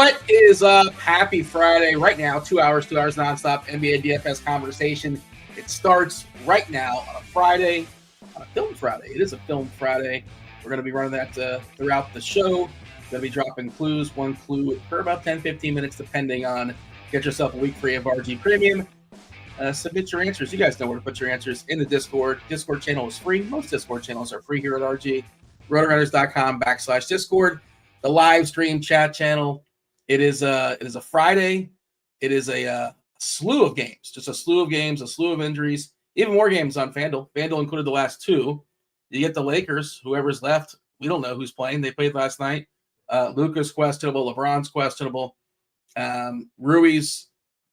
What is up? Happy Friday. Right now, 2 hours nonstop NBA DFS conversation. It starts right now on a Friday, on a film Friday. It is a film Friday. We're going to be running that throughout the show. Going to be dropping clues, one clue per about 10-15 minutes, depending on. Get yourself a week free of RG Premium. Submit your answers. You guys know where to put your answers in the Discord. Discord channel is free. Most Discord channels are free here at RG. RotoGrinders.com/Discord. The live stream chat channel. It is a Friday. It is a slew of games, just a slew of games, a slew of injuries, even more games on FanDuel. FanDuel included the last two. You get the Lakers, whoever's left. We don't know who's playing. They played last night. Luka's questionable. LeBron's questionable. Rui's,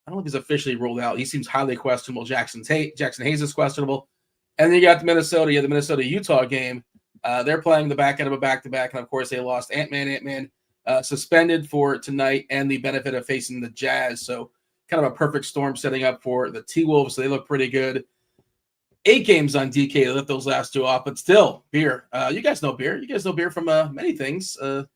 I don't know if he's officially ruled out. He seems highly questionable. Jackson Hayes is questionable. And then you got the Minnesota-Utah game. They're playing the back end of a back-to-back. And, of course, they lost Ant-Man suspended for tonight and the benefit of facing the Jazz. So kind of a perfect storm setting up for the T-Wolves. So they look pretty good. 8 games on DK. They let those last two off, but still, beer. You guys know beer. You guys know beer from many things. The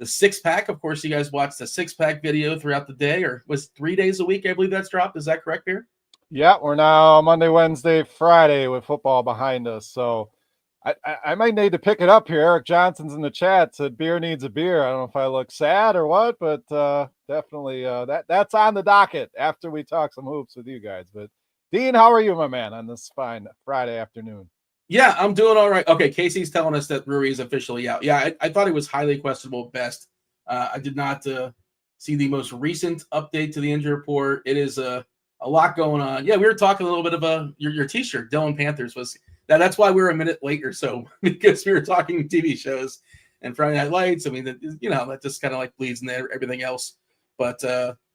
six-pack, of course, you guys watched the six-pack video throughout the day, or was 3 days a week, I believe that's dropped. Is that correct, Beer? Yeah, we're now Monday, Wednesday, Friday with football behind us. So I might need to pick it up here. Eric Johnson's in the chat, said beer needs a beer. I don't know if I look sad or what, but definitely that's on the docket after we talk some hoops with you guys. But Dean, how are you, my man, on this fine Friday afternoon? Yeah, I'm doing all right. Okay, Casey's telling us that Rui is officially out. Yeah, I thought he was highly questionable at best. I did not see the most recent update to the injury report. It is a lot going on. Yeah, we were talking a little bit of your T-shirt, Dylan Panthers was. That's why we were a minute late or so, because we were talking TV shows and Friday Night Lights. I mean, that just kind of like bleeds into everything else. But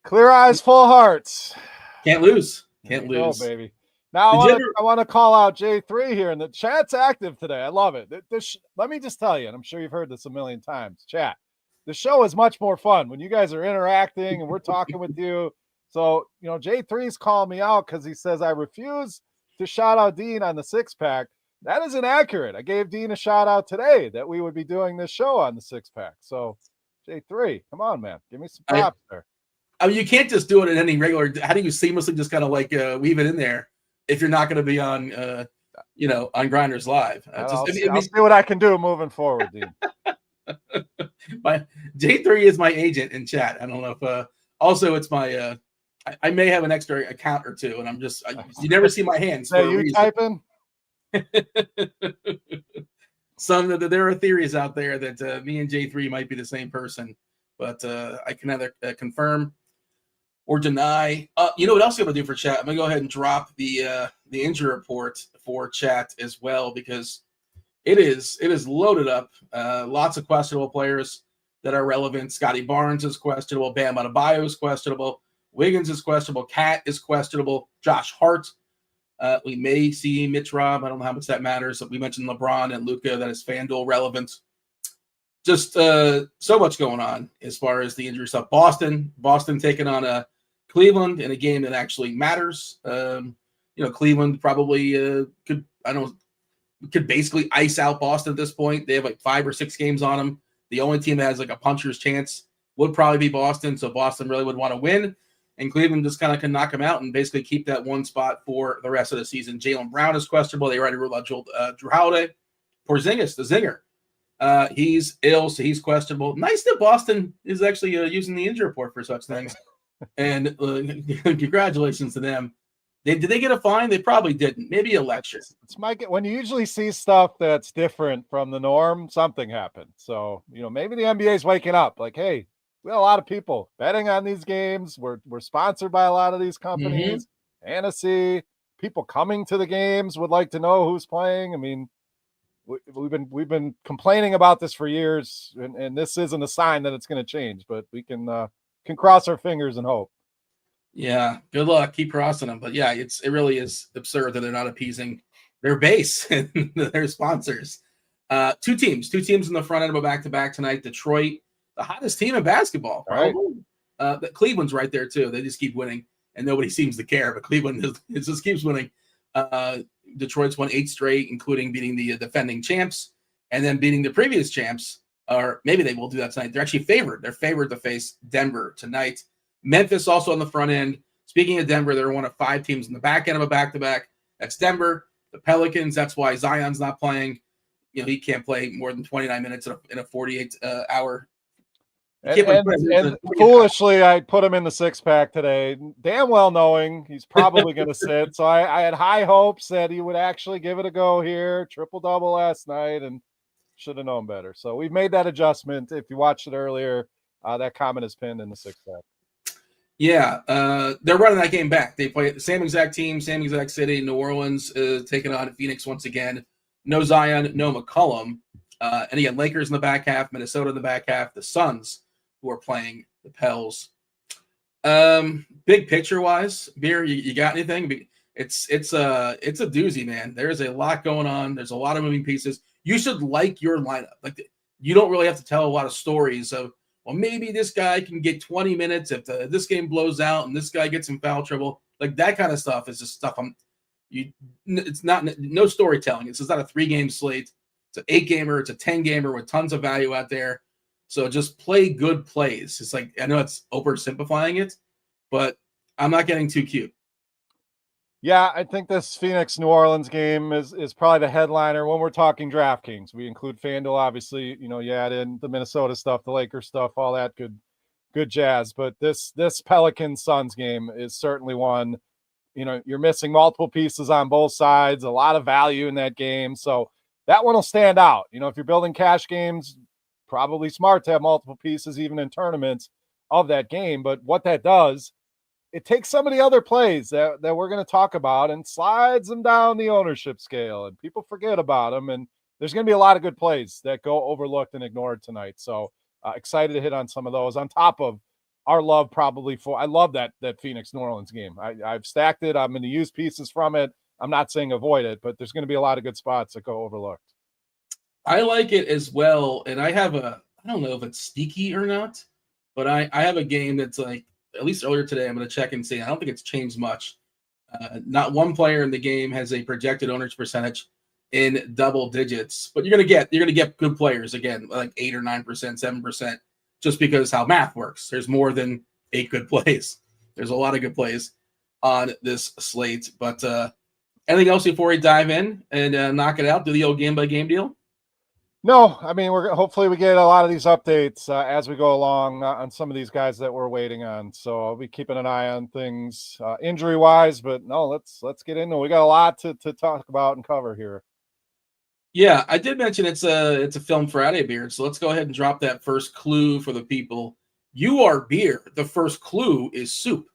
clear eyes, full hearts. Can't lose. Can't lose, baby. Now I want to call out J3 here, and the chat's active today. I love it. Let me just tell you, and I'm sure you've heard this a million times. Chat, the show is much more fun when you guys are interacting and we're talking with you. So J3's calling me out because he says I refuse to shout out Dean on the six-pack. That is inaccurate. I gave Dean a shout-out today that we would be doing this show on the six-pack. So, J3, come on, man. Give me some props there. I mean, you can't just do it in any regular – how do you seamlessly just kind of like weave it in there if you're not going to be on, on GrindersLive? I'll see what I can do moving forward, Dean. J3 is my agent in chat. I don't know if also it's my I may have an extra account or two, and I'm just you never see my hands. Hey, you typing? There are theories out there that me and J3 might be the same person, but I can either confirm or deny. You know what else I'm going to do for chat? I'm going to go ahead and drop the injury report for chat as well, because it is loaded up. Lots of questionable players that are relevant. Scotty Barnes is questionable. Bam Adebayo is questionable. Wiggins is questionable. Cat is questionable. Josh Hart. We may see Mitch Robb. I don't know how much that matters. We mentioned LeBron and Luka. That is FanDuel relevant. Just so much going on as far as the injury stuff. Boston taking on Cleveland in a game that actually matters. Cleveland probably could basically ice out Boston at this point. They have like 5 or 6 games on them. The only team that has like a puncher's chance would probably be Boston. So Boston really would want to win. And Cleveland just kind of can knock him out and basically keep that one spot for the rest of the season. Jaylen Brown is questionable. They already ruled out Drew Holiday. Porzingis, the zinger. He's ill, so he's questionable. Nice that Boston is actually using the injury report for such things. And congratulations to them. Did they get a fine? They probably didn't. Maybe a lecture. It's when you usually see stuff that's different from the norm, something happened. So, maybe the NBA is waking up. Like, hey, we have a lot of people betting on these games. We're sponsored by a lot of these companies. Fantasy, people coming to the games would like to know who's playing. I mean, we've been complaining about this for years, and this isn't a sign that it's going to change. But we can cross our fingers and hope. Yeah, good luck. Keep crossing them. But yeah, it really is absurd that they're not appeasing their base and their sponsors. Two teams in the front end of a back-to-back tonight. Detroit, the hottest team in basketball. Probably. Right. Cleveland's right there too. They just keep winning, and nobody seems to care. But Cleveland just keeps winning. Detroit's won 8 straight, including beating the defending champs and then beating the previous champs or maybe they will do that tonight. They're actually favored. They're favored to face Denver tonight. Memphis also on the front end. Speaking of Denver, they're one of 5 teams in the back end of a back-to-back. That's Denver. The Pelicans, that's why Zion's not playing. He can't play more than 29 minutes in a 48-hour. And foolishly, I put him in the 6-pack today, damn well knowing he's probably going to sit. So I had high hopes that he would actually give it a go here. Triple-double last night, and should have known better. So we've made that adjustment. If you watched it earlier, that comment is pinned in the 6-pack. Yeah, they're running that game back. They play the same exact team, same exact city. New Orleans taking on Phoenix once again. No Zion, no McCollum. And again, Lakers in the back half, Minnesota in the back half, the Suns who are playing the Pels. Big picture-wise, Beer, you got anything? It's a doozy, man. There's a lot going on. There's a lot of moving pieces. You should like your lineup. Like, you don't really have to tell a lot of stories of, well, maybe this guy can get 20 minutes if this game blows out and this guy gets in foul trouble. Like, that kind of stuff is just stuff it's not no storytelling. It's not a 3-game slate. It's an 8-gamer. It's a 10-gamer with tons of value out there. So just play good plays. It's like, I know it's oversimplifying it, but I'm not getting too cute. Yeah, I think this Phoenix-New Orleans game is probably the headliner when we're talking DraftKings. We include FanDuel, obviously. You add in the Minnesota stuff, the Lakers stuff, all that good jazz. But this Pelicans-Suns game is certainly one. You're missing multiple pieces on both sides, a lot of value in that game. So that one will stand out. If you're building cash games, probably smart to have multiple pieces even in tournaments of that game. But what that does, it takes some of the other plays that we're going to talk about and slides them down the ownership scale, and people forget about them. And there's going to be a lot of good plays that go overlooked and ignored tonight. So excited to hit on some of those on top of our love I love that Phoenix New Orleans game. I've stacked it. I'm going to use pieces from it. I'm not saying avoid it, but there's going to be a lot of good spots that go overlooked. I like it as well. And I don't know if it's sneaky or not, but I have a game that's like, at least earlier today, I'm going to check and see. I don't think it's changed much. Not one player in the game has a projected ownership percentage in double digits, but you're going to get good players again, like 8 or 9%, 7%, just because how math works. There's more than 8 good plays. There's a lot of good plays on this slate. But anything else before we dive in and knock it out? Do the old game by game deal? No, I mean, hopefully we get a lot of these updates as we go along on some of these guys that we're waiting on. So I'll be keeping an eye on things injury wise, but no, let's get into it. We got a lot to talk about and cover here. Yeah, I did mention it's a Film Friday, Beard. So let's go ahead and drop that first clue for the people. You are beer. The first clue is soup.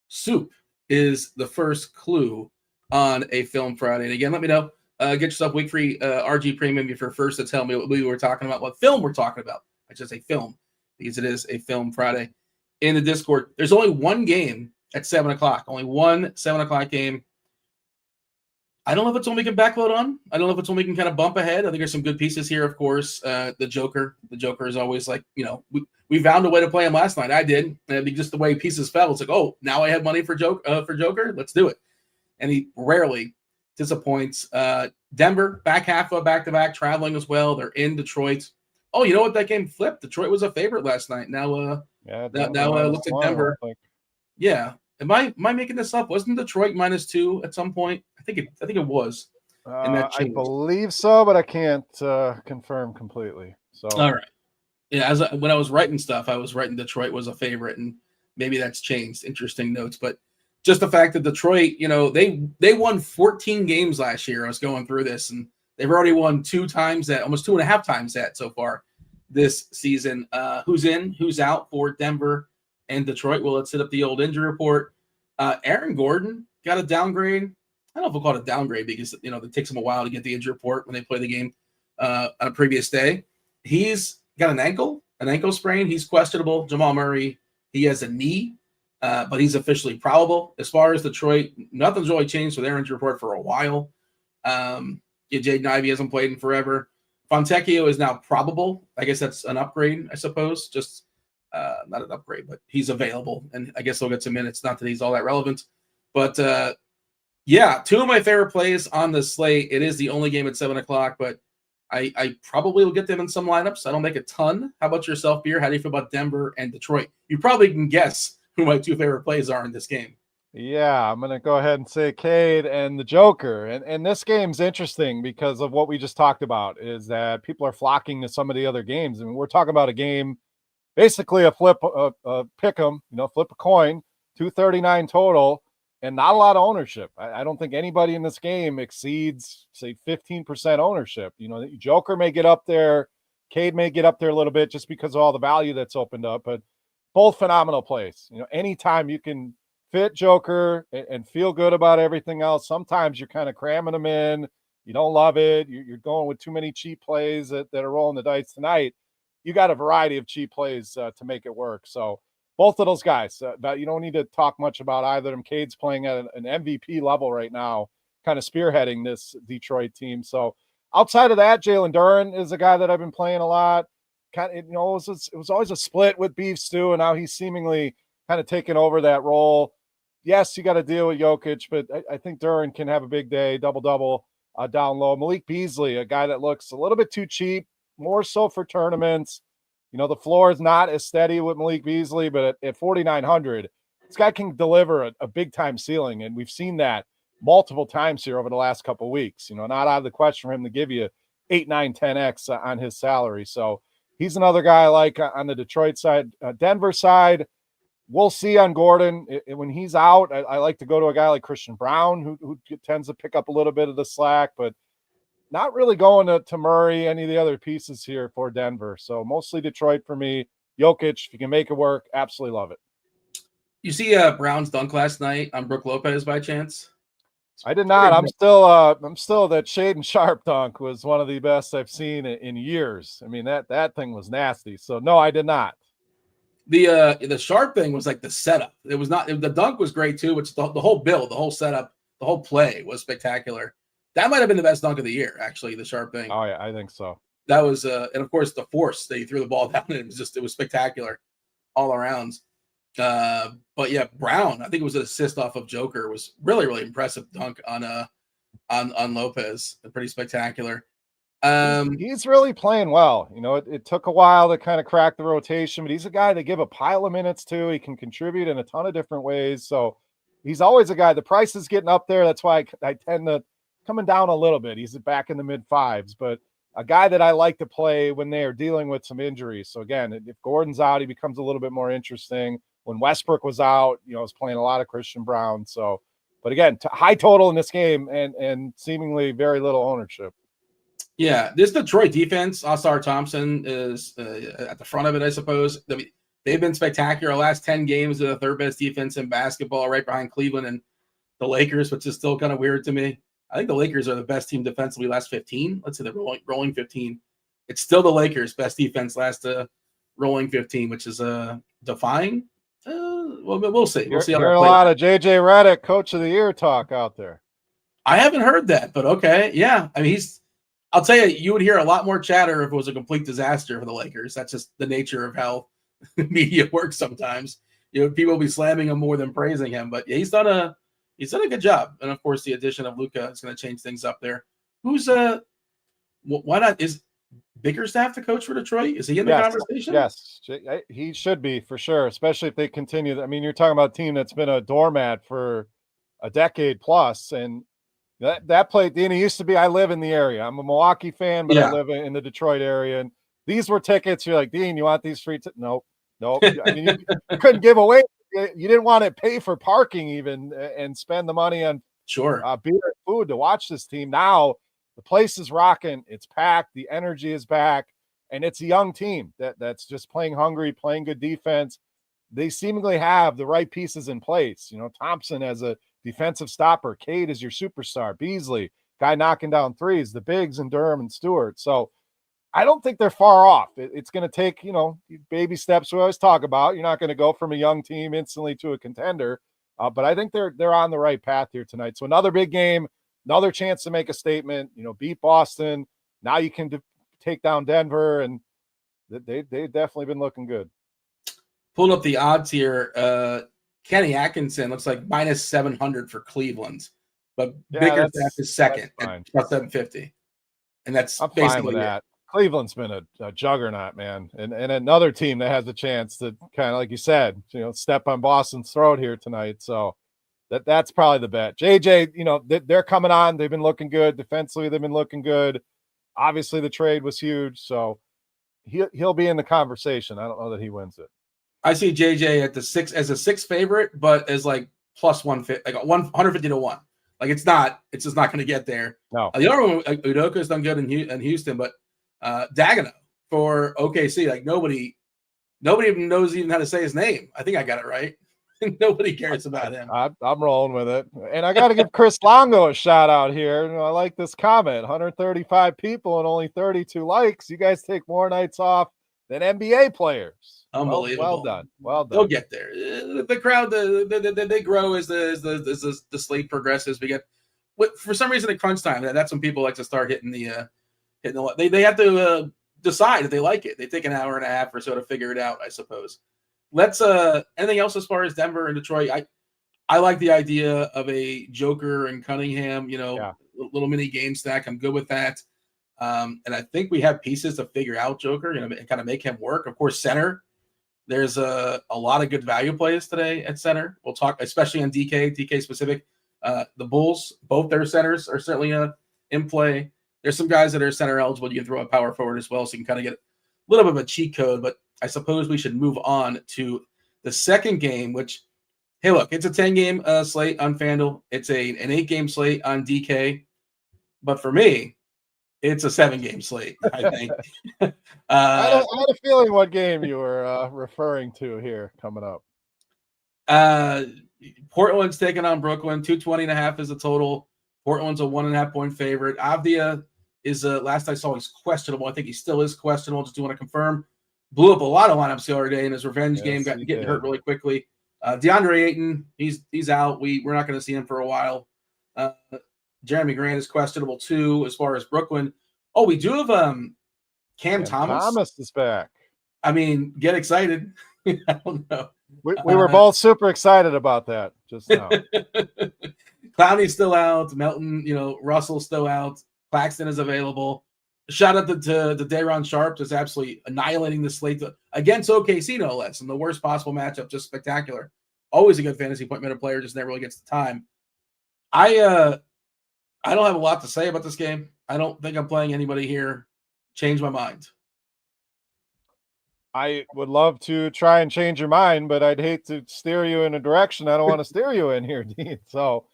Soup is the first clue on a Film Friday. And again, let me know. Get yourself week free RG Premium if you're first to tell me what we were talking about, what film we're talking about. I should say film because it is a Film Friday. In the Discord, there's only one game at 7 o'clock. Only one 7 o'clock game. I don't know if it's one we can backload on. I don't know if it's one we can kind of bump ahead. I think there's some good pieces here, of course. The Joker. The Joker is always like, we found a way to play him last night. I did. And just the way pieces fell, it's like, oh, now I have money for Joker. Let's do it. And he rarely disappoints. Denver, back half of back-to-back, traveling as well. They're in Detroit. Oh, you know what? That game flipped. Detroit was a favorite last night. Now looks like Denver. Yeah. Am I making this up? Wasn't Detroit -2 at some point? I think it was. And that I believe so, but I can't confirm completely. So all right. Yeah, when I was writing stuff, I was writing Detroit was a favorite, and maybe that's changed. Interesting notes, but just the fact that Detroit, they won 14 games last year. I was going through this, and they've already won 2 times that, almost 2.5 times that so far this season. Who's in, who's out for Denver and Detroit? Well, let's hit up the old injury report. Aaron Gordon got a downgrade. I don't know if we'll call it a downgrade because, it takes them a while to get the injury report when they play the game on a previous day. He's got an ankle sprain. He's questionable. Jamal Murray, he has a knee. But he's officially probable. As far as Detroit, nothing's really changed with their injury report for a while. Jaden Ivey hasn't played in forever. Fontecchio is now probable. I guess that's an upgrade, I suppose. Just not an upgrade, but he's available. And I guess he'll get some minutes. Not that he's all that relevant. But, 2 of my favorite plays on the slate. It is the only game at 7 o'clock, but I probably will get them in some lineups. I don't make a ton. How about yourself, Beer? How do you feel about Denver and Detroit? You probably can guess who my two favorite plays are in this game. Yeah, I'm going to go ahead and say Cade and the Joker. And this game's interesting because of what we just talked about, is that people are flocking to some of the other games. I mean, we're talking about a game, basically a pick 'em, flip a coin, 239 total, and not a lot of ownership. I don't think anybody in this game exceeds, say, 15% ownership. Joker may get up there, Cade may get up there a little bit just because of all the value that's opened up, but both phenomenal plays. Anytime you can fit Joker and feel good about everything else, sometimes you're kind of cramming them in. You don't love it. You're going with too many cheap plays that are rolling the dice tonight. You got a variety of cheap plays to make it work. So both of those guys, but you don't need to talk much about either of them. Cade's playing at an MVP level right now, kind of spearheading this Detroit team. So outside of that, Jalen Duren is a guy that I've been playing a lot. It was always a split with Beef Stew, and now he's seemingly kind of taking over that role. Yes, you got to deal with Jokic, but I think Duren can have a big day, double-double down low. Malik Beasley, a guy that looks a little bit too cheap, more so for tournaments. The floor is not as steady with Malik Beasley, but at 4,900, this guy can deliver a big-time ceiling, and we've seen that multiple times here over the last couple of weeks. Not out of the question for him to give you 8, 9, 10x on his salary. So he's another guy I like on the Detroit side. Denver side, we'll see on Gordon. When he's out, I like to go to a guy like Christian Brown, who tends to pick up a little bit of the slack, but not really going to Murray, any of the other pieces here for Denver. So mostly Detroit for me. Jokic, if you can make it work, absolutely love it. You see Brown's dunk last night on Brook Lopez by chance? I did not. I'm still that Shaden Sharp dunk was one of the best I've seen in years. I mean, that thing was nasty. So no, I did not. The Sharp thing was like the setup. It was not, the dunk was great too, which the whole build, the whole setup, the whole play was spectacular. That might have been the best dunk of the year, actually, the Sharp thing. Oh yeah, I think so. That was and of course the force that he threw the ball down, it was spectacular all around. But yeah, Brown, I think it was an assist off of Joker, was really, really impressive dunk on Lopez. Pretty spectacular. He's really playing well. It took a while to kind of crack the rotation, but he's a guy they give a pile of minutes to. He can contribute in a ton of different ways. So he's always a guy. The price is getting up there. That's why I tend to coming down a little bit. He's back in the mid fives, but a guy that I like to play when they are dealing with some injuries. So again, if Gordon's out, he becomes a little bit more interesting. When Westbrook was out, I was playing a lot of Christian Brown. So, but again, high total in this game and seemingly very little ownership. Yeah, this Detroit defense, Oscar Thompson is at the front of it, I suppose. They've been spectacular. Last 10 games, they're the third best defense in basketball, right behind Cleveland and the Lakers, which is still kind of weird to me. I think the Lakers are the best team defensively last 15. Let's say they're rolling 15. It's still the Lakers' best defense last rolling 15, which is defying. Well, we'll see. We'll see how that plays. A lot of JJ Redick, Coach of the Year talk out there. I haven't heard that, but okay. Yeah, I mean, I'll tell you would hear a lot more chatter if it was a complete disaster for the Lakers. That's just the nature of how media works sometimes. People will be slamming him more than praising him. But yeah, he's done a good job. And of course, the addition of Luka is going to change things up there. Why not? Is Bickerstaff the coach for Detroit? Is he in the conversation? Yes, he should be for sure, especially if they continue. I mean, you're talking about a team that's been a doormat for a decade plus, and that play, Dean, it used to be, I live in the area. I'm a Milwaukee fan, but I live in the Detroit area, and these were tickets. You're like, Dean, you want these free? Nope. I mean, you couldn't give away. You didn't want to pay for parking even and spend the money on beer and food to watch this team. Now the place is rocking. It's packed. The energy is back, and it's a young team that's just playing hungry, playing good defense. They seemingly have the right pieces in place. Thompson as a defensive stopper, Cade is your superstar, Beasley, guy knocking down threes, the bigs and Durham and Stewart. So I don't think they're far off. It's going to take, baby steps we always talk about. You're not going to go from a young team instantly to a contender, but I think they're on the right path here tonight. So another big game, another chance to make a statement, beat Boston. Now you can take down Denver, and they've definitely been looking good. Pulling up the odds here, Kenny Atkinson looks like minus 700 for Cleveland, but Bickerstaff is second at plus 750. And that's I'm basically fine with it. that. Cleveland's been a juggernaut, man. And another team that has a chance to kind of, like you said, step on Boston's throat here tonight. So that's probably the bet. JJ, they're coming on. They've been looking good. Defensively, they've been looking good. Obviously, the trade was huge. So he'll be in the conversation. I don't know that he wins it. I see JJ at as a 6 favorite, but as like plus 150, like 150 to 1. Like it's just not going to get there. No. The other one, Udoka's done good in Houston, but Dagenham for OKC, like nobody even knows how to say his name. I think I got it right. Nobody cares about him. I'm rolling with it. And I got to give Chris Longo a shout out here. I like this comment. 135 people and only 32 likes. You guys take more nights off than NBA players. Unbelievable. Well done. They'll get there. The crowd, they grow as the slate progresses. We get, for some reason at crunch time, that's when people like to start hitting the they have to decide if they like it. They take an hour and a half or so to figure it out, I suppose. Let's anything else as far as Denver and Detroit? I like the idea of a Joker and Cunningham, little mini game stack. I'm good with that. And I think we have pieces to figure out Joker, and kind of make him work. Of course, center. There's a lot of good value plays today at center. We'll talk, especially on DK specific. The Bulls, both their centers are certainly in play. There's some guys that are center eligible. You can throw a power forward as well, so you can kind of get a little bit of a cheat code. But I suppose we should move on to the second game, which, hey, look, it's a 10-game slate on FanDuel. It's an 8-game slate on DK. But for me, it's a 7-game slate, I think. I had a feeling what game you were referring to here coming up. Portland's taking on Brooklyn. 220.5 is the total. Portland's a 1.5 point favorite. Avdia is, last I saw, he's questionable. I think he still is questionable. Just do want to confirm. Blew up a lot of lineups the other day in his revenge game. Getting hurt really quickly. DeAndre Ayton, he's out. We're not going to see him for a while. Jeremy Grant is questionable too. As far as Brooklyn, we do have Cam Thomas. Thomas is back. I mean, get excited. I don't know. We were both super excited about that just now. Clowney's still out. Melton, Russell's still out. Claxton is available. Shout out to Day'Ron Sharp, just absolutely annihilating the slate against OKC, no less, in the worst possible matchup. Just spectacular. Always a good fantasy point minute player, just never really gets the time. I don't have a lot to say about this game. I don't think I'm playing anybody here. Change my mind. I would love to try and change your mind, but I'd hate to steer you in a direction I don't want to steer you in here, Dean. So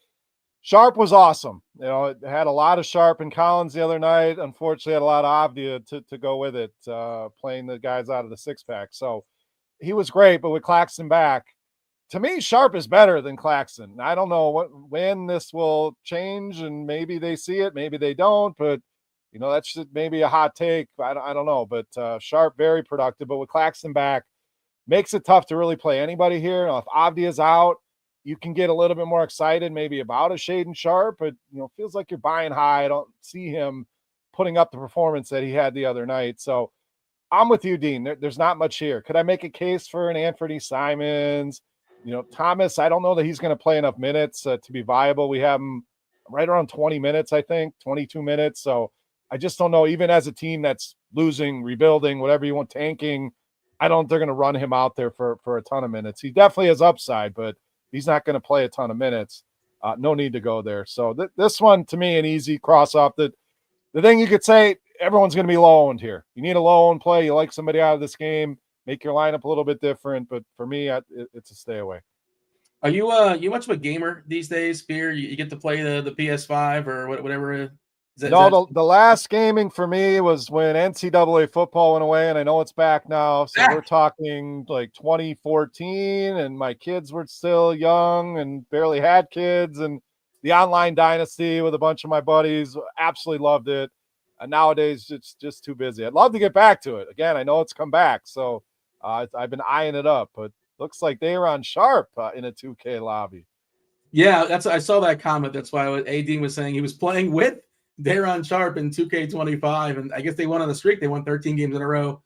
Sharp was awesome. It had a lot of Sharp and Collins the other night. Unfortunately, had a lot of Avdia to go with it, playing the guys out of the 6-pack. So he was great, but with Claxton back, to me, Sharp is better than Claxton. I don't know when this will change, and maybe they see it, maybe they don't, but that's just maybe a hot take. I don't know, but Sharp, very productive. But with Claxton back, makes it tough to really play anybody here. If Avdia's out, you can get a little bit more excited maybe about a Shaedon Sharp, but feels like you're buying high. I don't see him putting up the performance that he had the other night. So I'm with you, Dean. There's not much here. Could I make a case for an Anthony Simons? Thomas, I don't know that he's going to play enough minutes to be viable. We have him right around 20 minutes, I think, 22 minutes. So I just don't know, even as a team that's losing, rebuilding, whatever you want, tanking, I don't think they're going to run him out there for a ton of minutes. He definitely has upside, but he's not going to play a ton of minutes. No need to go there. So this one, to me, an easy cross off. The thing you could say, everyone's going to be low owned here. You need a low owned play. You like somebody out of this game, make your lineup a little bit different. But for me, it's a stay away. Are you much of a gamer these days, Spear? You get to play the PS5 or whatever? The last gaming for me was when NCAA football went away, and I know it's back now. So we're talking like 2014, and my kids were still young and barely had kids, and the online dynasty with a bunch of my buddies. Absolutely loved it. And nowadays, it's just too busy. I'd love to get back to it. Again, I know it's come back, so I've been eyeing it up, but looks like they were on Sharp in a 2K lobby. Yeah, I saw that comment. That's why Dean was saying he was playing with Day'Ron Sharp in 2K25, and I guess they won on the streak. They won 13 games in a row,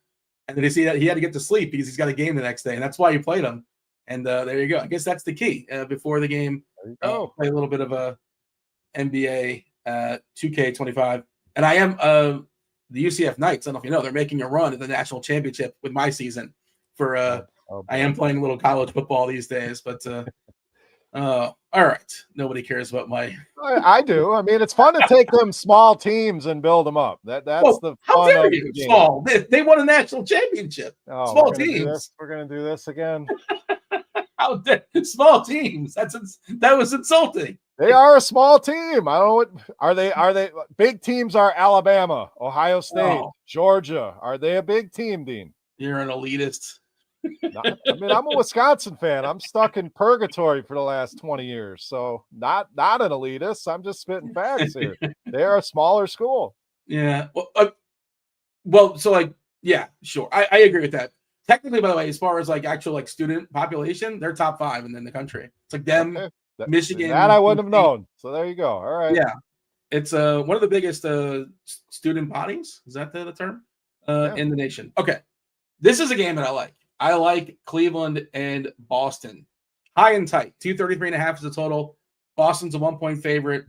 and then you see that he had to get to sleep because he's got a game the next day, and that's why he played him. And there you go. I guess that's the key. Before the game, play a little bit of a NBA 2K25. And I am the UCF Knights. I don't know if you know, they're making a run at the national championship with my season. I am playing a little college football these days, but all right. Nobody cares about my. I do. I mean, it's fun to take them small teams and build them up. That's the fun. How dare you? Small. They won a national championship. Oh, small teams. We're gonna do this again. How dare small teams? That was insulting. They are a small team. I don't know what are they? Are they big teams? Are Alabama, Ohio State, Georgia? Are they a big team, Dean? You're an elitist. I mean, I'm a Wisconsin fan. I'm stuck in purgatory for the last 20 years. So not an elitist. I'm just spitting facts here. They're a smaller school. Yeah. Well, so like, yeah, sure. I agree with that. Technically, by the way, as far as like actual like student population, they're top 5 in the country. It's like them, Michigan. That I wouldn't have known. So there you go. All right. Yeah. It's one of the biggest student bodies. Is that the term? In the nation. Okay. This is a game that I like. I like Cleveland and Boston. High and tight. 233.5 is the total. Boston's a 1-point favorite.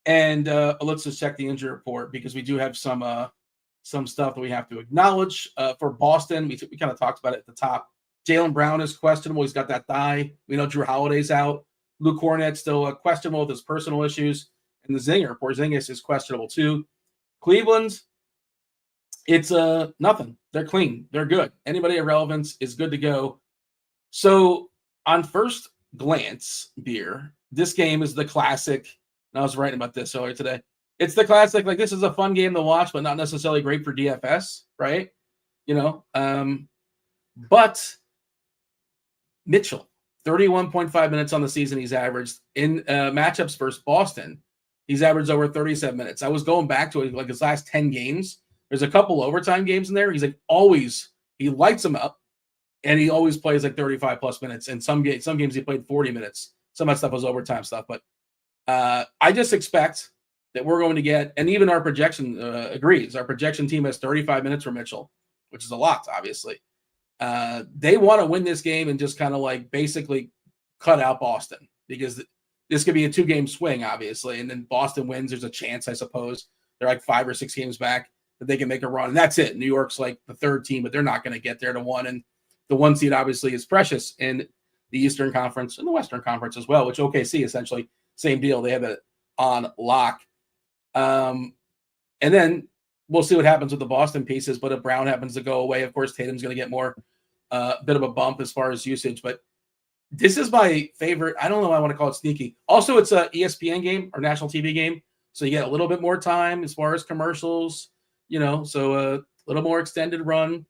And let's just check the injury report because we do have some stuff that we have to acknowledge. For Boston, we kind of talked about it at the top. Jaylen Brown is questionable. He's got that thigh. We know Drew Holiday's out. Luke Cornett's still questionable with his personal issues. And the zinger, Porzingis, is questionable too. Cleveland, it's nothing. They're clean. They're good. Anybody of relevance is good to go. So on first glance, Beer, this game is the classic. And I was writing about this earlier today. It's the classic, like this is a fun game to watch, but not necessarily great for DFS, right? But Mitchell, 31.5 minutes on the season he's averaged. In matchups versus Boston, he's averaged over 37 minutes. I was going back to it, like his last 10 games. There's a couple overtime games in there. He's like he lights them up, and he always plays like 35 plus minutes. And some games he played 40 minutes. Some of that stuff was overtime stuff. But I just expect that we're going to get, and even our projection agrees. Our projection team has 35 minutes for Mitchell, which is a lot, obviously. They want to win this game and just kind of like basically cut out Boston because this could be a 2-game swing, obviously. And then Boston wins. There's a chance, I suppose. They're like 5 or 6 games back that they can make a run. And that's it. New York's like the 3rd team, but they're not going to get there to 1. And the 1 seed obviously is precious in the Eastern Conference and the Western Conference as well, which OKC essentially same deal. They have it on lock. And then we'll see what happens with the Boston pieces. But if Brown happens to go away, of course, Tatum's going to get more bit of a bump as far as usage. But this is my favorite. I don't know why I want to call it sneaky. Also, it's a ESPN game or national TV game. So you get a little bit more time as far as commercials, so a little more extended run.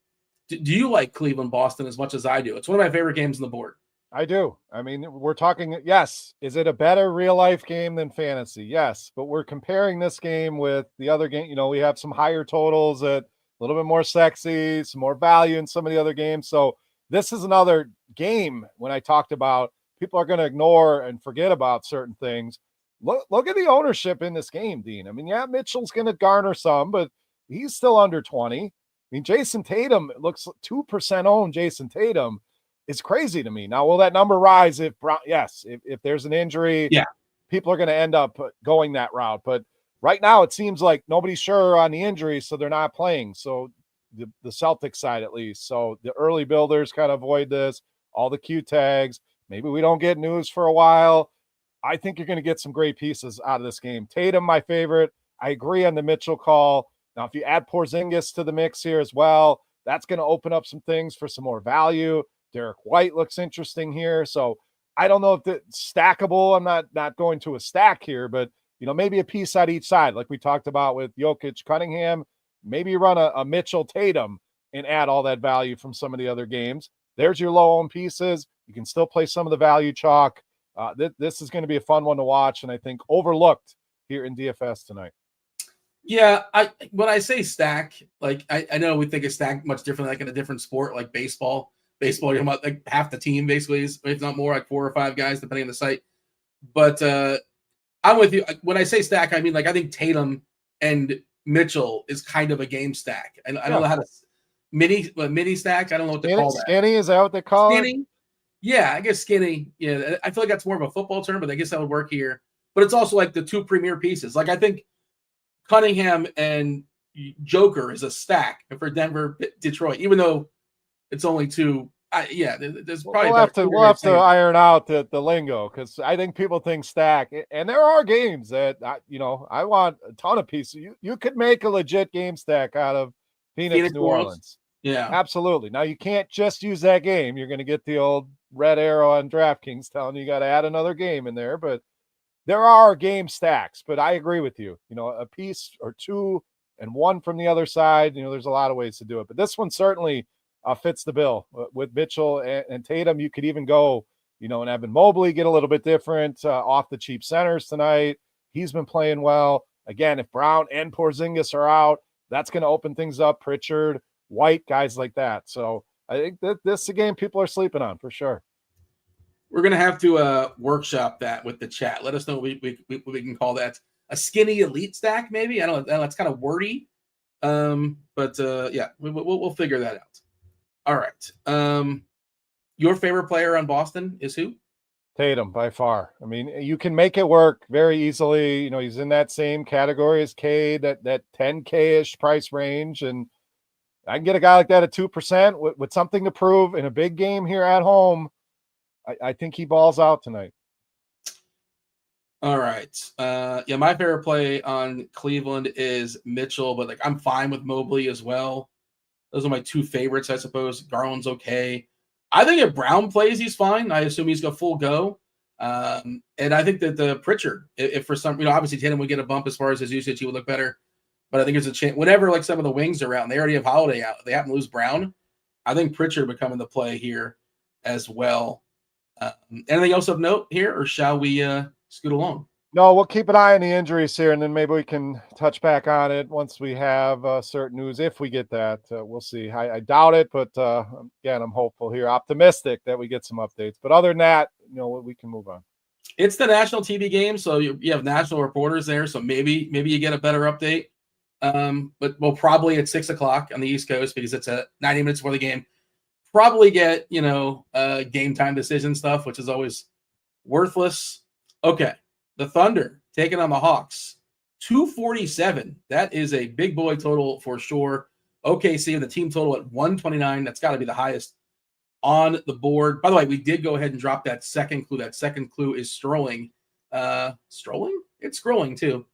Do you like Cleveland, Boston as much as I do? It's one of my favorite games on the board. I do. I mean, we're talking, yes. Is it a better real life game than fantasy? Yes. But we're comparing this game with the other game. We have some higher totals a little bit more sexy, some more value in some of the other games. So this is another game when I talked about people are going to ignore and forget about certain things. Look at the ownership in this game, Dean. I mean, yeah, Mitchell's going to garner some, but he's still under 20. I mean, Jason Tatum looks 2% owned. Jason Tatum is crazy to me. Now, will that number rise if Brown? Yes, if there's an injury, people are going to end up going that route. But right now, it seems like nobody's sure on the injury, so they're not playing. So the Celtics side, at least. So the early builders kind of avoid this. All the Q tags. Maybe we don't get news for a while. I think you're going to get some great pieces out of this game. Tatum, my favorite. I agree on the Mitchell call. Now, if you add Porzingis to the mix here as well, that's going to open up some things for some more value. Derek White looks interesting here. So I don't know if it's stackable. I'm not going to a stack here, but maybe a piece at each side, like we talked about with Jokic, Cunningham. Maybe you run a Mitchell Tatum and add all that value from some of the other games. There's your low owned pieces. You can still play some of the value chalk. This is going to be a fun one to watch, and I think overlooked here in DFS tonight. Yeah, when I say stack, like I know we think of stack much different, like in a different sport, like baseball. Baseball, you're about like half the team basically, if not more, like 4 or 5 guys depending on the site. But I'm with you. When I say stack, I mean like I think Tatum and Mitchell is kind of a game stack. And I don't know how to mini stack. I don't know what to call that. Skinny, is that what they call skinny? It? Yeah, I guess skinny. Yeah, I feel like that's more of a football term, but I guess that would work here. But it's also like the 2 premier pieces. Like I think Cunningham and Joker is a stack for Denver, Detroit, even though it's only two. There's probably we'll have to iron out the lingo, because I think people think stack, and there are games that I want a ton of pieces. You could make a legit game stack out of Phoenix New Orleans. Yeah, absolutely. Now you can't just use that game. You're going to get the old red arrow on DraftKings telling you got to add another game in there, but there are game stacks. But I agree with you. A piece or two and one from the other side. There's a lot of ways to do it, but this one certainly fits the bill with Mitchell and Tatum. You could even go, and Evan Mobley get a little bit different off the cheap centers tonight. He's been playing well. Again, if Brown and Porzingis are out, that's going to open things up. Pritchard, White, guys like that. So I think that this is a game people are sleeping on for sure. We're going to have to workshop that with the chat. Let us know what we can call that. A skinny elite stack, maybe? I don't know. That's kind of wordy. But we'll figure that out. All right. Your favorite player on Boston is who? Tatum, by far. I mean, you can make it work very easily. He's in that same category as Cade, that 10K-ish price range. And I can get a guy like that at 2% with something to prove in a big game here at home. I think he balls out tonight. All right. My favorite play on Cleveland is Mitchell, but I'm fine with Mobley as well. Those are my two favorites, I suppose. Garland's okay. I think if Brown plays, he's fine. I assume he's got full go. And I think that the Pritchard, if for some, obviously Tatum would get a bump as far as his usage, he would look better. But I think there's a chance, whenever some of the wings are out and they already have Holiday out, they happen to lose Brown. I think Pritchard would come into play here as well. Anything else of note here, or shall we scoot along? No, we'll keep an eye on the injuries here, and then maybe we can touch back on it once we have certain news. If we get that, we'll see. I doubt it, but again, I'm hopeful here, optimistic that we get some updates. But other than that, we can move on. It's the national TV game, so you have national reporters there, so maybe you get a better update. But we'll probably at 6:00 on the East Coast, because it's 90 minutes before the game. Probably get game time decision stuff, which is always worthless. Okay. The Thunder taking on the Hawks, 247. That is a big boy total for sure. OKC with the team total at 129. That's got to be the highest on the board. By the way, we did go ahead and drop that second clue. That second clue is strolling. Strolling? It's scrolling too.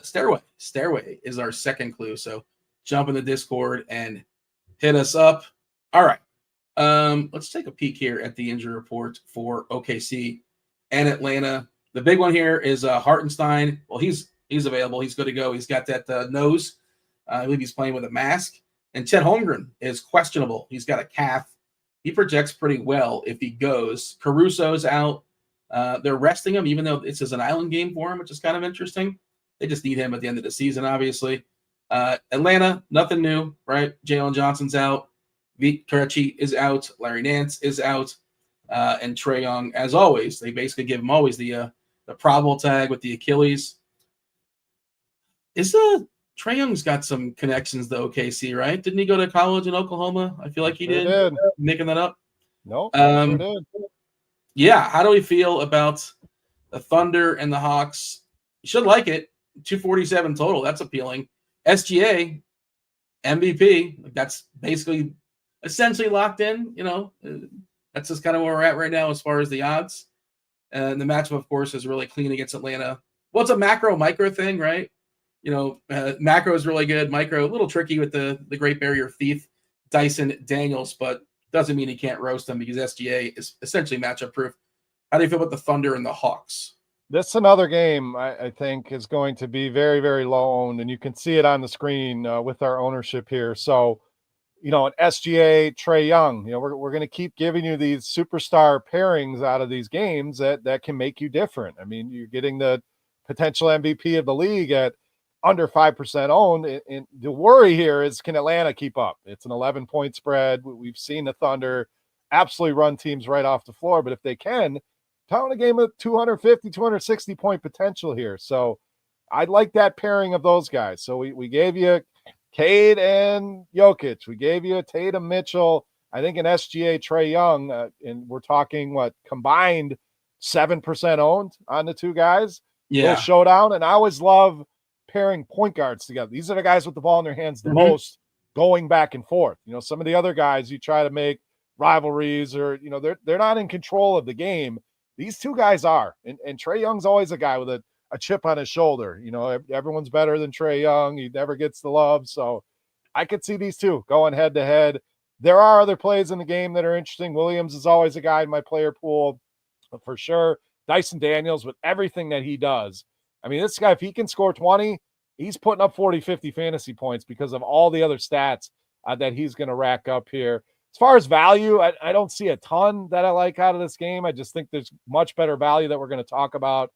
Stairway is our second clue. So jump in the Discord and hit us up. All right. Let's take a peek here at the injury report for OKC and Atlanta. The big one here is Hartenstein. Well, he's available. He's good to go. He's got that nose. I believe he's playing with a mask. And Chet Holmgren is questionable. He's got a calf. He projects pretty well if he goes. Caruso's out. They're resting him, even though this is an island game for him, which is kind of interesting. They just need him at the end of the season, obviously. Atlanta, nothing new, right? Jalen Johnson's out. Vit Krejci is out. Larry Nance is out. And Trae Young, as always, they basically give him always the probable tag with the Achilles. Is Trae Young's got some connections to OKC, right? Didn't he go to college in Oklahoma? I feel like he did. Making that up? No, sure did. Yeah, how do we feel about the Thunder and the Hawks? You should like it. 247 total. That's appealing. SGA, MVP. That's basically essentially locked in. That's just kind of where we're at right now as far as the odds. And the matchup, of course, is really clean against Atlanta. Well, it's a macro-micro thing, right? Macro is really good. Micro, a little tricky with the Great Barrier Thief, Dyson Daniels, but doesn't mean he can't roast him because SGA is essentially matchup-proof. How do you feel about the Thunder and the Hawks? This is another game I think is going to be very, very low owned, and you can see it on the screen with our ownership here. So, an SGA, Trae Young, we're going to keep giving you these superstar pairings out of these games that can make you different. I mean, you're getting the potential MVP of the league at under 5% owned. And the worry here is, can Atlanta keep up? It's an 11-point spread. We've seen the Thunder absolutely run teams right off the floor, but if they can, telling a game with 250, 260 point potential here. So I'd like that pairing of those guys. So we gave you Cade and Jokic. We gave you a Tatum Mitchell. I think an SGA Trae Young, and we're talking combined 7% owned on the two guys. Yeah, showdown. And I always love pairing point guards together. These are the guys with the ball in their hands the most, going back and forth. You know, some of the other guys you try to make rivalries or, you know, they're not in control of the game. These two guys are. And Trae Young's always a guy with a chip on his shoulder. You know, everyone's better than Trae Young. He never gets the love. So I could see these two going head to head. There are other plays in the game that are interesting. Williams is always a guy in my player pool for sure. Dyson Daniels, with everything that he does. I mean, this guy, if he can score 20, he's putting up 40, 50 fantasy points because of all the other stats that he's going to rack up here. As far as value, I don't see a ton that I like out of this game. I just think there's much better value that we're going to talk about,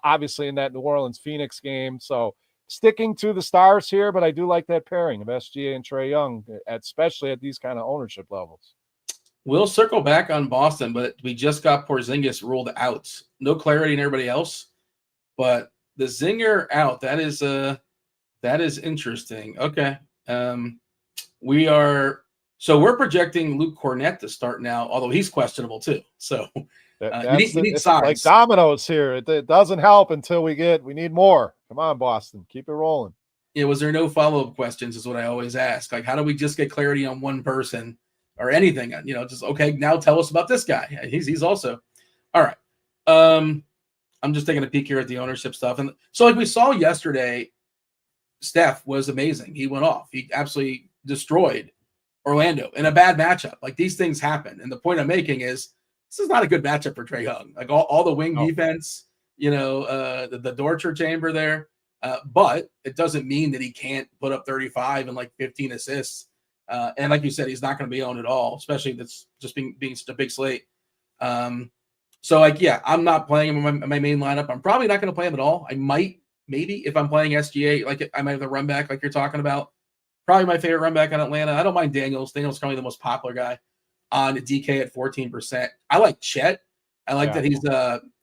obviously, in that New Orleans-Phoenix game. So sticking to the stars here, but I do like that pairing of SGA and Trae Young, especially at these kind of ownership levels. We'll circle back on Boston, but we just got Porzingis ruled out. No clarity in everybody else, but the Zinger out. That is interesting. Okay. We're projecting Luke Cornett to start now, although he's questionable too. So you need size. Like dominoes here. It doesn't help until we need more. Come on, Boston. Keep it rolling. Yeah, was there no follow-up questions is what I always ask. Like, how do we just get clarity on one person or anything? You know, just, okay, now tell us about this guy. He's also. All right. I'm just taking a peek here at the ownership stuff. And so like we saw yesterday, Steph was amazing. He went off. He absolutely destroyed Orlando in a bad matchup. Like, these things happen. And the point I'm making is this is not a good matchup for Trae Young. Like all the wing defense, you know, the torture chamber there. But it doesn't mean that he can't put up 35 and like 15 assists. And like you said, he's not going to be owned at all, especially if it's just being such a big slate. So like, yeah, I'm not playing him in my main lineup. I'm probably not going to play him at all. I might, maybe if I'm playing SGA, like I might have the run back like you're talking about. Probably my favorite run back on Atlanta. I don't mind Daniels. Daniels is probably the most popular guy on DK at 14%. I like Chet. I like that he's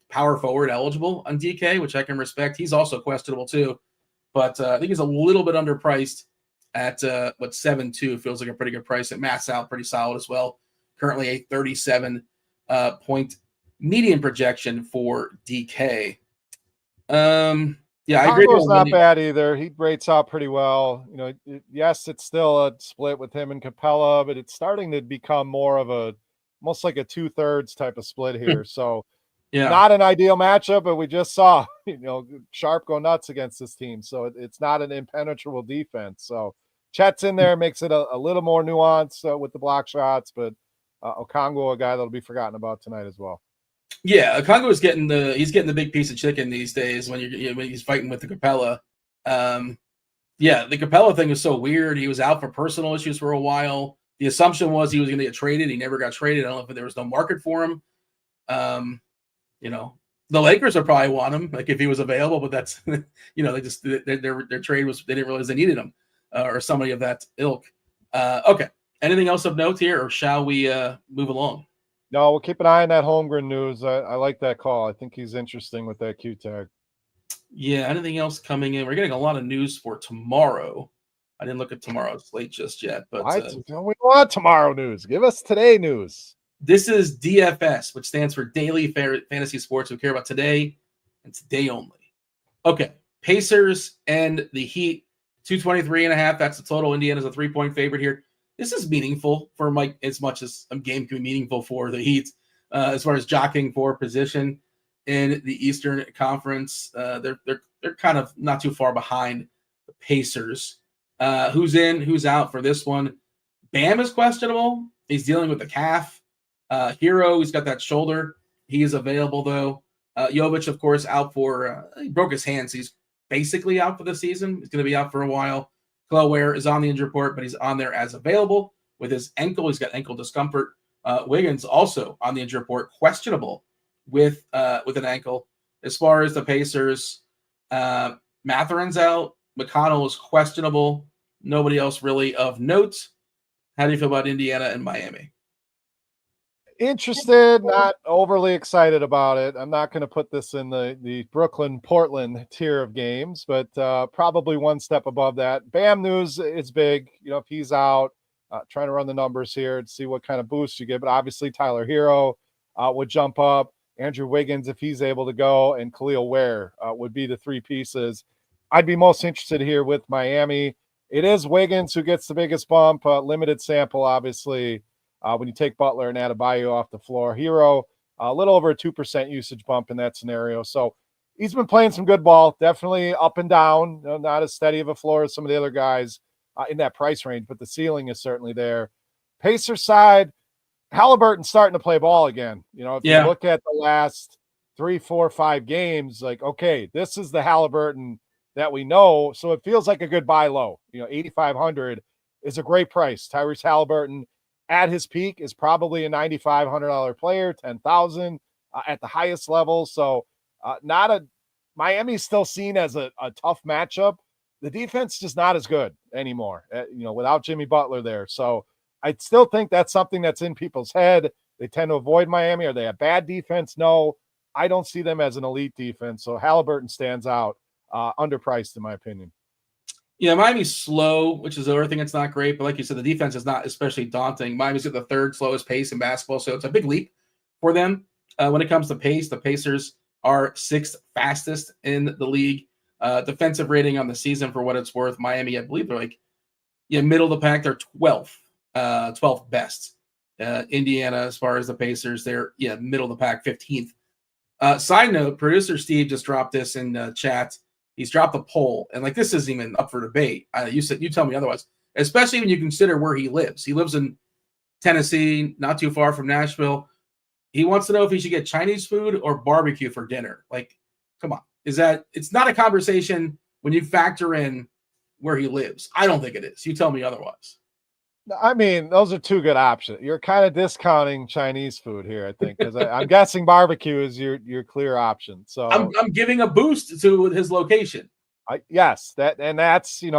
power forward eligible on DK, which I can respect. He's also questionable too, but I think he's a little bit underpriced at 7.2. Feels like a pretty good price. At mass out, pretty solid as well. Currently a 37 point median projection for DK. Yeah, I agree. Congo's not bad either. He rates out pretty well. You know, yes, it's still a split with him and Capella, but it's starting to become more of almost like a 2/3 type of split here. So, yeah, not an ideal matchup, but we just saw, you know, Sharp go nuts against this team. So it's not an impenetrable defense. So Chet's in there, makes it a little more nuanced with the block shots, but Okongo, a guy that'll be forgotten about tonight as well. Yeah, Okongo is getting the big piece of chicken these days when when he's fighting with the Capella. Yeah, the Capella thing is so weird. He was out for personal issues for a while. The assumption was he was going to get traded. He never got traded. I don't know if there was no market for him. You know, the Lakers would probably want him, like if he was available, but that's you know, their trade was, they didn't realize they needed him or somebody of that ilk. Okay, anything else of note here, or shall we move along? No, we'll keep an eye on that Holmgren news. I like that call. I think he's interesting with that Q tag. Yeah, anything else coming in? We're getting a lot of news for tomorrow. I didn't look at tomorrow's slate just yet, but we want tomorrow news. Give us today news. This is DFS, which stands for Daily Fantasy Sports. We care about today and today only. Okay, Pacers and the Heat, 223.5. That's the total. Indiana's a 3-point favorite here. This is meaningful for Mike as much as a game can be meaningful for the Heat as far as jockeying for position in the Eastern Conference. They're kind of not too far behind the Pacers. Who's in, who's out for this one? Bam is questionable. He's dealing with the calf. Hero, he's got that shoulder. He is available, though. Jovic, of course, out for he broke his hand, so he's basically out for the season. He's going to be out for a while. Chloe Ware is on the injury report, but he's on there as available with his ankle. He's got ankle discomfort. Wiggins also on the injury report, questionable with an ankle. As far as the Pacers, Matherin's out. McConnell is questionable. Nobody else really of note. How do you feel about Indiana and Miami? Interested, not overly excited about it. I'm not going to put this in the Brooklyn-Portland tier of games, but probably one step above that. Bam news is big. You know, if he's out, trying to run the numbers here to see what kind of boost you get. But obviously Tyler Hero would jump up. Andrew Wiggins, if he's able to go, and Khalil Ware would be the three pieces. I'd be most interested here with Miami. It is Wiggins who gets the biggest bump, limited sample, obviously. When you take Butler and Adebayo off the floor, Hero, a little over a 2% usage bump in that scenario. So he's been playing some good ball, definitely up and down, not as steady of a floor as some of the other guys in that price range, but the ceiling is certainly there. Pacers side, Halliburton's starting to play ball again. If you look at the last 3, 4, 5 games, like, okay, this is the Halliburton that we know. So it feels like a good buy low. 8,500 is a great price. Tyrese Halliburton at his peak is probably a $9,500 player, 10,000 at the highest level. So Miami's still seen as a tough matchup. The defense just not as good anymore, without Jimmy Butler there. So I still think that's something that's in people's head. They tend to avoid Miami. Are they a bad defense? No, I don't see them as an elite defense. So Halliburton stands out, underpriced in my opinion. Yeah, Miami's slow, which is the other thing that's not great. But like you said, the defense is not especially daunting. Miami's at the 3rd slowest pace in basketball, so it's a big leap for them. When it comes to pace, the Pacers are 6th fastest in the league. Defensive rating on the season, for what it's worth, Miami, I believe they're middle of the pack. They're 12th best. Indiana, as far as the Pacers, they're middle of the pack, 15th. Side note, producer Steve just dropped this in chat. He's dropped a poll, and this isn't even up for debate. You tell me otherwise, especially when you consider where he lives. He lives in Tennessee, not too far from Nashville. He wants to know if he should get Chinese food or barbecue for dinner. Come on. It's not a conversation when you factor in where he lives. I don't think it is. You tell me otherwise. I mean, those are 2 good options. You're kind of discounting Chinese food here, I think, because I'm guessing barbecue is your clear option. So I'm giving a boost to his location. Yes, that's you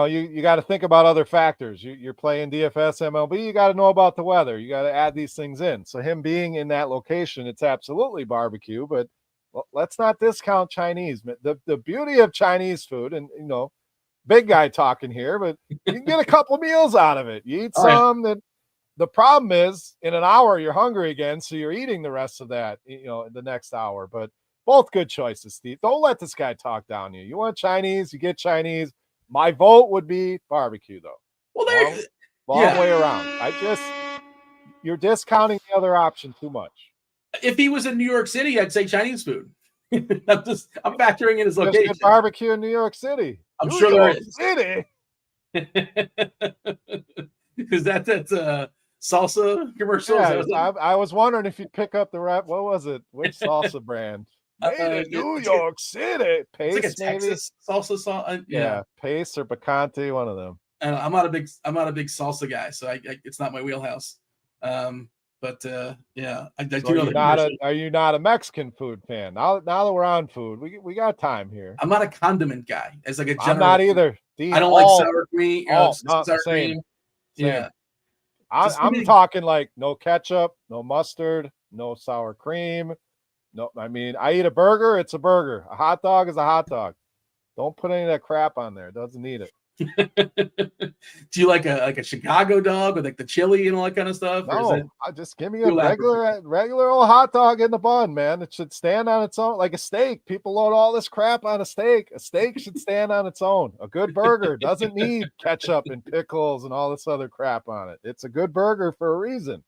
got to think about other factors. You're playing DFS MLB. You got to know about the weather. You got to add these things in. So him being in that location, it's absolutely barbecue. But let's not discount Chinese. The beauty of Chinese food, and big guy talking here, but you can get a couple meals out of it. You eat some. That the problem is in an hour you're hungry again, so you're eating the rest of that, in the next hour. But both good choices, Steve. Don't let this guy talk down you. You want Chinese, you get Chinese. My vote would be barbecue, though. Well, long way around. You're discounting the other option too much. If he was in New York City, I'd say Chinese food. I'm factoring in his location. Just get barbecue in New York City. I'm sure there is. City. Is that salsa commercial? Yeah, I was wondering if you'd pick up the rap. What was it? Which salsa brand? Made in New York City. Pace, it's Texas salsa sauce. Yeah, Pace or Picante, one of them. I'm not a big salsa guy, so it's not my wheelhouse. But I do know. Are you not a Mexican food fan? Now that we're on food, we got time here. I'm not a condiment guy. It's like a general. I'm not either. I don't like sour cream. Sour cream. Yeah. I'm talking no ketchup, no mustard, no sour cream. No, I mean, I eat a burger, it's a burger. A hot dog is a hot dog. Don't put any of that crap on there. It doesn't need it. Do you like a Chicago dog with the chili and all that kind of stuff? No, just give me a regular old hot dog in the bun, man. It should stand on its own, like a steak. People load all this crap on a steak. A steak should stand on its own. A good burger doesn't need ketchup and pickles and all this other crap on it. It's a good burger for a reason.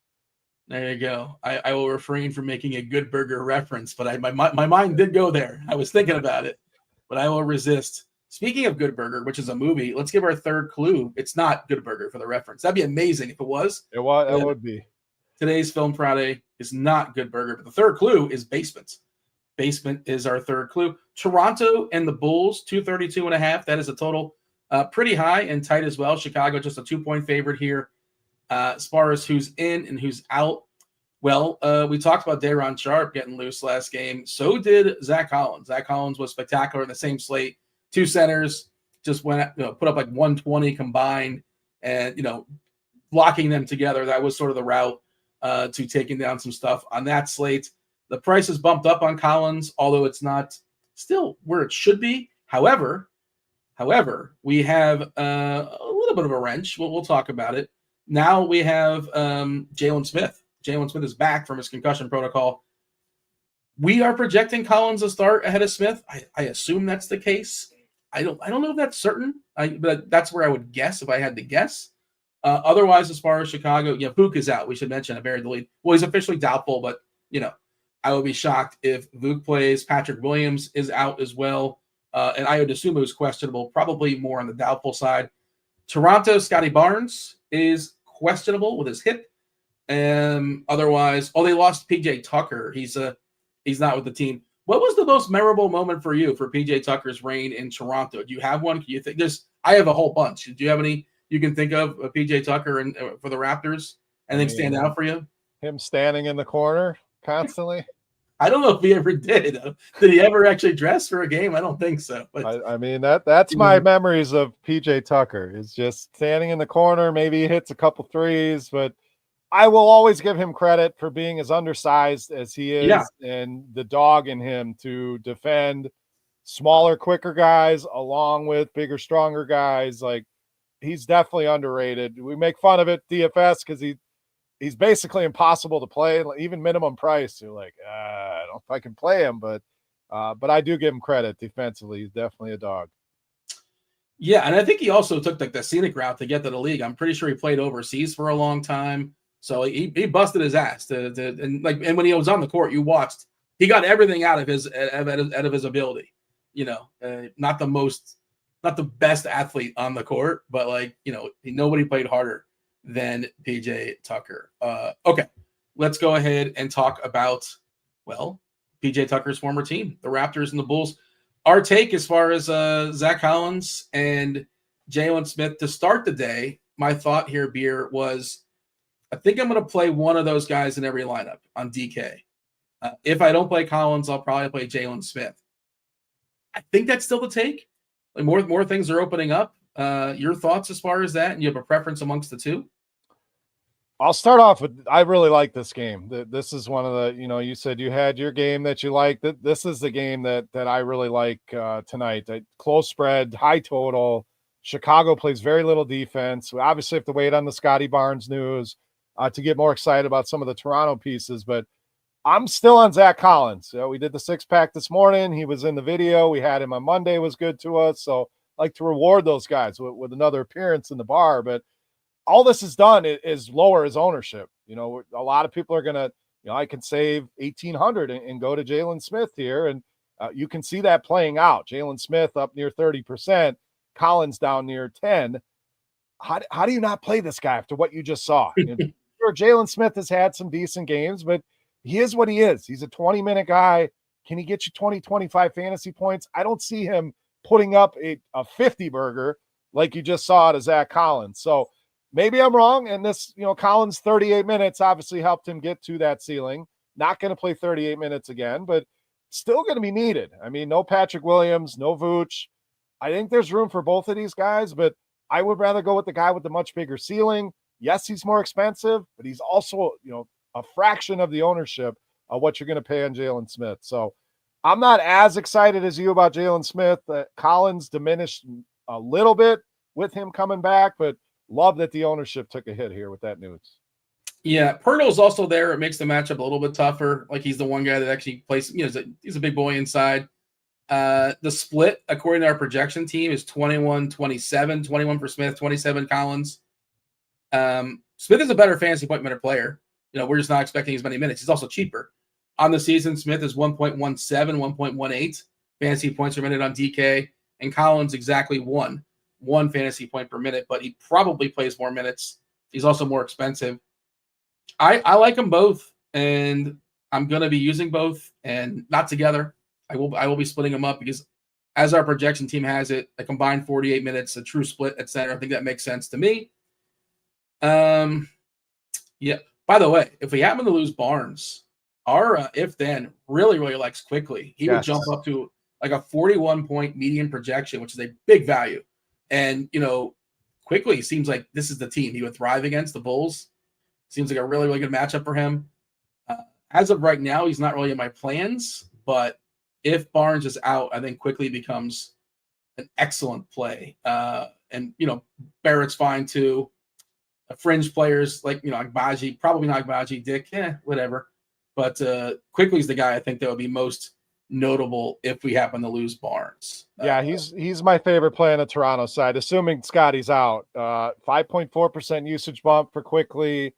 There you go. I will refrain from making a good burger reference, but my mind did go there. I was thinking about it, but I will resist. Speaking of Good Burger, which is a movie, let's give our third clue. It's not Good Burger for the reference. That'd be amazing if it was. It would be. Today's Film Friday is not Good Burger, but the third clue is Basement. Basement is our third clue. Toronto and the Bulls, 232.5. That is a total pretty high and tight as well. Chicago just a 2-point favorite here. As far as who's in and who's out, well, we talked about Day'Ron Sharpe getting loose last game. So did Zach Collins. Zach Collins was spectacular in the same slate. 2 centers just went, put up 120 combined, and blocking them together. That was sort of the route to taking down some stuff on that slate. The price is bumped up on Collins, although it's not still where it should be. However, we have a little bit of a wrench. We'll talk about it. Now we have Jalen Smith. Jalen Smith is back from his concussion protocol. We are projecting Collins to start ahead of Smith. I assume that's the case. I don't know if that's certain. But that's where I would guess if I had to guess. Otherwise, as far as Chicago, Vuk is out. We should mention I buried the lead. Well, he's officially doubtful, but I would be shocked if Vuk plays. Patrick Williams is out as well, and I would assume it was questionable. Probably more on the doubtful side. Toronto, Scotty Barnes is questionable with his hip. Otherwise, they lost PJ Tucker. He's not with the team. What was the most memorable moment for you for PJ Tucker's reign in Toronto? Do you have one? Can you think? I have a whole bunch. Do you have any you can think of PJ Tucker and for the Raptors? Anything stand out for you? Him standing in the corner constantly. I don't know if he ever did. Did he ever actually dress for a game? I don't think so. But I mean that's my memories of PJ Tucker. Is just standing in the corner. Maybe he hits a couple threes, but I will always give him credit for being as undersized as he is and the dog in him to defend smaller, quicker guys along with bigger, stronger guys. Like, he's definitely underrated. We make fun of it, DFS, because he's basically impossible to play, even minimum price. You're like, I don't know if I can play him, but I do give him credit defensively. He's definitely a dog. Yeah, and I think he also took the scenic route to get to the league. I'm pretty sure he played overseas for a long time. So he busted his ass and when he was on the court, you watched he got everything out of his ability. Not the best athlete on the court, but nobody played harder than PJ Tucker. Okay, let's go ahead and talk about PJ Tucker's former team, the Raptors and the Bulls. Our take as far as Zach Collins and Jalen Smith to start the day. My thought here, Beer, was I think I'm going to play one of those guys in every lineup on DK. If I don't play Collins, I'll probably play Jalen Smith. I think that's still the take. More things are opening up. Your thoughts as far as that, and you have a preference amongst the two? I'll start off with I really like this game. This is one of the, you said you had your game that you like. This is the game that I really like tonight. Close spread, high total. Chicago plays very little defense. We obviously have to wait on the Scotty Barnes news to get more excited about some of the Toronto pieces, but I'm still on Zach Collins. We did the 6-pack this morning. He was in the video. We had him on Monday, was good to us. So I like to reward those guys with another appearance in the bar. But all this has done is lower his ownership. A lot of people are going to, I can save 1,800 and go to Jalen Smith here. And you can see that playing out. Jalen Smith up near 30%, Collins down near 10. How do you not play this guy after what you just saw? Sure, Jalen Smith has had some decent games, but he is what he is. He's a 20-minute guy. Can he get you 20, 25 fantasy points? I don't see him putting up a 50-burger like you just saw to Zach Collins. So maybe I'm wrong, and this, Collins' 38 minutes obviously helped him get to that ceiling. Not going to play 38 minutes again, but still going to be needed. I mean, no Patrick Williams, no Vooch. I think there's room for both of these guys, but I would rather go with the guy with the much bigger ceiling. Yes, he's more expensive, but he's also, a fraction of the ownership of what you're going to pay on Jalen Smith. So I'm not as excited as you about Jalen Smith. Collins diminished a little bit with him coming back, but love that the ownership took a hit here with that news. Yeah, Pirtle's also there. It makes the matchup a little bit tougher. He's the one guy that actually plays, he's a big boy inside. The split, according to our projection team, is 21-27, 21 for Smith, 27 Collins. Smith is a better fantasy point minute player. We're just not expecting as many minutes. He's also cheaper. On the season, Smith is 1.17, 1.18 fantasy points per minute on DK, and Collins exactly one fantasy point per minute, but he probably plays more minutes. He's also more expensive. I like them both, and I'm going to be using both, and not together. I will be splitting them up because as our projection team has it, a combined 48 minutes, a true split, etc. I think that makes sense to me. Yeah. By the way, if we happen to lose Barnes, our if then really likes quickly. He would jump up to like a 41-point median projection, which is a big value. And quickly seems like this is the team he would thrive against. The Bulls seems like a really good matchup for him. As of right now, he's not really in my plans, but if Barnes is out, I think quickly becomes an excellent play. And Barrett's fine too. Fringe players like Agbaji, probably not Agbaji, Dick, whatever. But quickly is the guy I think that would be most notable if we happen to lose Barnes. Yeah, he's my favorite play on the Toronto side, assuming Scotty's out. 5.4% usage bump for Quickly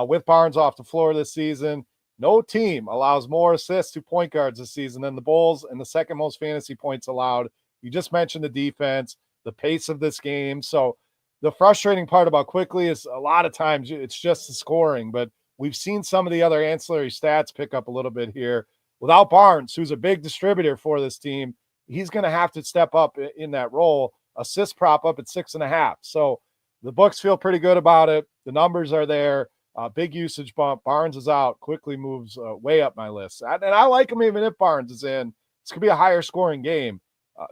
with Barnes off the floor this season. No team allows more assists to point guards this season than the Bulls, and the second most fantasy points allowed. You just mentioned the defense, the pace of this game. So the frustrating part about Quickly is a lot of times it's just the scoring, but we've seen some of the other ancillary stats pick up a little bit here. Without Barnes, who's a big distributor for this team, he's going to have to step up in that role. Assist prop up at 6.5. So the books feel pretty good about it. The numbers are there. Big usage bump. Barnes is out. Quickly moves way up my list. And I like him even if Barnes is in. This could be a higher scoring game.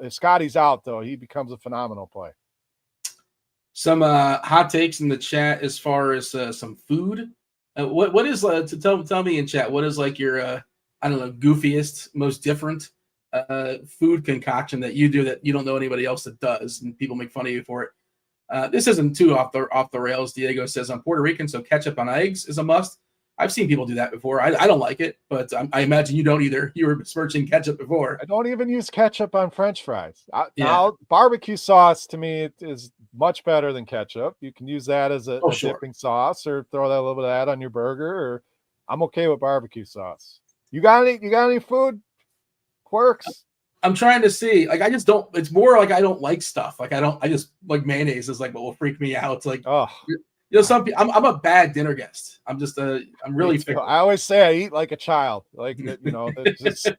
If Scotty's out, though, he becomes a phenomenal play. Some hot takes in the chat as far as some food. What is tell me in chat, what is like your I don't know, goofiest, most different food concoction that you do that you don't know anybody else that does, and people make fun of you for it? This isn't too off the rails. Diego says, I'm Puerto Rican, so ketchup on eggs is a must. I've seen people do that before. I don't like it, but I imagine you don't either. You were besmirching ketchup before. I don't even use ketchup on French fries. Now, barbecue sauce to me is much better than ketchup. You can use that as a dipping sauce, or throw that a little bit of that on your burger. Or I'm okay with barbecue sauce. You got any food quirks? I'm trying to see. Like, I just don't. It's more like I don't like stuff. Like I just like mayonnaise is like what will freak me out. It's like, some people. I'm a bad dinner guest. I'm really fickle. I always say I eat like a child. Like just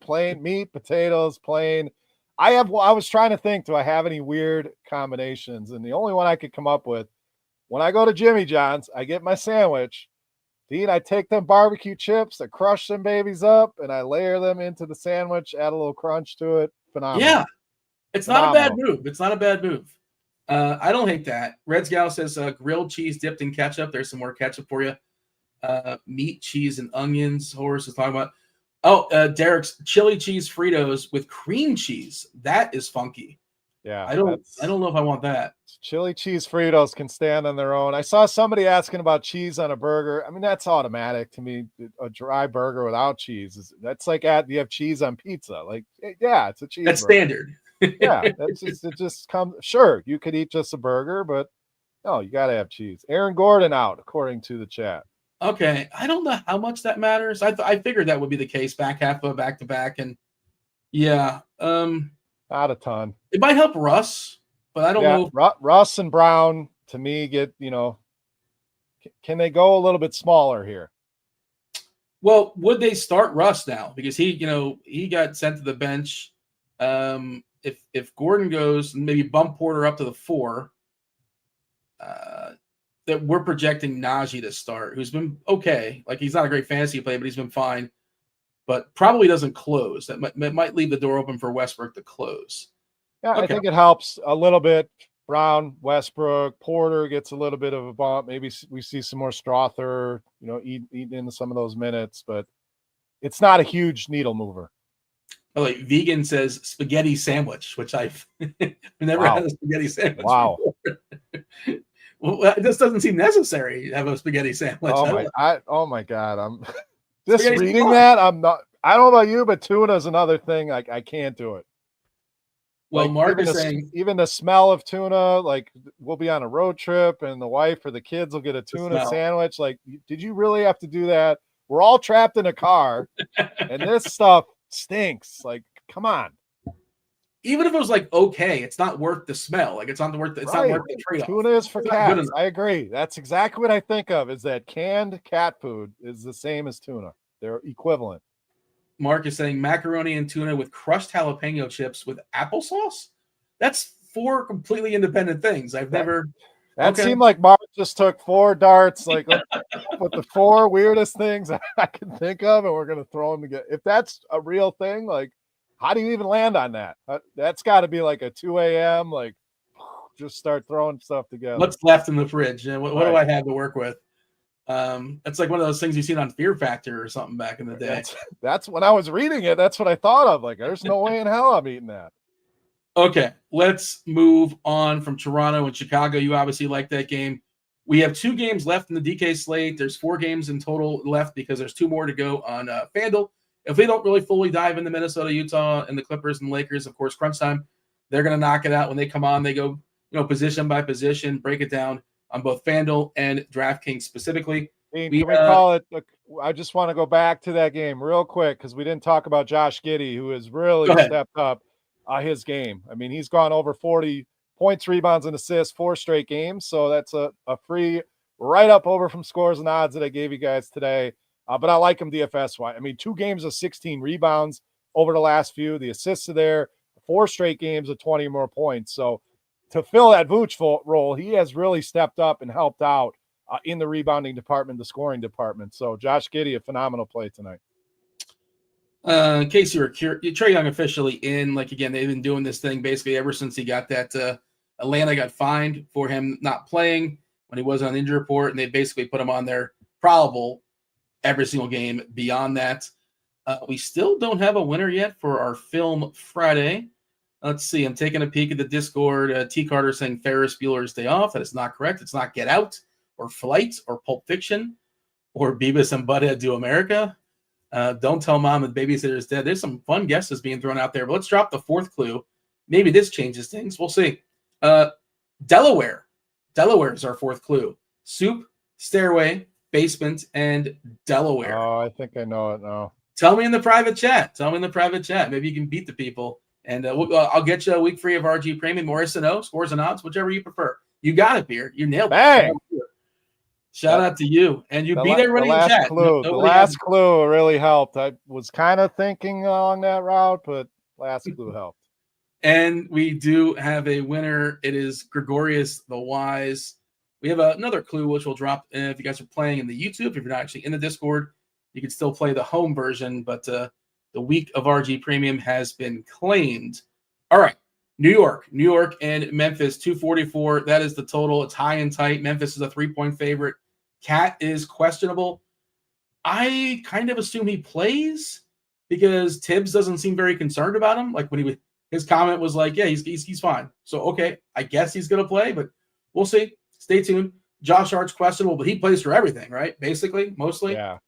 plain meat, potatoes, plain. I was trying to think, do I have any weird combinations? And the only one I could come up with, when I go to Jimmy John's, I get my sandwich. Dean, I take them barbecue chips, I crush them babies up, and I layer them into the sandwich, add a little crunch to it. Phenomenal. Yeah, it's not a bad move. It's not a bad move. I don't hate that. Reds Gal says grilled cheese dipped in ketchup. There's some more ketchup for you. Meat, cheese, and onions. Horace is talking about. Derek's chili cheese Fritos with cream cheese. That is funky. Yeah, I don't know if I want that. Chili cheese Fritos can stand on their own. I saw somebody asking about cheese on a burger. I mean, that's automatic to me. A dry burger without cheese that's like you have cheese on pizza. Like, yeah, it's a cheese. That's standard. Yeah, it just comes. Sure, you could eat just a burger, but no, you got to have cheese. Aaron Gordon out, according to the chat. Okay, I don't know how much that matters. I figured that would be the case. Back half of back to back, and yeah, not a ton. It might help Russ, but I don't know. Russ and Brown to me get, can they go a little bit smaller here? Well, would they start Russ now because he got sent to the bench? If Gordon goes, maybe bump Porter up to the 4. That we're projecting Najee to start, who's been okay. Like, he's not a great fantasy play, but he's been fine. But probably doesn't close. That might leave the door open for Westbrook to close. Yeah, okay. I think it helps a little bit. Brown, Westbrook, Porter gets a little bit of a bump. Maybe we see some more Strother, eating into some of those minutes, but it's not a huge needle mover. Oh, like Vegan says spaghetti sandwich, which I've never had a spaghetti sandwich. Wow. Well, this doesn't seem necessary to have a spaghetti sandwich. Oh my God. I'm just reading that. I don't know about you, but tuna is another thing. Like, I can't do it. Well, Mark is saying even the smell of tuna, like, we'll be on a road trip and the wife or the kids will get a tuna sandwich. Like, did you really have to do that? We're all trapped in a car and this stuff stinks. Like, come on. Even if it was like, okay, it's not worth the smell. Like, it's not worth the trade-off. Tuna is for cats. I agree. That's exactly what I think of, is that canned cat food is the same as tuna. They're equivalent. Mark is saying macaroni and tuna with crushed jalapeno chips with applesauce. That's 4 completely independent things. I've never. That seemed like Mark just took 4 darts, like with the 4 weirdest things I can think of, and we're gonna throw them together. If that's a real thing, like, how do you even land on that? That's got to be like a 2 a.m. Like, just start throwing stuff together. What's left in the fridge? What do I have to work with? It's like one of those things you've seen on Fear Factor or something back in the day. That's when I was reading it. That's what I thought of. Like, there's no way in hell I'm eating that. Okay, let's move on from Toronto and Chicago. You obviously like that game. We have 2 games left in the DK slate. There's 4 games in total left because there's 2 more to go on FanDuel if they don't really fully dive into Minnesota, Utah, and the Clippers and Lakers, of course, crunch time, they're going to knock it out. When they come on, they go, position by position, break it down on both FanDuel and DraftKings specifically. Can we call it? I just want to go back to that game real quick because we didn't talk about Josh Giddey, who has really stepped up his game. I mean, he's gone over 40 points, rebounds, and assists 4 straight games. So that's a free right up over from scores and odds that I gave you guys today. But I like him DFS-wise. I mean, 2 games of 16 rebounds over the last few. The assists are there. 4 straight games of 20 or more points. So to fill that Vooch role, he has really stepped up and helped out in the rebounding department, the scoring department. So Josh Giddey, a phenomenal play tonight. In case you were curious, Trae Young officially in. Like, again, they've been doing this thing basically ever since he got that Atlanta got fined for him not playing when he wasn't on the injury report, and they basically put him on their probable every single game beyond that. We still don't have a winner yet for our Film Friday. Let's see. I'm taking a peek at the Discord. T. Carter saying Ferris Bueller's Day Off. That is not correct. It's not Get Out or Flight or Pulp Fiction or Beavis and Butthead Do America. Don't Tell Mom the Babysitter's Dead. There's some fun guesses being thrown out there. But let's drop the 4th clue. Maybe this changes things. We'll see. Delaware. Delaware is our 4th clue. Soup, stairway, basement, and Delaware. Oh, I think I know it now. Tell me in the private chat. Maybe you can beat the people. And I'll get you a week free of RG Premium or SNO, scores and odds, whichever you prefer. You got it, Beer. You nailed it. Shout out to you. And you beat everybody in chat. The last clue really helped. I was kind of thinking along that route, but last clue helped. And we do have a winner. It is Gregorius the Wise. We have another clue, which we'll drop if you guys are playing in the YouTube. If you're not actually in the Discord, you can still play the home version, but the week of RG Premium has been claimed. All right. New York and Memphis, 244. That is the total. It's high and tight. Memphis is a 3-point favorite. Cat is questionable. I kind of assume he plays because Tibbs doesn't seem very concerned about him. Like when his comment was like, yeah, he's fine. So, okay, I guess he's going to play, but we'll see. Stay tuned. Josh Hart's questionable, but he plays for everything, right? Basically, mostly. Yeah.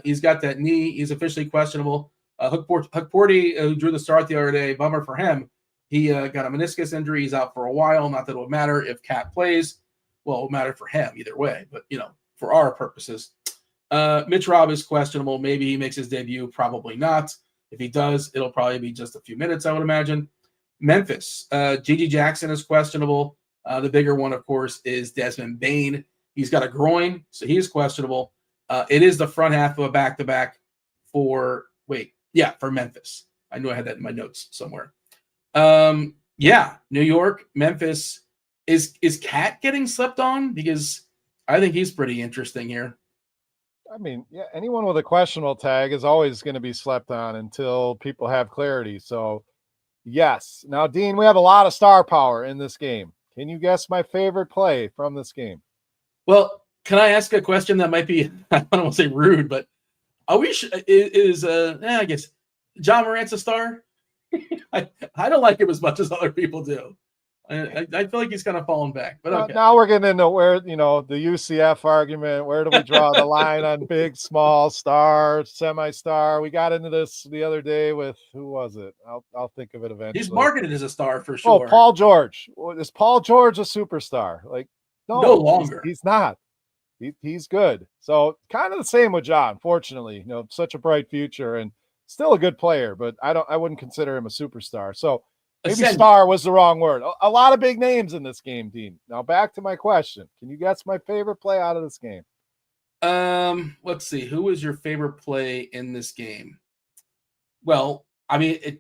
He's got that knee. He's officially questionable. Hukporti, who drew the start the other day, bummer for him. He got a meniscus injury. He's out for a while. Not that it would matter if Cat plays. Well, it would matter for him either way, but, for our purposes. Mitch Robb is questionable. Maybe he makes his debut. Probably not. If he does, it'll probably be just a few minutes, I would imagine. Memphis, Gigi Jackson is questionable. The bigger one, of course, is Desmond Bane. He's got a groin, so he is questionable. It is the front half of a back-to-back for Memphis. I knew I had that in my notes somewhere. New York, Memphis. Is Cat getting slept on? Because I think he's pretty interesting here. I mean, yeah, anyone with a questionable tag is always going to be slept on until people have clarity. So, yes. Now, Dean, we have a lot of star power in this game. Can you guess my favorite play from this game? Well, can I ask a question that might be, I don't want to say rude, but I guess John Morant's a star? I don't like him as much as other people do. I feel like he's kind of falling back, but okay. Now we're getting into where, the UCF argument. Where do we draw the line on big, small, star, semi-star? We got into this the other day with, who was it? I'll think of it eventually. He's marketed as a star for sure. Oh, Paul George. Is Paul George a superstar? Like, no longer. He's not. He's good. So kind of the same with John, fortunately, such a bright future and still a good player, but I wouldn't consider him a superstar. So maybe star was the wrong word. A lot of big names in this game, Dean. Now back to my question. Can you guess my favorite play out of this game? Let's see. Who was your favorite play in this game? Well, I mean,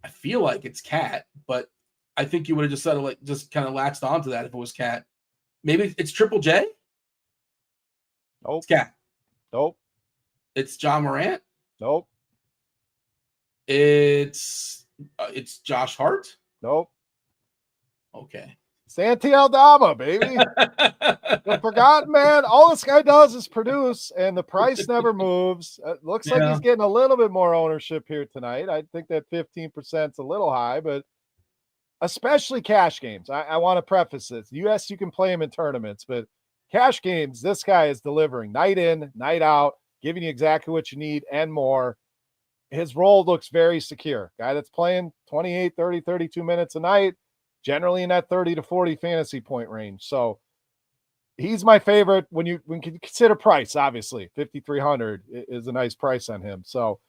I feel like it's Cat, but I think you would have just said just kind of latched onto that if it was Cat. Maybe it's Triple J? Nope. It's Cat. Nope. It's John Morant? Nope. It's Josh Hart? Nope. Okay. Santi Aldama, baby. The forgotten man. All this guy does is produce, and the price never moves. It looks like he's getting a little bit more ownership here tonight. I think that 15% is a little high, but especially cash games. I want to preface this. Yes, you can play him in tournaments, but cash games, this guy is delivering night in, night out, giving you exactly what you need and more. his role looks very secure. Guy that's playing 28, 30, 32 minutes a night, generally in that 30 to 40 fantasy point range. So he's my favorite when you consider price. Obviously, 5,300 is a nice price on him. So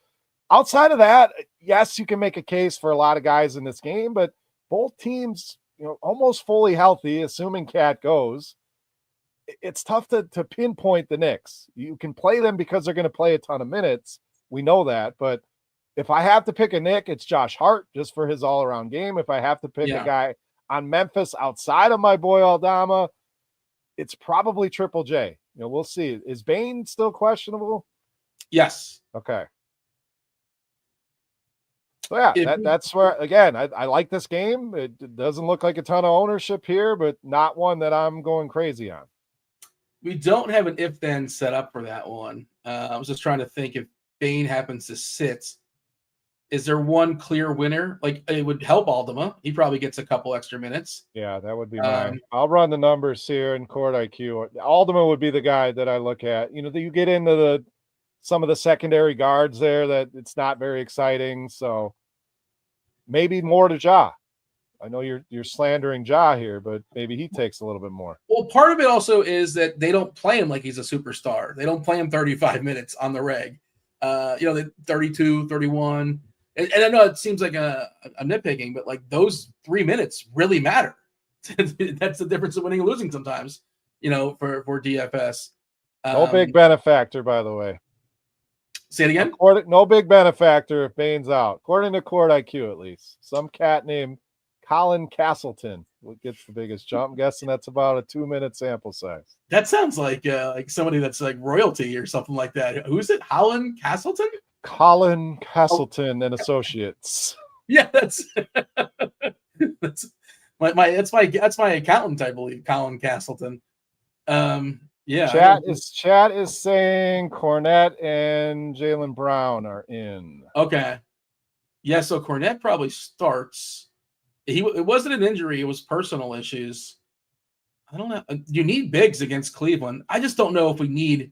outside of that, yes, you can make a case for a lot of guys in this game, but both teams, almost fully healthy, assuming Cat goes. It's tough to pinpoint the Knicks. You can play them because they're going to play a ton of minutes. We know that, but if I have to pick a Knick, it's Josh Hart just for his all-around game. If I have to pick a guy on Memphis outside of my boy Aldama, it's probably Triple J. We'll see. Is Bane still questionable? Yes. Okay. So yeah, that's where, again, I like this game. It doesn't look like a ton of ownership here, but not one that I'm going crazy on. We don't have an if-then set up for that one. I was just trying to think if Bane happens to sit, is there one clear winner? Like, it would help Aldama. He probably gets a couple extra minutes. Yeah, that would be mine. I'll run the numbers here in Court IQ. Aldama would be the guy that I look at. You get into some of the secondary guards there that it's not very exciting. So maybe more to Ja. I know you're slandering Ja here, but maybe he takes a little bit more. Well, part of it also is that they don't play him like he's a superstar. They don't play him 35 minutes on the reg. 32, 31. And I know it seems like I'm nitpicking, but like those 3 minutes really matter. That's the difference of winning and losing sometimes, for DFS. No big benefactor, by the way. Say it again? No big benefactor if Bane's out. According to Court IQ, at least. Some cat named Colin Castleton gets the biggest jump. I'm guessing that's about a 2-minute sample size. That sounds like somebody that's like royalty or something like that. Who's it? Colin Castleton? Colin Castleton and Associates. Yeah, that's my accountant, I believe. Colin Castleton. Yeah. Chat is saying Cornette and Jaylen Brown are in. Okay. Yeah, so Cornette probably starts. It wasn't an injury, it was personal issues. I don't know. You need bigs against Cleveland. I just don't know if we need,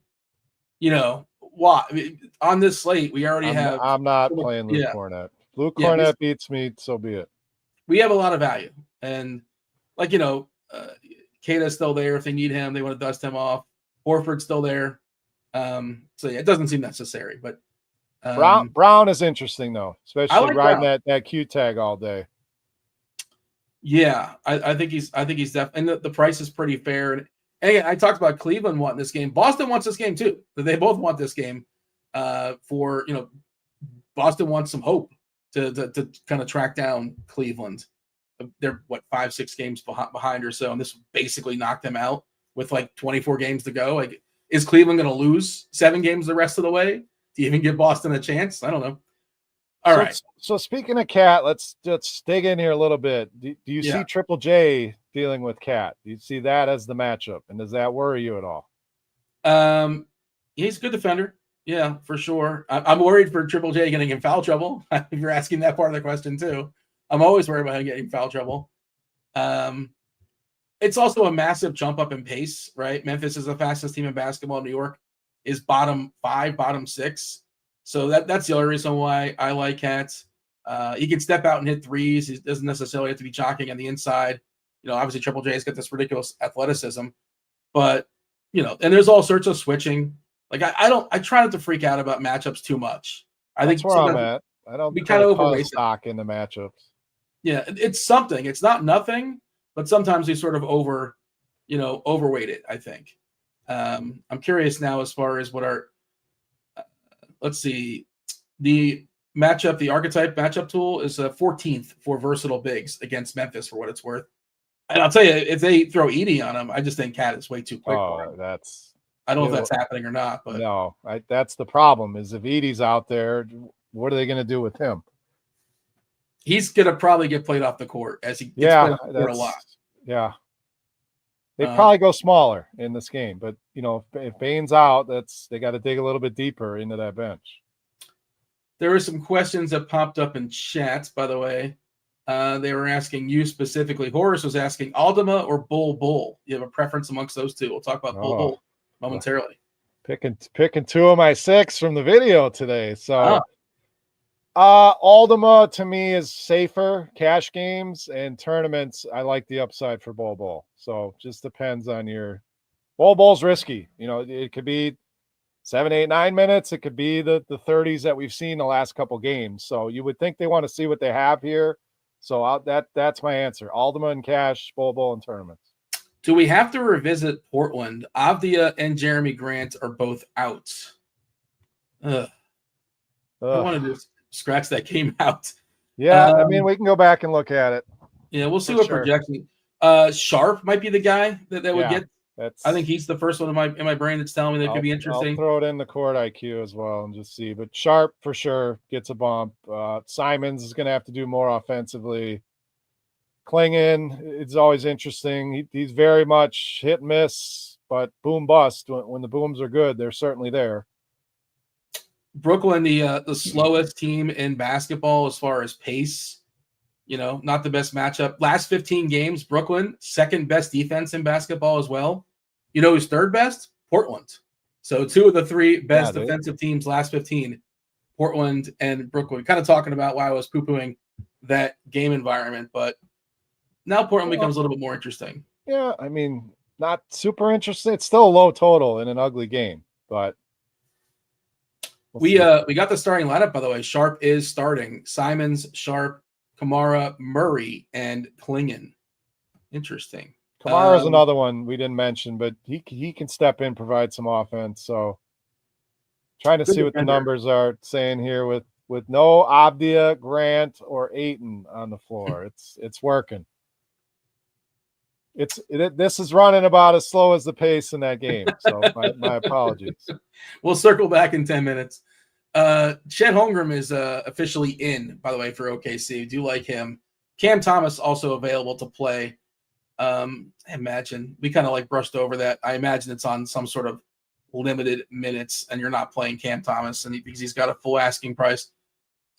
what? I mean, on this slate, we already have. I'm not playing Luke Cornette. Luke Cornette beats me, so be it. We have a lot of value. And, Kata's still there if they need him. They want to dust him off. Horford's still there. It doesn't seem necessary. But Brown is interesting, though, especially riding Brown. that Q tag all day. Yeah, I think he's definitely, and the price is pretty fair. And again, I talked about Cleveland wanting this game. Boston wants this game too. They both want this game. Boston wants some hope to kind of track down Cleveland. They're 5-6 games behind or so, and this basically knocked them out with 24 games to go. Like, is Cleveland going to lose 7 games the rest of the way to even give Boston a chance? I don't know. All right. So speaking of Cat, let's dig in here a little bit. Do you see Triple J dealing with Cat? Do you see that as the matchup, and does that worry you at all? He's a good defender. Yeah, for sure. I'm worried for Triple J getting in foul trouble. If you're asking that part of the question too, I'm always worried about him getting in foul trouble. It's also a massive jump up in pace, right? Memphis is the fastest team in basketball. New York is bottom 5, bottom 6. So that's the other reason why I like Cat. He can step out and hit threes. He doesn't necessarily have to be jockeying on the inside. Obviously Triple J's got this ridiculous athleticism, but and there's all sorts of switching. Like I try not to freak out about matchups too much. That's where I'm at. I don't be kind of overweight stock in the matchups. Yeah, it's something. It's not nothing, but sometimes we sort of overweight it, I think. I'm curious now as far as what our let's see. The matchup, the archetype matchup tool is 14th for versatile bigs against Memphis for what it's worth. And I'll tell you, if they throw Edie on him, I just think Cat is way too quick for him. I don't know if that's happening or not, but no, that's the problem. Is if Edie's out there, what are they going to do with him? He's going to probably get played off the court as he gets played off the court a lot. Yeah. They probably go smaller in this game, but if Bane's out, they got to dig a little bit deeper into that bench. There were some questions that popped up in chat, by the way. They were asking you specifically. Horace was asking Aldama or Bull. You have a preference amongst those two? We'll talk about Bull momentarily. Picking 2 of my 6 from the video today. So Aldama to me is safer cash games, and tournaments I like the upside for Bol. So just depends on your Bol's risky. You know, it could be 7, 8, 9 minutes. It could be the 30s that we've seen the last couple games. So you would think they want to see what they have here. So that's my answer. Aldama and cash, Bol and tournaments. Do we have to revisit Portland? Avdia and Jeremy Grant are both out. I wanted to scratch that game out. Yeah, I mean, we can go back and look at it. Yeah, we'll see what projection. Sharp might be the guy that would get. I think he's the first one in my brain that's telling me that could be interesting. I'll throw it in the court IQ as well and just see. But Sharp for sure gets a bump. Simons is going to have to do more offensively. Klingon, it's always interesting. He's very much hit and miss, but boom bust. When the booms are good, they're certainly there. Brooklyn, the slowest team in basketball as far as pace. You know, not the best matchup. Last 15 games, Brooklyn, second best defense in basketball as well. You know who's third best? Portland. So 2 of the 3 best defensive teams last 15, Portland and Brooklyn. Kind of talking about why I was poo-pooing that game environment, but now Portland becomes a little bit more interesting. Yeah, I mean, not super interesting. It's still a low total in an ugly game, but we got the starting lineup, by the way. Sharp is starting. Simons, Sharp, Kamara, Murray, and Klingon. Interesting. Kamara's another one we didn't mention, but he can step in, provide some offense. So trying to see what the numbers are saying here with no Avdia, Grant, or Ayton on the floor. It's working. This is running about as slow as the pace in that game. So my apologies. We'll circle back in 10 minutes. Chet Holmgren is officially in, by the way, for OKC. Do like him. Cam Thomas also available to play. I imagine we kind of like brushed over that. I imagine it's on some sort of limited minutes, and you're not playing Cam Thomas, and because he's got a full asking price.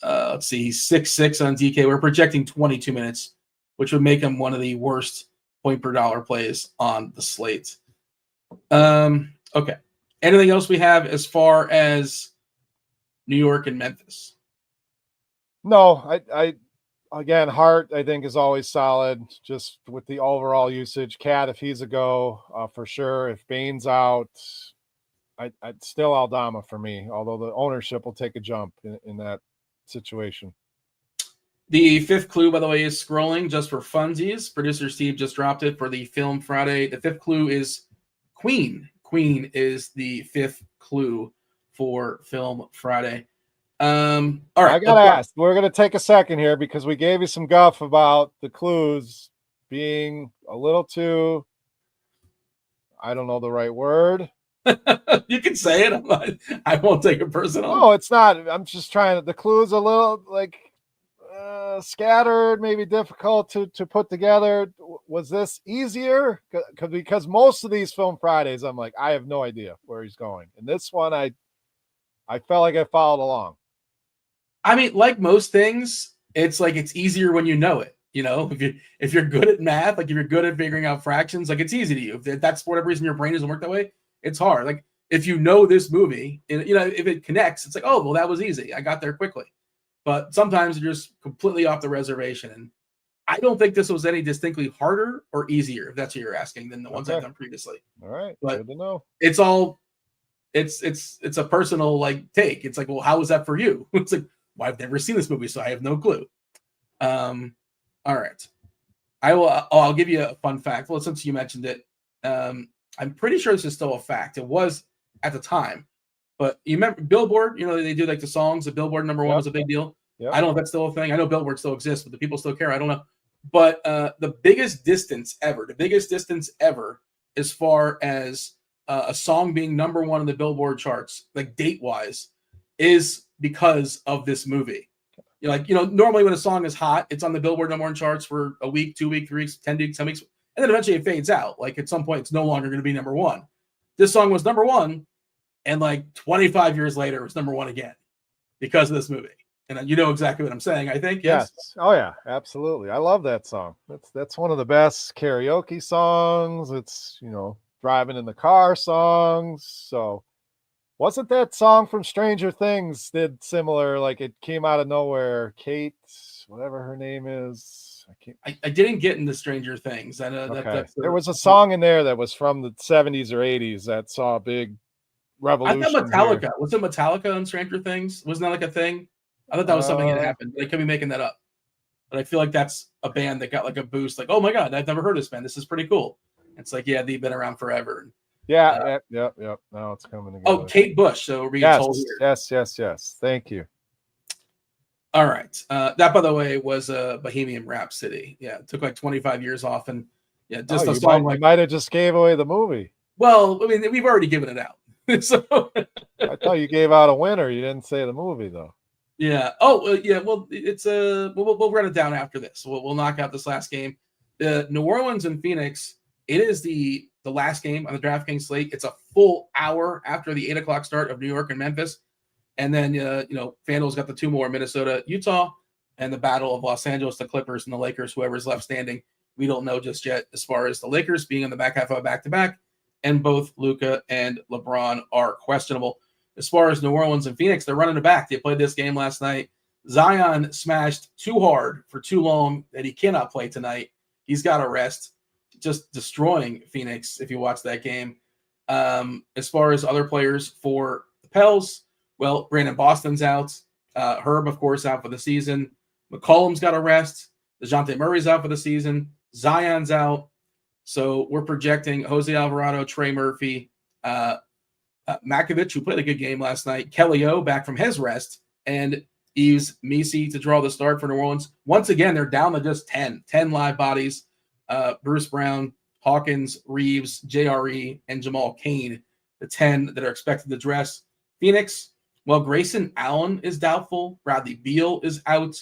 Let's see, he's 6'6" on DK. We're projecting 22 minutes, which would make him one of the worst point per dollar plays on the slate. Okay. Anything else we have as far as New York and Memphis? No, I again, Hart I think is always solid just with the overall usage. Cat, if he's a go, for sure. If Bain's out, I'd still Aldama for me, although the ownership will take a jump in that situation. The 5th clue, by the way, is scrolling just for funsies. Producer Steve just dropped it for the Film Friday. The 5th clue is Queen. Queen is the 5th clue for Film Friday. All right. I got to ask. We're going to take a second here because we gave you some guff about the clues being a little too, I don't know the right word. You can say it. I won't take it personal. No, it's not. I'm just trying to, the clues a little like scattered, maybe difficult to put together. Was this easier? Because most of these Film Fridays, I'm like, I have no idea where he's going. And this one, I felt like I followed along. I mean, like most things, it's like it's easier when you know it. You know, if you're good at math, like if you're good at figuring out fractions, like it's easy to you. If that's for whatever reason your brain doesn't work that way, it's hard. Like if you know this movie, and you know if it connects, it's like, oh well, that was easy. I got there quickly. But sometimes you're just completely off the reservation, and I don't think this was any distinctly harder or easier, if that's what you're asking, than the ones I've done previously. All right, but good to know. It's all, it's a personal like take. It's like, well, how was that for you? It's like, well, I've never seen this movie, so I have no clue. All right, I'll give you a fun fact. Well, since you mentioned it, I'm pretty sure this is still a fact. It was at the time. But you remember Billboard, you know, they do like the songs. The Billboard #1 was a big deal. Yep. I don't know if that's still a thing. I know Billboard still exists, but the people still care. I don't know. But the biggest distance ever as far as a song being #1 in the Billboard charts, like date-wise, is because of this movie. You're like, you know, normally when a song is hot, it's on the Billboard #1 charts for a week, 2 weeks, 3 weeks, 10 weeks, 10 weeks, and then eventually it fades out. Like at some point, it's no longer going to be #1. This song was #1. And like 25 years later, it was #1 again because of this movie. And you know exactly what I'm saying, I think. Yes. Oh, yeah, absolutely. I love that song. That's one of the best karaoke songs. It's, you know, driving in the car songs. So Wasn't that song from Stranger Things did similar? Like it came out of nowhere. Kate, whatever her name is. I didn't get into Stranger Things. I know that's there was a song in there that was from the 70s or 80s that saw a big revolution. I thought Metallica. Was it Metallica on Stranger Things? Wasn't that like a thing? I thought that was something that happened. They could be making that up. But I feel like that's a band that got like a boost. Like, oh my God, I've never heard of this band. This is pretty cool. It's like, yeah, they've been around forever. Yep. Now it's coming together. Oh, Kate Bush. So retold here. Yes. Thank you. All right. That, by the way, was Bohemian Rhapsody. Yeah, it took like 25 years off, and yeah, just a song like. You might have just gave away the movie. Well, I mean, we've already given it out. So I thought you gave out a winner. You didn't say the movie though. Yeah. Oh, yeah. Well, it's we'll run it down after this. We'll knock out this last game. New Orleans and Phoenix. It is the last game on the DraftKings slate. It's a full hour after the 8:00 start of New York and Memphis. And then, FanDuel's got the two more, Minnesota, Utah, and the battle of Los Angeles, the Clippers, and the Lakers, whoever's left standing. We don't know just yet as far as the Lakers being in the back half of a back-to-back, and both Luka and LeBron are questionable. As far as New Orleans and Phoenix, they're running it back. They played this game last night. Zion smashed too hard for too long that he cannot play tonight. He's got to rest, just destroying Phoenix if you watch that game. As far as other players for the Pels, well, Brandon Boston's out. Herb, of course, out for the season. McCollum's got to rest. DeJounte Murray's out for the season. Zion's out. So we're projecting Jose Alvarado, Trey Murphy, Makovich, who played a good game last night, Kelly O back from his rest, and Yves Missi to draw the start for New Orleans. Once again, they're down to just 10 live bodies. Bruce Brown, Hawkins, Reeves, JRE, and Jamal Cain, the 10 that are expected to dress. Phoenix, well, Grayson Allen is doubtful. Bradley Beal is out.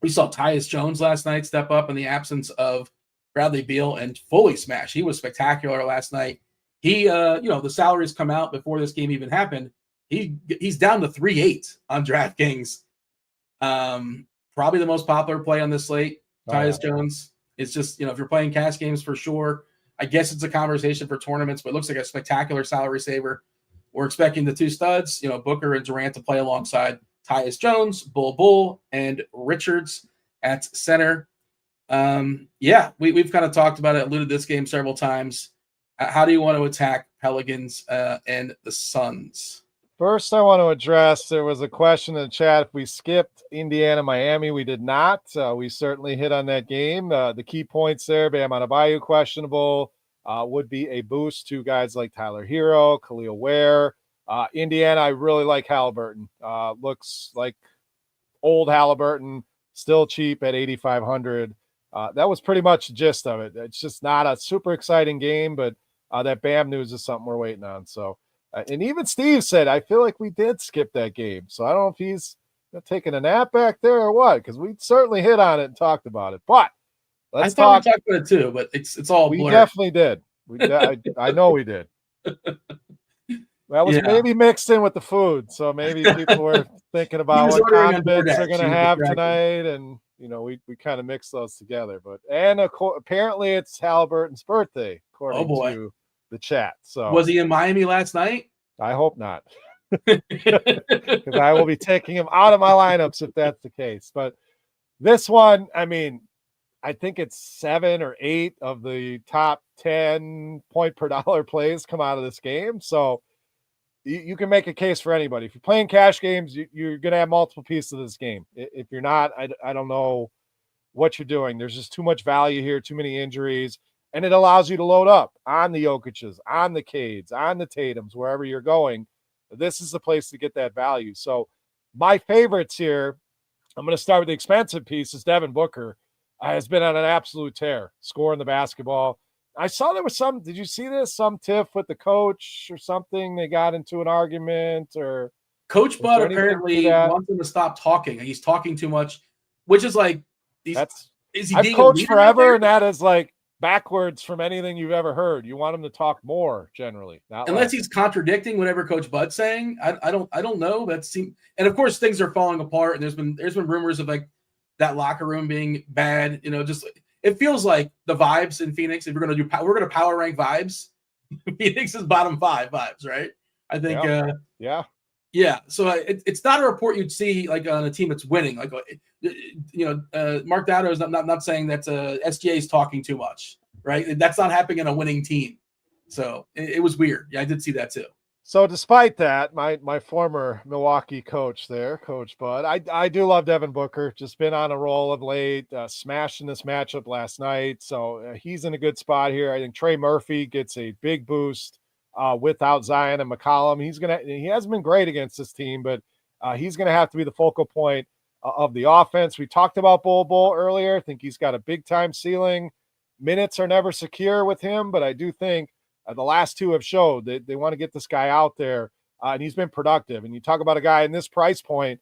We saw Tyus Jones last night step up in the absence of Bradley Beal and fully smash. He was spectacular last night. He, the salaries come out before this game even happened. He's down to 3.8 on DraftKings. Probably the most popular play on this slate. Tyus Jones. It's just, if you're playing cash games for sure, I guess it's a conversation for tournaments, but it looks like a spectacular salary saver. We're expecting the two studs, Booker and Durant to play alongside Tyus Jones, Bull, and Richards at center. We've kind of talked about it, alluded to this game several times. How do you want to attack Pelicans and the Suns? First, I want to address, there was a question in the chat. If we skipped Indiana, Miami, we did not. We certainly hit on that game. The key points there, Bam Adebayo questionable, would be a boost to guys like Tyler Hero, Khalil Ware. Indiana, I really like Halliburton. Looks like old Halliburton, still cheap at 8,500. That was pretty much the gist of it. It's just not a super exciting game, but that Bam news is something we're waiting on. So, and even Steve said, I feel like we did skip that game. So I don't know if he's taking a nap back there or what, because we certainly hit on it and talked about it. But let's talk. We talked about it too, but it's all blurred. We definitely did. I know we did. That was maybe mixed in with the food, so maybe people were thinking about what condiments they're going to have tonight, and we kind of mixed those together. But apparently it's Halliburton's birthday, according to the chat. So was he in Miami last night? I hope not, because I will be taking him out of my lineups if that's the case. But this one, I mean, I think it's 7 or 8 of the top 10 point per dollar plays come out of this game. So you can make a case for anybody. If you're playing cash games, you're going to have multiple pieces of this game. If you're not, I don't know what you're doing. There's just too much value here, too many injuries, and it allows you to load up on the Jokic's, on the Cades, on the Tatums, wherever you're going. This is the place to get that value. So my favorites here, I'm going to start with the expensive piece, is Devin Booker. Has been on an absolute tear, scoring the basketball. I saw there was some, did you see this? Some tiff with the coach or something. They got into an argument, or Coach Bud apparently wants him to stop talking. He's talking too much, which is like, I've coached forever, and that is like backwards from anything you've ever heard. You want him to talk more generally, unless he's contradicting whatever Coach Bud's saying. I don't know. And of course things are falling apart, and there's been rumors of like that locker room being bad. Just it feels like the vibes in Phoenix. If we're going to power rank vibes, Phoenix is bottom five vibes, right? I think. Yeah. Yeah. So it's not a report you'd see like on a team that's winning. Like, Mark Dowdo is not saying that SGA is talking too much, right? That's not happening in a winning team. So it was weird. Yeah, I did see that too. So despite that, my former Milwaukee coach there, Coach Bud, I do love Devin Booker. Just been on a roll of late, smashing this matchup last night. So he's in a good spot here. I think Trey Murphy gets a big boost without Zion and McCollum. He hasn't been great against this team, but he's gonna have to be the focal point of the offense. We talked about Bol earlier. I think he's got a big time ceiling. Minutes are never secure with him, but I do think the last two have showed that they want to get this guy out there, and he's been productive. And you talk about a guy in this price point,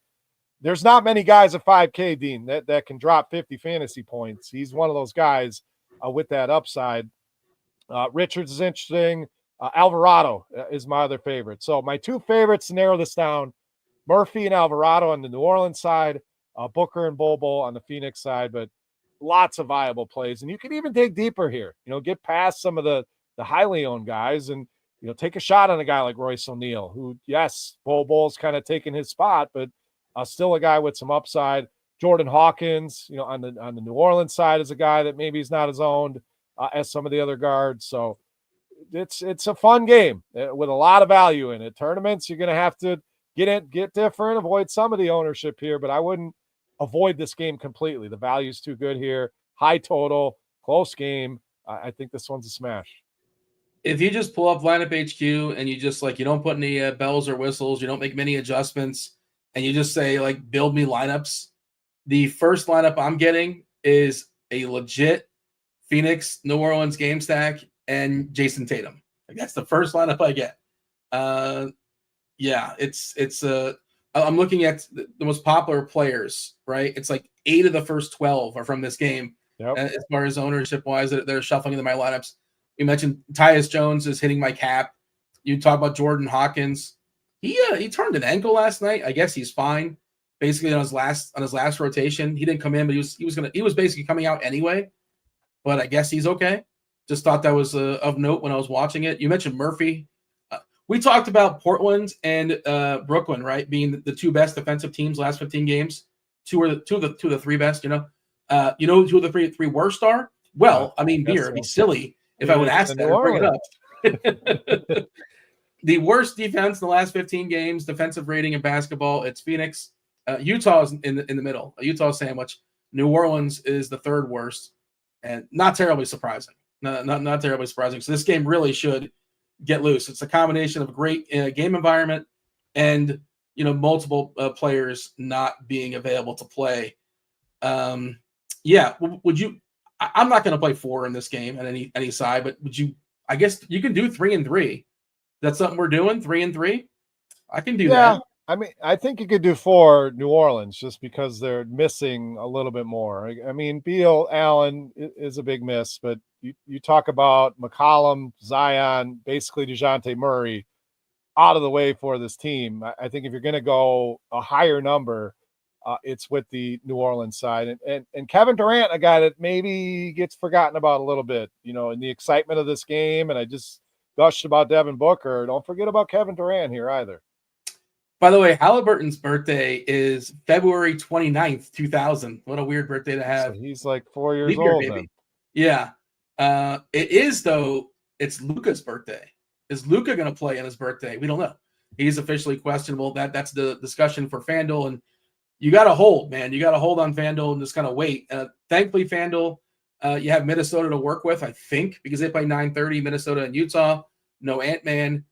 there's not many guys at 5K, Dean, that can drop 50 fantasy points. He's one of those guys with that upside. Richards is interesting. Alvarado is my other favorite. So my two favorites, to narrow this down, Murphy and Alvarado on the New Orleans side, Booker and Bol on the Phoenix side, but lots of viable plays. And you can even dig deeper here, get past some of the highly owned guys and, take a shot on a guy like Royce O'Neal, who, yes, Bol's kind of taking his spot, but still a guy with some upside. Jordan Hawkins, on the New Orleans side is a guy that maybe is not as owned as some of the other guards. So it's a fun game with a lot of value in it. Tournaments, you're going to have to get different, avoid some of the ownership here, but I wouldn't avoid this game completely. The value's too good here. High total, close game. I think this one's a smash. If you just pull up lineup HQ and you just you don't put any bells or whistles, you don't make many adjustments, and you just say build me lineups, the first lineup I'm getting is a legit Phoenix New Orleans game stack and Jason Tatum. That's the first lineup I get. Yeah, it's I'm looking at the most popular players, right? It's 8 of the first 12 are from this game. Yep. As far as ownership wise, they're shuffling into my lineups. You mentioned Tyus Jones is hitting my cap. You talk about Jordan Hawkins. He turned an ankle last night. I guess he's fine. Basically on his last rotation, he didn't come in, but he was basically coming out anyway. But I guess he's okay. Just thought that was of note when I was watching it. You mentioned Murphy. We talked about Portland and Brooklyn, right, being the two best defensive teams last 15 games. Two of the three best. Two of the three worst are. Well, I mean, it'd be silly if I would ask that or bring it up. The worst defense in the last 15 games, defensive rating in basketball, it's Phoenix. Utah is in the middle. Utah sandwich. New Orleans is the third worst, and not terribly surprising. Not terribly surprising. So this game really should get loose. It's a combination of a great game environment and multiple players not being available to play. Yeah, would you? I'm not going to play 4 in this game at any side, but would you? I guess you can do 3 and 3. That's something we're doing. 3 and 3. I can do that. I mean, I think you could do 4 New Orleans just because they're missing a little bit more. I mean, Beal, Allen is a big miss, but you talk about McCollum, Zion, basically DeJounte Murray out of the way for this team. I think if you're going to go a higher number, it's with the New Orleans side. And Kevin Durant, a guy that maybe gets forgotten about a little bit, in the excitement of this game. And I just gushed about Devin Booker. Don't forget about Kevin Durant here either. By the way, Halliburton's birthday is February 29th, 2000. What a weird birthday to have. So he's 4 years old then. Yeah. It is, though. It's Luka's birthday. Is Luka going to play on his birthday? We don't know. He's officially questionable. That's the discussion for FanDuel. And you got to hold, man. You got to hold on FanDuel and just kind of wait. Thankfully, FanDuel, you have Minnesota to work with, I think, because they play 9:30, Minnesota and Utah. No Ant-Man,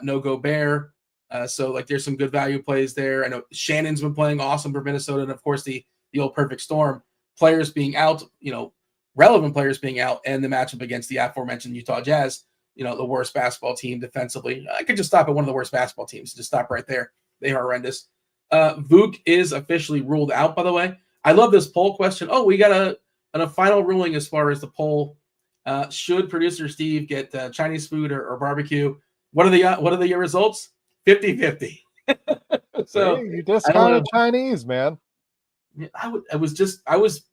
no Gobert. So there's some good value plays there. I know Shannon's been playing awesome for Minnesota, and of course the old perfect storm, players being out, relevant players being out, and the matchup against the aforementioned Utah Jazz, the worst basketball team defensively. I could just stop at one of the worst basketball teams. Just stop right there. They are horrendous. Vuk is officially ruled out, by the way. I love this poll question. Oh, we got a final ruling as far as the poll. Should producer Steve get Chinese food or barbecue? What are the results? 50-50. So you discounted Chinese, man. I was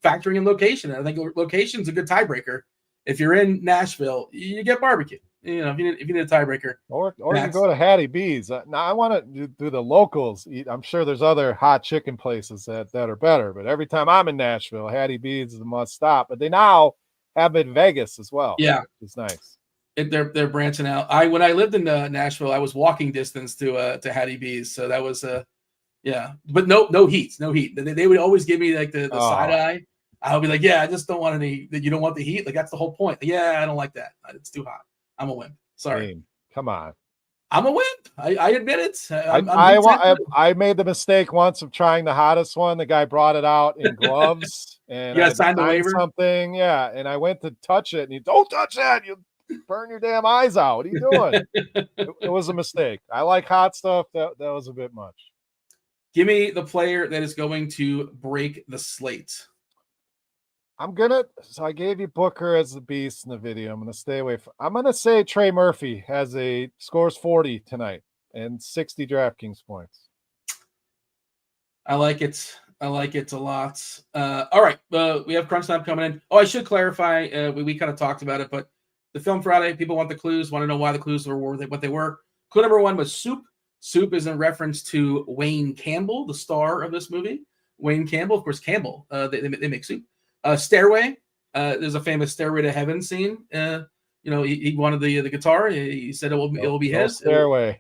factoring in location. I think location's a good tiebreaker. If you're in Nashville, you get barbecue. You know, if you need a tiebreaker, or you go to Hattie B's. Now I want to do the locals eat. I'm sure there's other hot chicken places that are better, but every time I'm in Nashville, Hattie B's is a must stop. But they now have it in Vegas as well. Yeah, it's nice. They're branching out. When I lived in Nashville, I was walking distance to Hattie B's, so that was yeah, but no heat. They would always give me like the side eye. I'll be like, yeah, I just don't want any. You don't want the heat. Like that's the whole point. Yeah, I don't like that. It's too hot. I'm a wimp. Sorry. Come on. I'm a wimp. I admit it. I made the mistake once of trying the hottest one. The guy brought it out in gloves, and I signed the waiver. Something, yeah. And I went to touch it, and he don't touch that. You burn your damn eyes out. What are you doing? it was a mistake. I like hot stuff. That was a bit much. Give me the player that is going to break the slate. So I gave you Booker as the beast in the video. I'm going to stay away I'm going to say Trey Murphy scores 40 tonight and 60 DraftKings points. I like it a lot. All right. We have crunch time coming in. Oh, I should clarify. We kind of talked about it, but the Film Friday, people want the clues, want to know why the clues were what they were. Clue number 1 was soup. Soup is in reference to Wayne Campbell, the star of this movie. Wayne Campbell, of course, Campbell. They make soup. Stairway. There's a famous Stairway to Heaven scene. He wanted the guitar. He said it will be his. Stairway.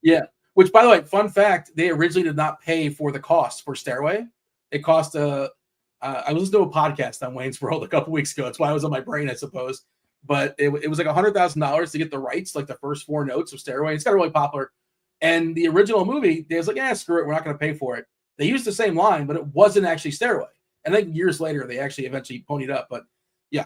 Yeah. Which, by the way, fun fact: they originally did not pay for the cost for Stairway. It cost I was listening to a podcast on Wayne's World a couple weeks ago. That's why it was on my brain, I suppose. But it was like $100,000 to get the rights, like the first 4 notes of Stairway. It's got really popular. And the original movie, they was like, screw it, we're not going to pay for it. They used the same line, but it wasn't actually Stairway. And I think years later, they actually eventually ponied up. But yeah,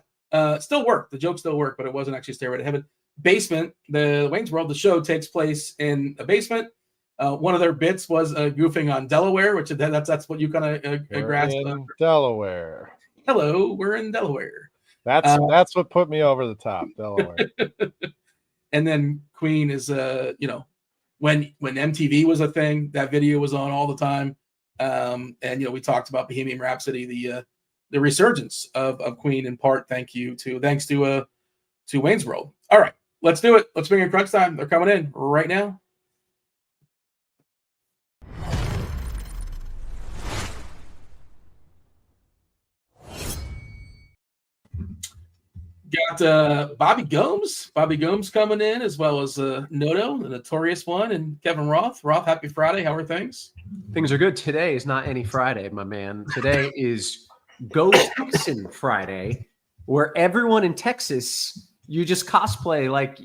still worked. The joke still worked, but it wasn't actually Stairway to Heaven. Basement, the Wayne's World, the show takes place in a basement. One of their bits was goofing on Delaware, which that's what you kind of grasped. Delaware. Hello, we're in Delaware. That's what put me over the top, Delaware. And then Queen is, when MTV was a thing, that video was on all the time. And we talked about Bohemian Rhapsody, the resurgence of Queen in part thanks to Wayne's World. All right, let's do it. Let's bring in crunch time. They're coming in right now. Got Bobby Gomes coming in, as well as Noto, the Notorious one, and Kevin Roth. Roth, happy Friday. How are things? Things are good. Today is not any Friday, my man. Today is Go Texan Friday, where everyone in Texas, you just cosplay like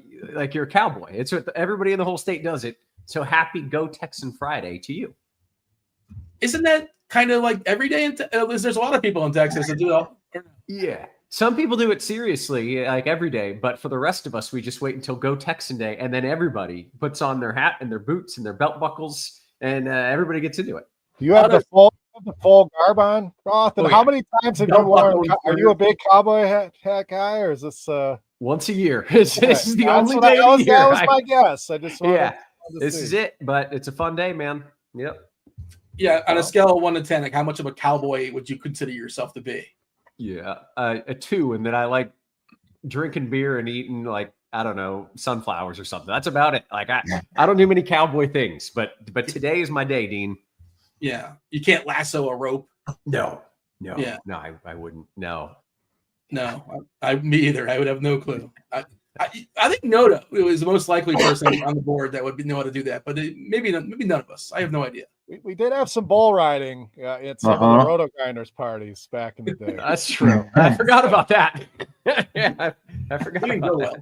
you're a cowboy. It's what everybody in the whole state does it. So happy Go Texan Friday to you. Isn't that kind of like every day? There's a lot of people in Texas that do that. Yeah. Some people do it seriously, like every day, but for the rest of us, we just wait until Go Texan Day, and then everybody puts on their hat and their boots and their belt buckles, and everybody gets into it. You have the full garb on, Roth? And how many times have you worn? Are you a big cowboy hat guy, or is this once a year? This is the only day of the year. That was my guess. I just this is it, but it's a fun day, man. Yep. Yeah, on a scale of 1 to 10, like how much of a cowboy would you consider yourself to be? Yeah, a 2, and then I like drinking beer and eating I don't know, sunflowers or something. That's about it. Like I don't do many cowboy things, but today is my day, Dean. Yeah, you can't lasso a rope. No, I wouldn't. No, me either. I would have no clue. I think Noto is the most likely person on the board that would know how to do that, but maybe none of us. I have no idea. We did have some bull riding at some of the RotoGrinders parties back in the day. That's true. I forgot about that. Yeah, I forgot. It didn't go well.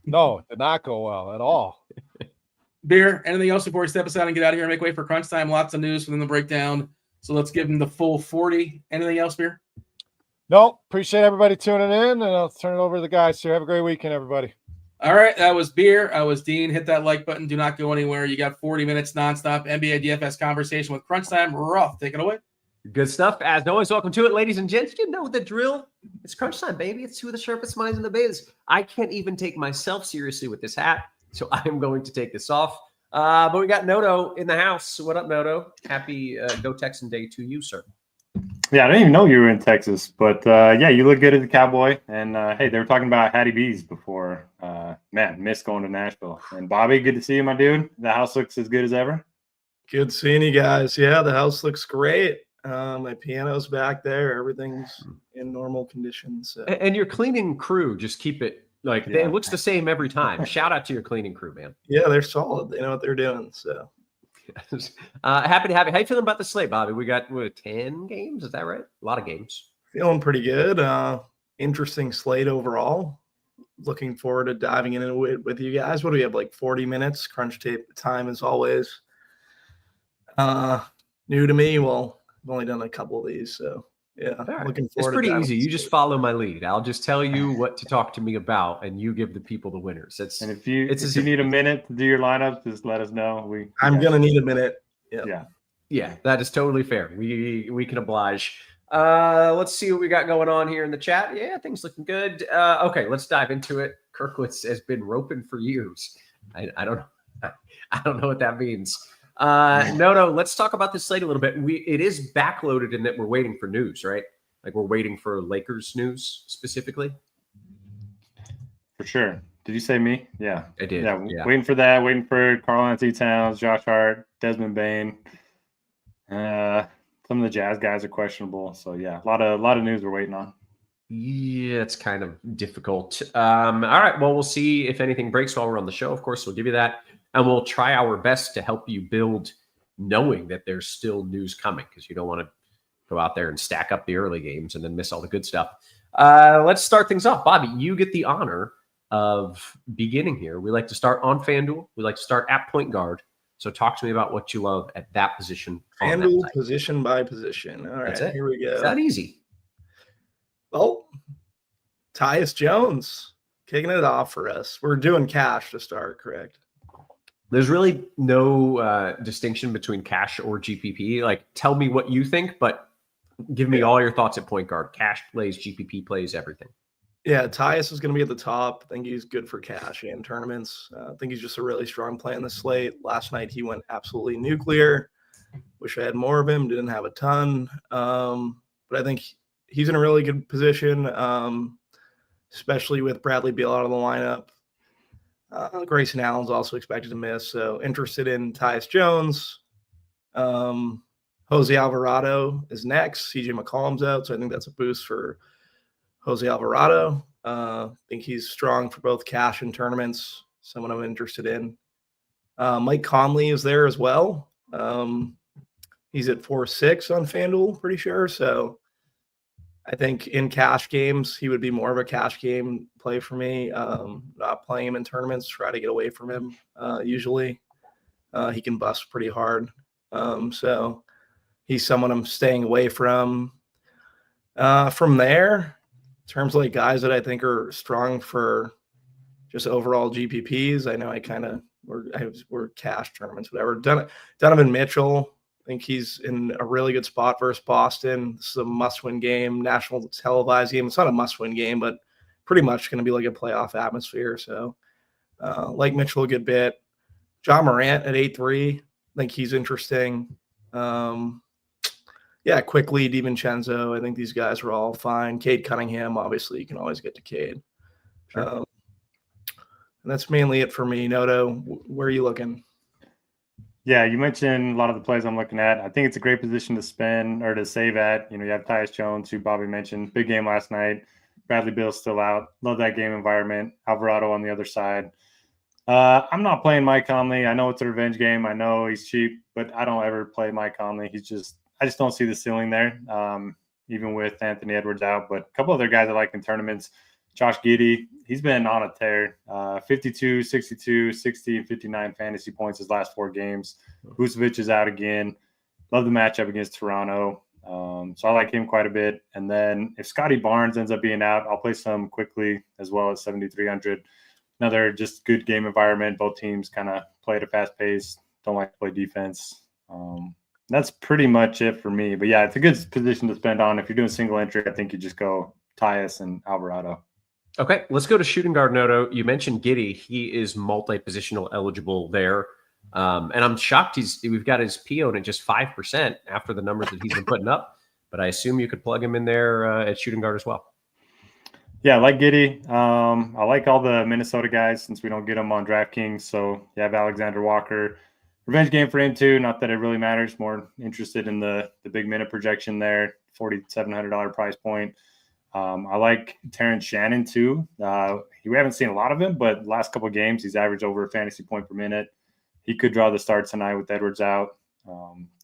No, it did not go well at all. Beer, anything else before we step aside and get out of here and make way for crunch time? Lots of news within the breakdown. So let's give them the full 40. Anything else, Beer? No, appreciate everybody tuning in, and I'll turn it over to the guys here. Have a great weekend, everybody. All right, that was Beer. I was Dean. Hit that like button. Do not go anywhere. You got 40 minutes nonstop NBA DFS conversation with Crunch Time. Roth, take it away. Good stuff. As always, welcome to it, ladies and gents. You know the drill. It's Crunch Time, baby. It's 2 of the sharpest minds in the biz. I can't even take myself seriously with this hat, so I'm going to take this off. But we got Noto in the house. What up, Noto? Happy Go Texan Day to you, sir. Yeah, I didn't even know you were in Texas, but yeah, you look good as a cowboy. And hey, they were talking about Hattie B's before man, miss going to Nashville. And Bobby, good to see you, my dude. The house looks as good as ever. Good seeing you guys. Yeah, the house looks great. My piano's back there. Everything's in normal condition. So. And your cleaning crew, just keep it like it looks the same every time. Shout out to your cleaning crew, man. Yeah, they're solid. They know what they're doing. So happy to have you. How you feeling about the slate, Bobby? We got 10 games. Is that right? A lot of games. Feeling pretty good. Interesting slate overall. Looking forward to diving into it with you guys. What do we have? Like 40 minutes. Crunch tape time as always. New to me. Well, I've only done a couple of these, so yeah. Right. Looking forward. It's pretty easy. You just follow my lead. I'll just tell you what to talk to me about, and you give the people the winners. And if you need a minute to do your lineups, just let us know. I'm gonna need a minute. Yeah, that is totally fair. We can oblige. Let's see what we got going on here in the chat. Yeah, things looking good. Okay, let's dive into it. Kirkwitz has been roping for years. I don't know what that means. No, let's talk about this slate a little bit. It is backloaded in that we're waiting for news, right? Like we're waiting for Lakers news specifically. For sure. Did you say me? Yeah, I did. Yeah, waiting for that. Waiting for Karl-Anthony Towns, Josh Hart, Desmond Bane. Some of the Jazz guys are questionable. So yeah, a lot of news we're waiting on. Yeah, it's kind of difficult. All right. Well, we'll see if anything breaks while we're on the show. Of course, we'll give you that. And we'll try our best to help you build knowing that there's still news coming, because you don't want to go out there and stack up the early games and then miss all the good stuff. Let's start things off. Bobby, you get the honor of beginning here. We like to start on FanDuel. We like to start at point guard. So talk to me about what you love at that position. FanDuel position by position. All right, That's it. Here we go. It's that easy. Well, Tyus Jones kicking it off for us. We're doing cash to start, correct? There's really no distinction between cash or GPP. Like, tell me what you think, but give me all your thoughts at point guard. Cash plays, GPP plays, everything. Yeah, Tyus is going to be at the top. I think he's good for cash and tournaments. I think he's just a really strong play in the slate. Last night, he went absolutely nuclear. Wish I had more of him. Didn't have a ton. But I think he's in a really good position, especially with Bradley Beal out of the lineup. Grayson Allen's also expected to miss. So interested in Tyus Jones. Jose Alvarado is next. CJ McCollum's out. So I think that's a boost for Jose Alvarado. I think he's strong for both cash and tournaments. Someone I'm interested in. Mike Conley is there as well. He's at 4-6 on FanDuel, pretty sure. So I think in cash games, he would be more of a cash game play for me. Not playing him in tournaments, try to get away from him. Usually he can bust pretty hard. So he's someone I'm staying away from. From there, in terms of like guys that I think are strong for just overall GPPs, I know we're cash tournaments, whatever. Donovan Mitchell, I think he's in a really good spot versus Boston. This is a must-win game, national televised game. It's not a must-win game, but pretty much going to be like a playoff atmosphere. So like Mitchell a good bit. John Morant at 8-3. I think he's interesting. Quickly, DiVincenzo. I think these guys are all fine. Cade Cunningham, obviously, you can always get to Cade. Sure. And that's mainly it for me. Noto, where are you looking? Yeah, you mentioned a lot of the plays I'm looking at. I think it's a great position to spend or to save at. You have Tyus Jones, who Bobby mentioned. Big game last night. Bradley Beal's still out. Love that game environment. Alvarado on the other side. I'm not playing Mike Conley. I know it's a revenge game. I know he's cheap, but I don't ever play Mike Conley. I just don't see the ceiling there, even with Anthony Edwards out. But a couple other guys I like in tournaments. Josh Giddey, he's been on a tear. 52, 62, 60, and 59 fantasy points his last 4 games. Vucevic is out again. Love the matchup against Toronto. So I like him quite a bit. And then if Scotty Barnes ends up being out, I'll play some quickly as well as 7,300. Another just good game environment. Both teams kind of play at a fast pace. Don't like to play defense. That's pretty much it for me. But yeah, it's a good position to spend on. If you're doing single entry, I think you just go Tyus and Alvarado. Okay, let's go to shooting guard, Noto. You mentioned Giddey. He is multi-positional eligible there. And I'm shocked we've got his PO at just 5% after the numbers that he's been putting up. But I assume you could plug him in there at shooting guard as well. Yeah, I like Giddey. I like all the Minnesota guys since we don't get them on DraftKings. So you have Alexander Walker. Revenge game for him too. Not that it really matters. More interested in the big minute projection there. $4,700 price point. I like Terrence Shannon too. We haven't seen a lot of him, but the last couple of games he's averaged over a fantasy point per minute. He could draw the start tonight with Edwards out.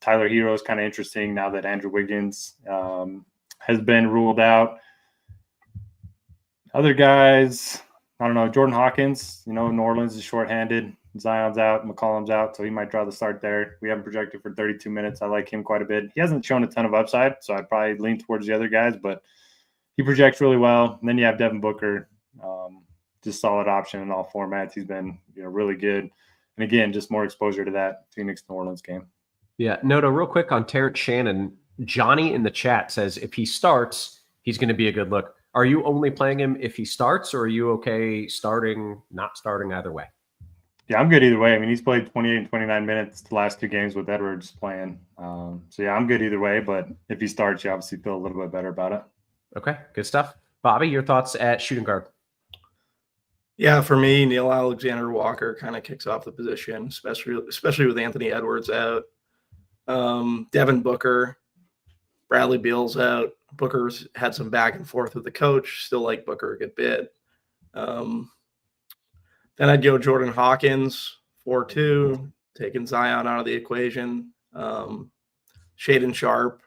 Tyler Hero is kind of interesting now that Andrew Wiggins has been ruled out. Other guys, I don't know. Jordan Hawkins, New Orleans is shorthanded. Zion's out, McCollum's out, so he might draw the start there. We haven't projected for 32 minutes. I like him quite a bit. He hasn't shown a ton of upside, so I'd probably lean towards the other guys, but he projects really well. And then you have Devin Booker, just solid option in all formats. He's been really good. And again, just more exposure to that Phoenix-New Orleans game. Yeah, Noto, real quick on Terrence Shannon. Johnny in the chat says if he starts, he's going to be a good look. Are you only playing him if he starts, or are you okay starting, not starting either way? Yeah, I'm good either way. I mean, he's played 28 and 29 minutes the last 2 games with Edwards playing. So, yeah, I'm good either way. But if he starts, you obviously feel a little bit better about it. Okay, good stuff. Bobby, your thoughts at shooting guard? Yeah, for me, Neil Alexander-Walker kind of kicks off the position, especially with Anthony Edwards out. Devin Booker, Bradley Beal's out. Booker's had some back and forth with the coach. Still like Booker a good bit. Then I'd go Jordan Hawkins, 4-2, taking Zion out of the equation. Shaden Sharp,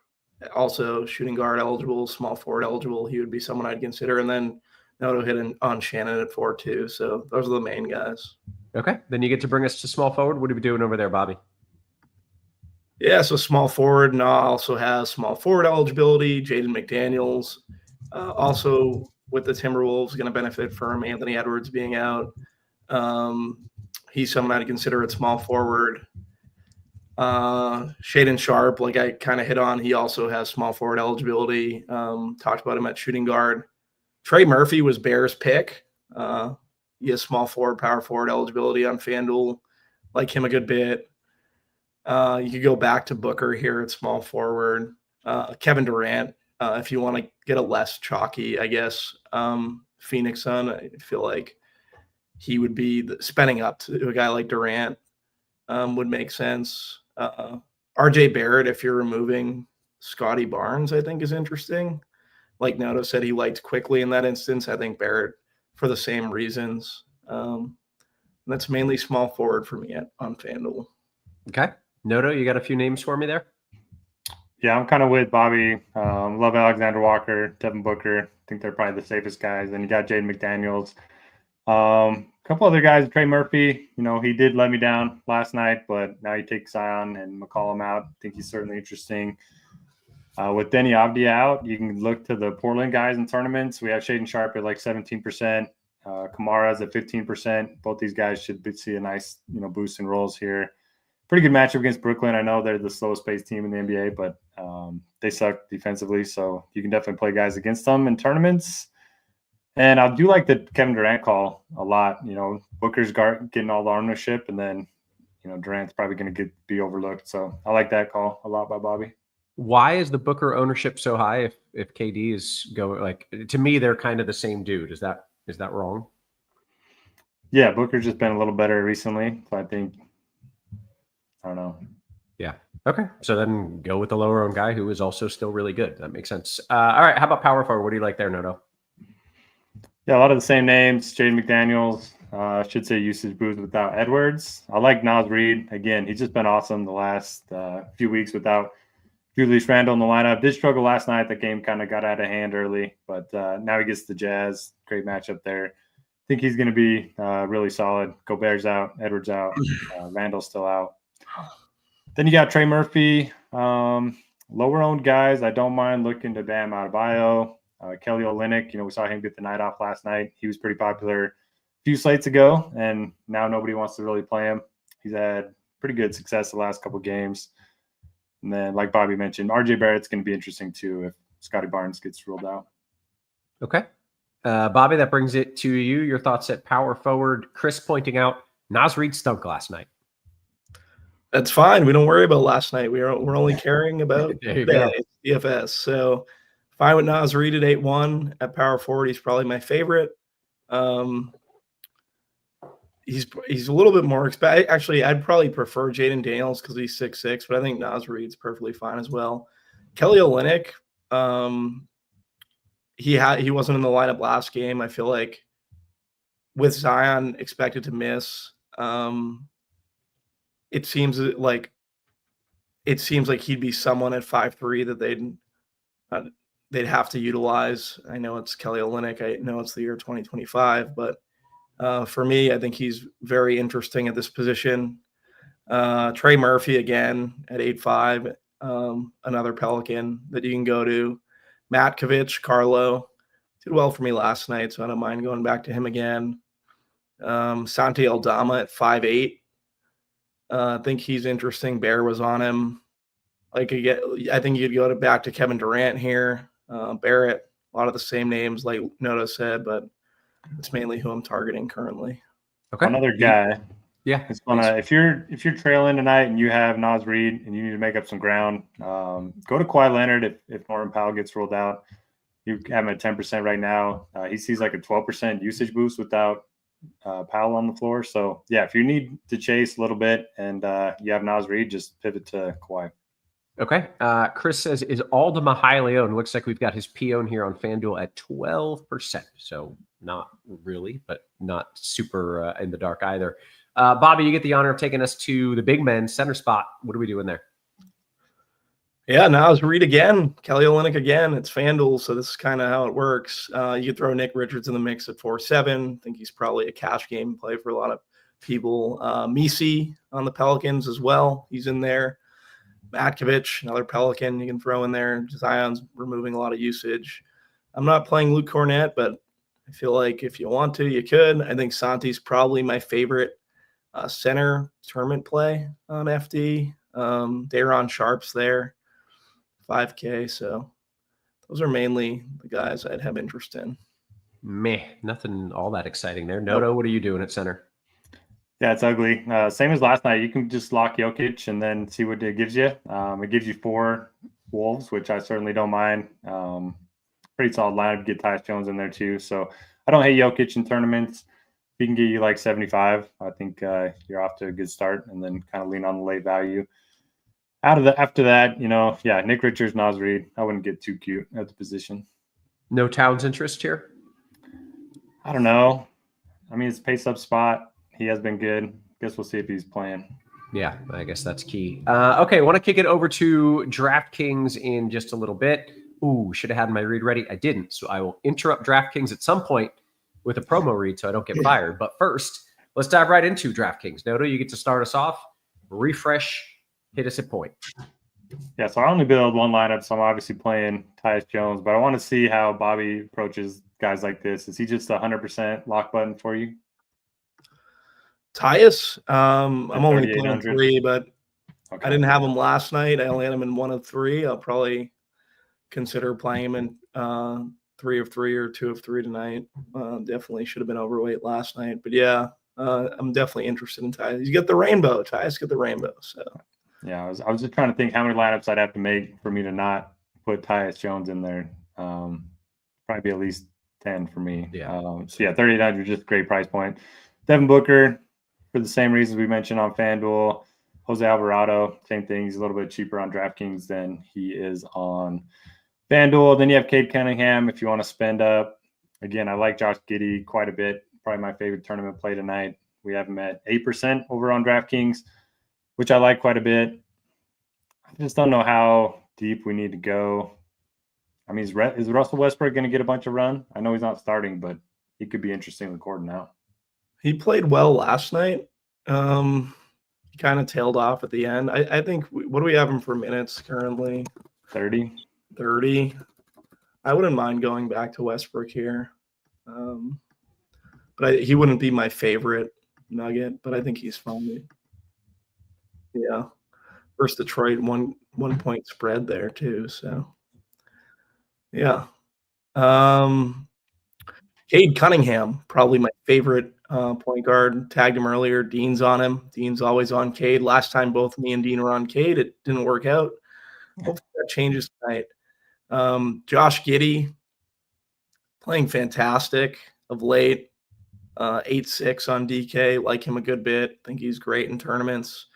also shooting guard eligible, small forward eligible. He would be someone I'd consider. And then Noto hit on Shannon at 4-2. So those are the main guys. Okay. Then you get to bring us to small forward. What are we doing over there, Bobby? Yeah, so small forward. Nah also has small forward eligibility. Jaden McDaniels. Also with the Timberwolves, going to benefit from Anthony Edwards being out. He's someone I'd consider at small forward. Shaden Sharp, like I kind of hit on, he also has small forward eligibility. Talked about him at shooting guard. Trey Murphy was Bears' pick. He has small forward, power forward eligibility on FanDuel. Like him a good bit. You could go back to Booker here at small forward. Kevin Durant, if you want to get a less chalky, I guess, Phoenix Sun, I feel like he would be spending up to a guy like Durant would make sense. RJ Barrett, if you're removing Scotty Barnes, I think is interesting. Like Noto said, he liked quickly in that instance. I think Barrett for the same reasons. That's mainly small forward for me on FanDuel. Okay. Noto, you got a few names for me there? Yeah, I'm kind of with Bobby. Love Alexander Walker, Devin Booker. I think they're probably the safest guys. Then you got Jaden McDaniels. A couple other guys, Trey Murphy, he did let me down last night, but now he takes Zion and McCollum out. I think he's certainly interesting. With Denny Avdia out, you can look to the Portland guys in tournaments. We have Shaden Sharp at like 17%. Kamara's at 15%. Both these guys should see a nice, boost in rolls here. Pretty good matchup against Brooklyn. I know they're the slowest paced team in the NBA, but they suck defensively. So you can definitely play guys against them in tournaments. And I do like the Kevin Durant call a lot. Booker's getting all the ownership, and then, Durant's probably going to be overlooked. So I like that call a lot by Bobby. Why is the Booker ownership so high if KD is going, to me, they're kind of the same dude. Is that wrong? Yeah, Booker's just been a little better recently. So I don't know. Yeah. Okay. So then go with the lower owned guy who is also still really good. That makes sense. All right. How about power forward? What do you like there, Noto? Yeah, a lot of the same names. Jaden McDaniels. Should say usage boost without Edwards. I like Naz Reid. Again, he's just been awesome the last few weeks without Julius Randle in the lineup. Did struggle last night. The game kind of got out of hand early, but now he gets the Jazz. Great matchup there. I think he's going to be really solid. Gobert's out. Edwards out. Randle's still out. Then you got Trey Murphy. Lower owned guys, I don't mind looking to Bam Adebayo. Kelly Olynyk, we saw him get the night off last night. He was pretty popular a few slates ago, and now nobody wants to really play him. He's had pretty good success the last couple games. And then, like Bobby mentioned, RJ Barrett's going to be interesting too if Scotty Barnes gets ruled out. Okay. Bobby, that brings it to you. Your thoughts at power forward. Chris pointing out Naz Reid stunk last night. That's fine. We don't worry about last night. We're only caring about There you go. DFS. So Fine with Nas Reed at 8-1 at power forward. He's probably my favorite. He's a little bit more expensive. Actually, I'd probably prefer Jaden Daniels because he's 6'6", but I think Nas Reed's perfectly fine as well. Kelly Olynyk, he wasn't in the lineup last game. I feel like with Zion expected to miss, it seems like he'd be someone at 5'3" that they'd have to utilize. I know it's Kelly Olynyk. I know it's the year 2025, but for me, I think he's very interesting at this position. Trey Murphy again at 8'5", another Pelican that you can go to. Matkovich, Carlo did well for me last night, so I don't mind going back to him again. Santi Aldama at 5'8". I think he's interesting. Bear was on him. I think you'd go back to Kevin Durant here. Barrett, a lot of the same names like Noto said, but it's mainly who I'm targeting currently. Okay. Another guy. Yeah. It's gonna if you're trailing tonight and you have Nas Reed and you need to make up some ground, go to Kawhi Leonard if Norman Powell gets ruled out. You have him at 10% right now. He sees like a 12% usage boost without Powell on the floor. So yeah, if you need to chase a little bit and you have Nas Reed, just pivot to Kawhi. Okay. Chris says, is Aldama highly owned? Looks like we've got his P-own here on FanDuel at 12%. So not really, but not super in the dark either. Bobby, you get the honor of taking us to the big men center spot. What are we doing there? Yeah, now it's Reed again, Kelly Olynyk again. It's FanDuel, so this is kind of how it works. You could throw Nick Richards in the mix at 4.7. I think he's probably a cash game play for a lot of people. Misi on the Pelicans as well. He's in there. Matkovich, another Pelican you can throw in there. Zion's removing a lot of usage. I'm not playing Luke Cornett, but I feel like if you want to, you could. I think Santi's probably my favorite center tournament play on FD. Daron Sharp's there, 5K. So those are mainly the guys I'd have interest in. Meh, Nothing all that exciting there. Noto, what are you doing at center? Yeah, it's ugly. Same as last night. You can just lock Jokic and then see what it gives you. It gives you 4 Wolves, which I certainly don't mind. Pretty solid lineup. Get Tyus Jones in there too. So I don't hate Jokic in tournaments. If he can get you like 75, I think you're off to a good start, and then kind of lean on the late value. After that, Nick Richards, Nas Reed. I wouldn't get too cute at the position. No Towns interest here? I don't know. I mean, it's a pace-up spot. He has been good. Guess we'll see if he's playing. Yeah, I guess that's key. Okay, I want to kick it over to DraftKings in just a little bit. Ooh, should have had my read ready. I didn't, so I will interrupt DraftKings at some point with a promo read so I don't get fired. But first, let's dive right into DraftKings. Noto, you get to start us off. Refresh, hit us at point. Yeah, so I only build one lineup, so I'm obviously playing Tyus Jones, but I want to see how Bobby approaches guys like this. Is he just 100% lock button for you? Tyus, I'm only playing 3, but okay. I didn't have him last night. I only had him in 1 of 3. I'll probably consider playing him in 3 of 3 or 2 of 3 tonight. Definitely should have been overweight last night, but yeah, I'm definitely interested in Tyus. You get the rainbow, Tyus. Get the rainbow. So yeah, I was just trying to think how many lineups I'd have to make for me to not put Tyus Jones in there. Probably be at least 10 for me. Yeah. So yeah, 3,800, just a great price point. Devin Booker, for the same reasons we mentioned on FanDuel. Jose Alvarado, same thing. He's a little bit cheaper on DraftKings than he is on FanDuel. Then you have Cade Cunningham if you want to spend up. Again, I like Josh Giddey quite a bit. Probably my favorite tournament play tonight. We have him at 8% over on DraftKings, which I like quite a bit. I just don't know how deep we need to go. I mean, is Russell Westbrook going to get a bunch of run? I know he's not starting, but he could be interesting in the court now. he played well last night. He kind of tailed off at the end. I think, what do we have him for minutes currently? 30. I wouldn't mind going back to Westbrook here. But he wouldn't be my favorite Nugget, but I think he's fine. Yeah. Versus Detroit, one point spread there too. So yeah. Cade Cunningham, probably my favorite point guard. Tagged him earlier. Dean's on him. Dean's always on Cade. Last time both me and Dean were on Cade, it didn't work out. Hopefully that changes tonight. Josh Giddey playing fantastic of late. 8-6 on DK. Like him a good bit. Think he's great in tournaments.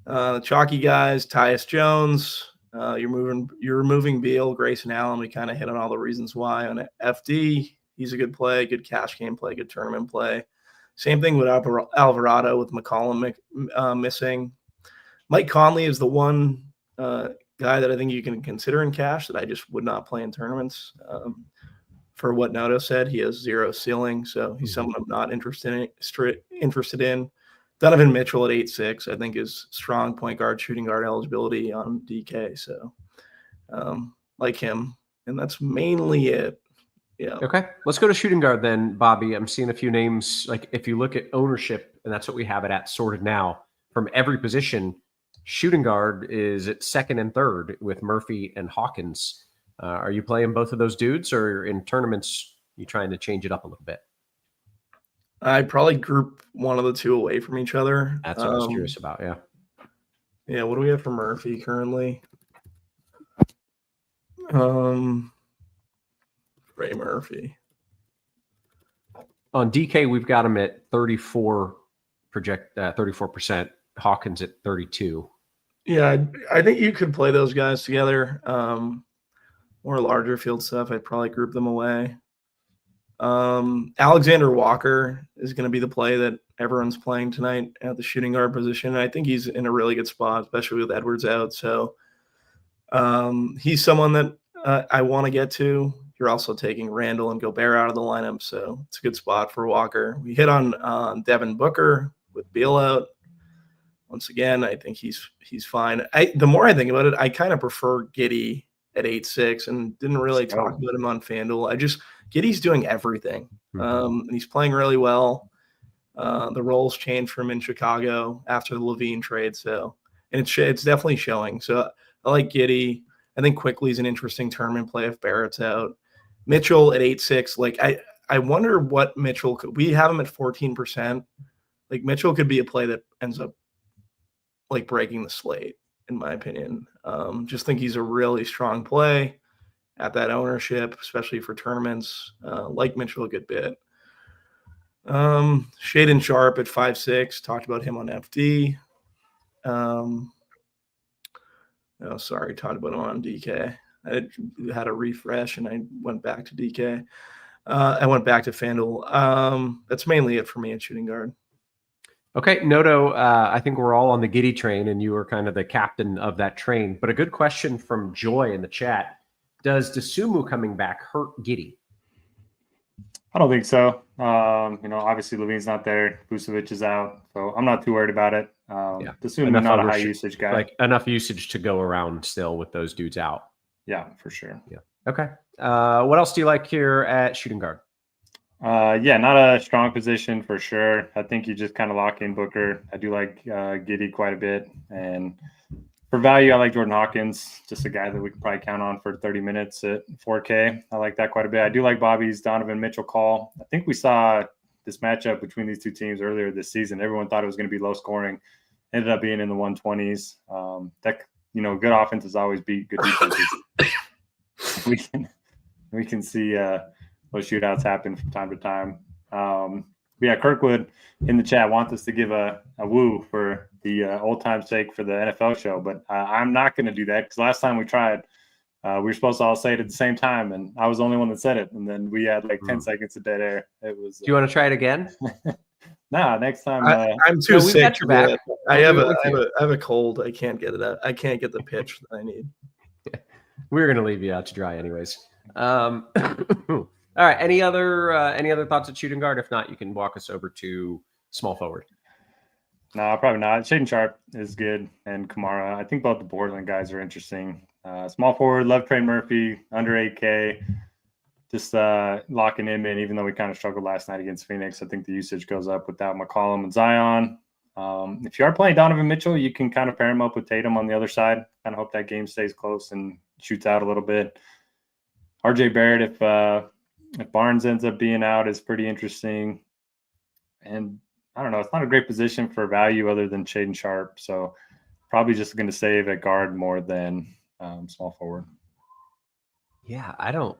The chalky guys, Tyus Jones. You're removing Beal, Grayson Allen. We kind of hit on all the reasons why. On FD, he's a good play, good cash game play, good tournament play. Same thing with Alvarado with McCollum missing. Mike Conley is the one guy that I think you can consider in cash that I just would not play in tournaments. For what Noto said, he has 0 ceiling, so he's someone I'm not interested in. Donovan Mitchell at 8-6, I think, is strong point guard, shooting guard eligibility on DK. So like him. And that's mainly it. Yeah. Okay. Let's go to shooting guard then, Bobby. I'm seeing a few names. Like if you look at ownership, and that's what we have it at sorted now, from every position, shooting guard is at 2nd and 3rd with Murphy and Hawkins. Are you playing both of those dudes, or in tournaments, you trying to change it up a little bit? I'd probably group one of the two away from each other. That's what I was curious about. Yeah. Yeah. What do we have for Murphy currently? Ray Murphy. On DK, we've got him at 34%. Hawkins at 32. Yeah, I think you could play those guys together. More larger field stuff, I'd probably group them away. Alexander Walker is going to be the play that everyone's playing tonight at the shooting guard position. I think he's in a really good spot, especially with Edwards out. So he's someone that I want to get to. You're also taking Randall and Gobert out of the lineup, so it's a good spot for Walker. We hit on Devin Booker with Beal out. Once again, I think he's fine. The more I think about it, I kind of prefer Giddey at 8-6 and didn't really talk about him on FanDuel. Giddey's doing everything. And he's playing really well. The roles changed for him in Chicago after the Levine trade. So, and it's definitely showing. So I like Giddey. I think Quickly's an interesting tournament play if Barrett's out. Mitchell at 8-6. Like I wonder what Mitchell could, we have him at 14%. Like Mitchell could be a play that ends up like breaking the slate, in my opinion. Just think he's a really strong play at that ownership, especially for tournaments. Like Mitchell a good bit. Shaden Sharp at 5-6. Talked about him on FD. Talked about him on DK. I had a refresh and I went back to DK. I went back to FanDuel. That's mainly it for me at shooting guard. Okay, Noto, I think we're all on the Giddey train, and you were kind of the captain of that train. But a good question from Joy in the chat. Does Dosunmu coming back hurt Giddey? I don't think so. Obviously Levine's not there. Vucevic is out, so I'm not too worried about it. Dosunmu not a high usage guy. Like enough usage to go around still with those dudes out. Yeah, for sure. Yeah. Okay. What else do you like here at shooting guard? Not a strong position for sure. I think you just kind of lock in Booker. I do like Giddey quite a bit. And for value, I like Jordan Hawkins, just a guy that we could probably count on for 30 minutes at 4K. I like that quite a bit. I do like Bobby's Donovan Mitchell call. I think we saw this matchup between these two teams earlier this season. Everyone thought it was going to be low scoring. Ended up being in the 120s. Good offenses always beat good defenses. we can see those shootouts happen from time to time. Kirkwood in the chat wants us to give a woo for the old time sake for the NFL show, but I'm not going to do that because last time we tried, we were supposed to all say it at the same time, and I was the only one that said it, and then we had like 10 seconds of dead air. It was. Do you want to try it again? Nah, next time. I'm too sick. I have a cold. I can't get it out. I can't get the pitch that I need. We're going to leave you out to dry anyways. All right. Any other thoughts at shooting guard? If not, you can walk us over to small forward. No, probably not. Shaden Sharp is good, and Kamara. I think both the Portland guys are interesting. Small forward, love Trey Murphy, under 8K. Just locking him in, even though we kind of struggled last night against Phoenix. I think the usage goes up without McCollum and Zion. If you are playing Donovan Mitchell, you can kind of pair him up with Tatum on the other side. Kind of hope that game stays close and shoots out a little bit. RJ Barrett, if Barnes ends up being out, is pretty interesting. And I don't know, it's not a great position for value other than Shaden Sharp. So probably just going to save at guard more than small forward. Yeah, I don't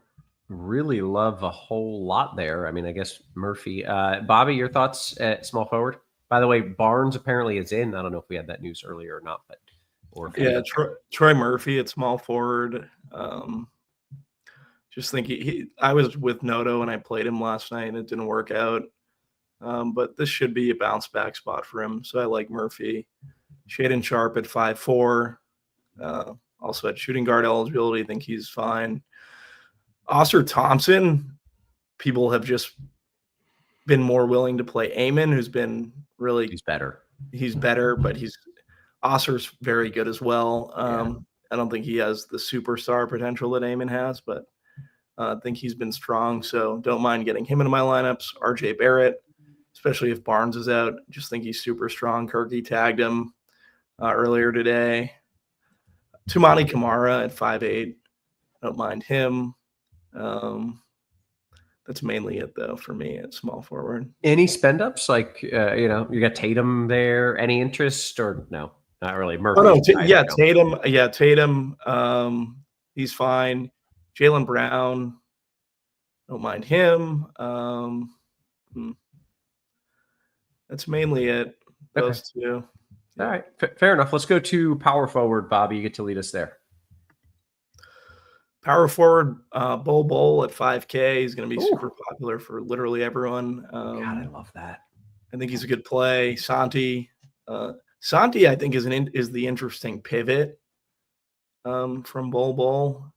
really love a whole lot there. I mean, I guess Murphy. Bobby, your thoughts at small forward? By the way, Barnes apparently is in. I don't know if we had that news earlier or not, but or if Yeah, Troy Murphy at small forward. Just think I was with Noto and I played him last night and it didn't work out. But this should be a bounce back spot for him. So I like Murphy. Shaden Sharp at 5'4". Also at shooting guard eligibility, I think he's fine. Oscar Thompson, people have just been more willing to play Eamon, who's been really he's better. He's better, but Oscar's very good as well. Yeah. I don't think he has the superstar potential that Eamon has, but I think he's been strong. So don't mind getting him into my lineups. RJ Barrett, especially if Barnes is out. Just think he's super strong. Kirky tagged him earlier today. Tumani Kamara at 5'8". Don't mind him. That's mainly it, though, for me at small forward. Any spend ups? Like, you got Tatum there. Any interest or no? Not really. Murphy. Tatum. Yeah, Tatum. He's fine. Jaylen Brown. Don't mind him. That's mainly it. Those two. All right. Fair enough. Let's go to power forward, Bobby. You get to lead us there. Power forward, Bol at 5K. He's going to be super popular for literally everyone. God, I love that. I think he's a good play. Santi, I think is the interesting pivot from Bol.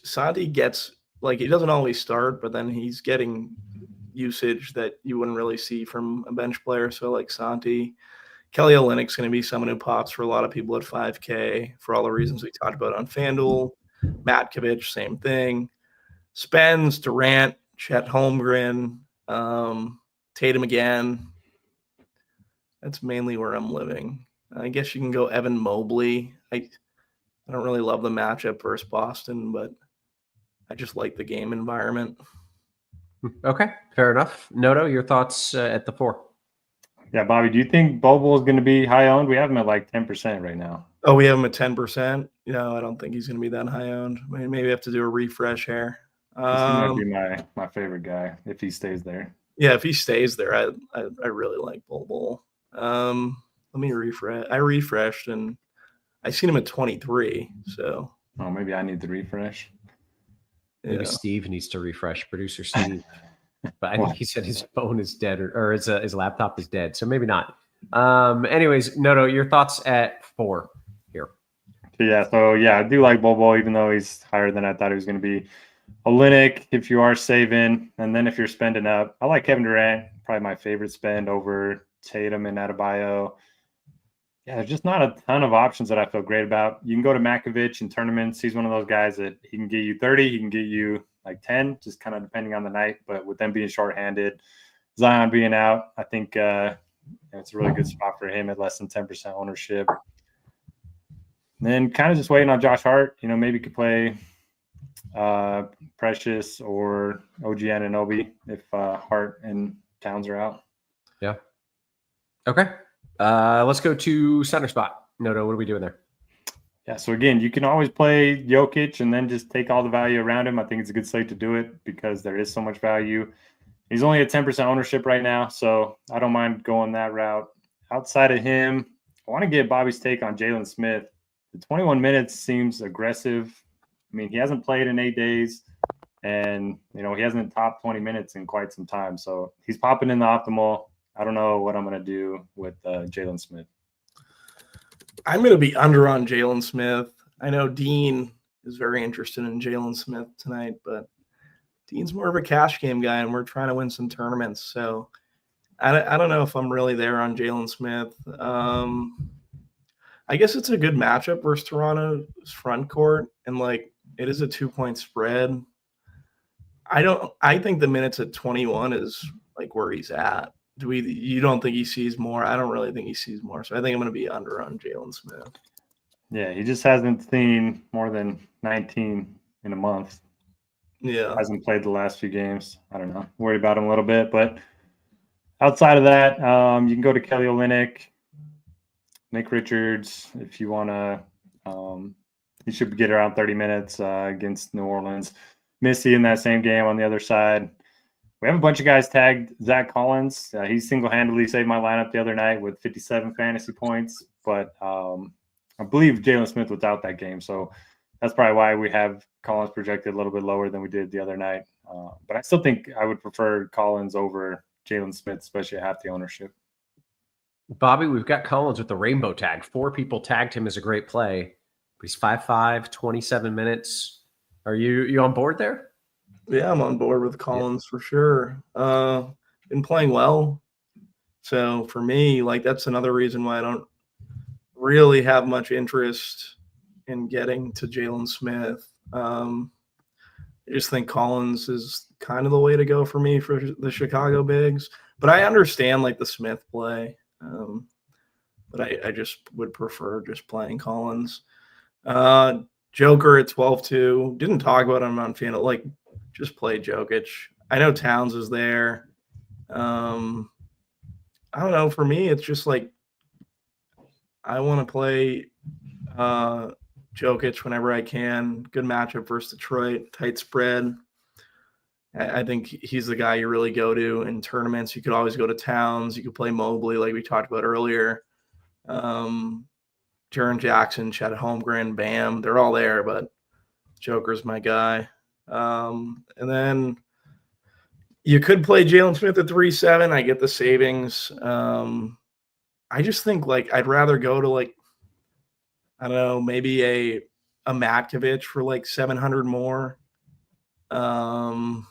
Santi gets, like, he doesn't always start, but then he's getting usage that you wouldn't really see from a bench player. So like Santi. Kelly Olynyk's going to be someone who pops for a lot of people at 5K for all the reasons we talked about on FanDuel. Matkovich, same thing. Spence, Durant, Chet Holmgren, Tatum again. That's mainly where I'm living. I guess you can go Evan Mobley. I don't really love the matchup versus Boston, but I just like the game environment. Okay, fair enough. Noto, your thoughts at the 4? Yeah, Bobby, do you think Bobo is going to be high owned? We have him at like 10% right now. Oh, we have him at 10%. No, I don't think he's going to be that high owned. Maybe I have to do a refresh here. He might be my favorite guy if he stays there. Yeah, if he stays there, I really like Bobo. Let me refresh. I refreshed and I seen him at 23. So maybe I need to refresh. Maybe Steve needs to refresh. Producer Steve. But I think he said his phone is dead or his laptop is dead. So maybe not. Anyways, Noto, your thoughts at 4 here. I do like Bobo, even though he's higher than I thought he was going to be. Olynyk, if you are saving, and then if you're spending up, I like Kevin Durant, probably my favorite spend over Tatum and Adebayo. Yeah, there's just not a ton of options that I feel great about. You can go to Matkovich in tournaments. He's one of those guys that he can get you 30, he can get you like 10, just kind of depending on the night. But with them being shorthanded, Zion being out, I think it's a really good spot for him at less than 10% ownership. And then kind of just waiting on Josh Hart. Maybe could play Precious or OG Anunoby if Hart and Towns are out. Yeah. Okay. Let's go to center spot. Noto, what are we doing there? Yeah, so again, you can always play Jokic and then just take all the value around him. I think it's a good slate to do it because there is so much value. He's only at 10% ownership right now, so I don't mind going that route. Outside of him, I want to get Bobby's take on Jalen Smith. The 21 minutes seems aggressive. I mean, he hasn't played in 8 days, and, he hasn't topped 20 minutes in quite some time. So he's popping in the optimal. I don't know what I'm going to do with Jalen Smith. I'm going to be under on Jalen Smith. I know Dean is very interested in Jalen Smith tonight, but Dean's more of a cash game guy, and we're trying to win some tournaments. So I don't know if I'm really there on Jalen Smith. I guess it's a good matchup versus Toronto's front court, and it is a 2-point spread. I think the minutes at 21 is like where he's at. You don't think he sees more? I don't really think he sees more. So I think I'm going to be under on Jalen Smith. Yeah, he just hasn't seen more than 19 in a month. Yeah. Hasn't played the last few games. I don't know. Worried about him a little bit. But outside of that, you can go to Kelly Olynyk, Nick Richards if you want to He should get around 30 minutes against New Orleans. Missy in that same game on the other side. We have a bunch of guys tagged Zach Collins. He single-handedly saved my lineup the other night with 57 fantasy points, but I believe Jalen Smith was out that game, so that's probably why we have Collins projected a little bit lower than we did the other night. But I still think I would prefer Collins over Jalen Smith, especially at half the ownership. Bobby, we've got Collins with the rainbow tag. 4 people tagged him as a great play. He's 5'5", 27 minutes. Are you on board there? Yeah, I'm on board with Collins for sure. Been playing well. So for me, like that's another reason why I don't really have much interest in getting to Jalen Smith. I just think Collins is kind of the way to go for me for the Chicago bigs. But I understand like the Smith play. But I just would prefer just playing Collins. Joker at 12-2. Didn't talk about him on Fantasy. Like, just play Jokic. I know Towns is there. I don't know. For me, it's just like I want to play Jokic whenever I can. Good matchup versus Detroit. Tight spread. I think he's the guy you really go to in tournaments. You could always go to Towns. You could play Mobley like we talked about earlier. Jaren Jackson, Chet Holmgren, Bam. They're all there, but Joker's my guy. And then you could play Jalen Smith at 3.7. I get the savings. I just think like I'd rather go to like, I don't know, maybe a Matkovich for like 700 more. Yeah,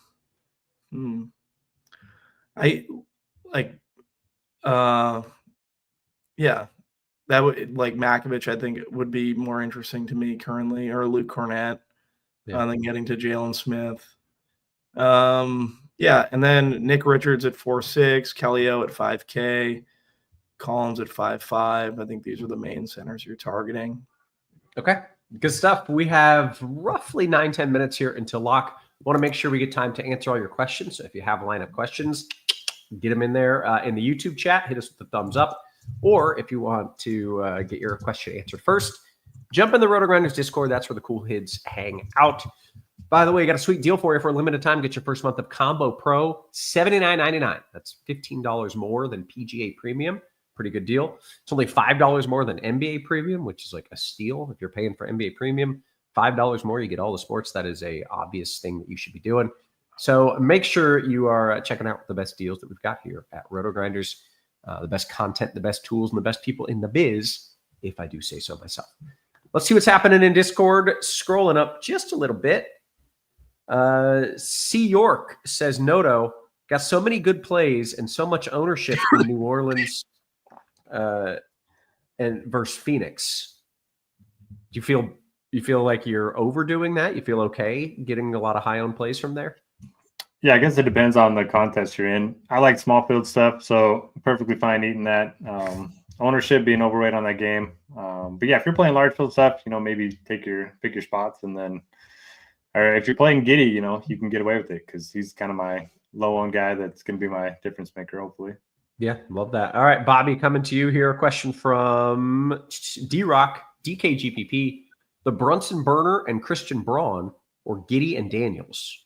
that would like Matkovich. I think it would be more interesting to me currently, or Luke Cornett, than getting to Jalen Smith. Yeah, and then Nick Richards at 4.6, Kelly O at 5K, Collins at 5.5. I think these are the main centers you're targeting. Okay, good stuff. We have roughly 9-10 minutes here until lock. Want to make sure we get time to answer all your questions. So if you have lineup questions, get them in there in the YouTube chat. Hit us with the thumbs up. Or if you want to get your question answered first, jump in the RotoGrinders Discord. That's where the cool kids hang out. By the way, got a sweet deal for you for a limited time. Get your first month of Combo Pro, $79.99. That's $15 more than PGA Premium. Pretty good deal. It's only $5 more than NBA Premium, which is like a steal. If you're paying for NBA Premium, $5 more, you get all the sports. That is a obvious thing that you should be doing. So make sure you are checking out the best deals that we've got here at RotoGrinders. The best content, the best tools, and the best people in the biz, if I do say so myself. Let's see what's happening in Discord. Scrolling up just a little bit. C. York says, Noto, got so many good plays and so much ownership in New Orleans and versus Phoenix. Do you feel like you're overdoing that? You feel okay getting a lot of high owned plays from there? Yeah, I guess it depends on the contest you're in. I like small field stuff, so perfectly fine eating that. Ownership being overweight on that game. But yeah, if you're playing large field stuff, maybe pick your spots, and then, or if you're playing Giddy, you can get away with it because he's kind of my low-owned guy that's going to be my difference maker, hopefully. Yeah, love that. All right, Bobby, coming to you here. A question from D-Rock, DKGPP, the Brunson Burner and Christian Braun, or Giddy and Daniels?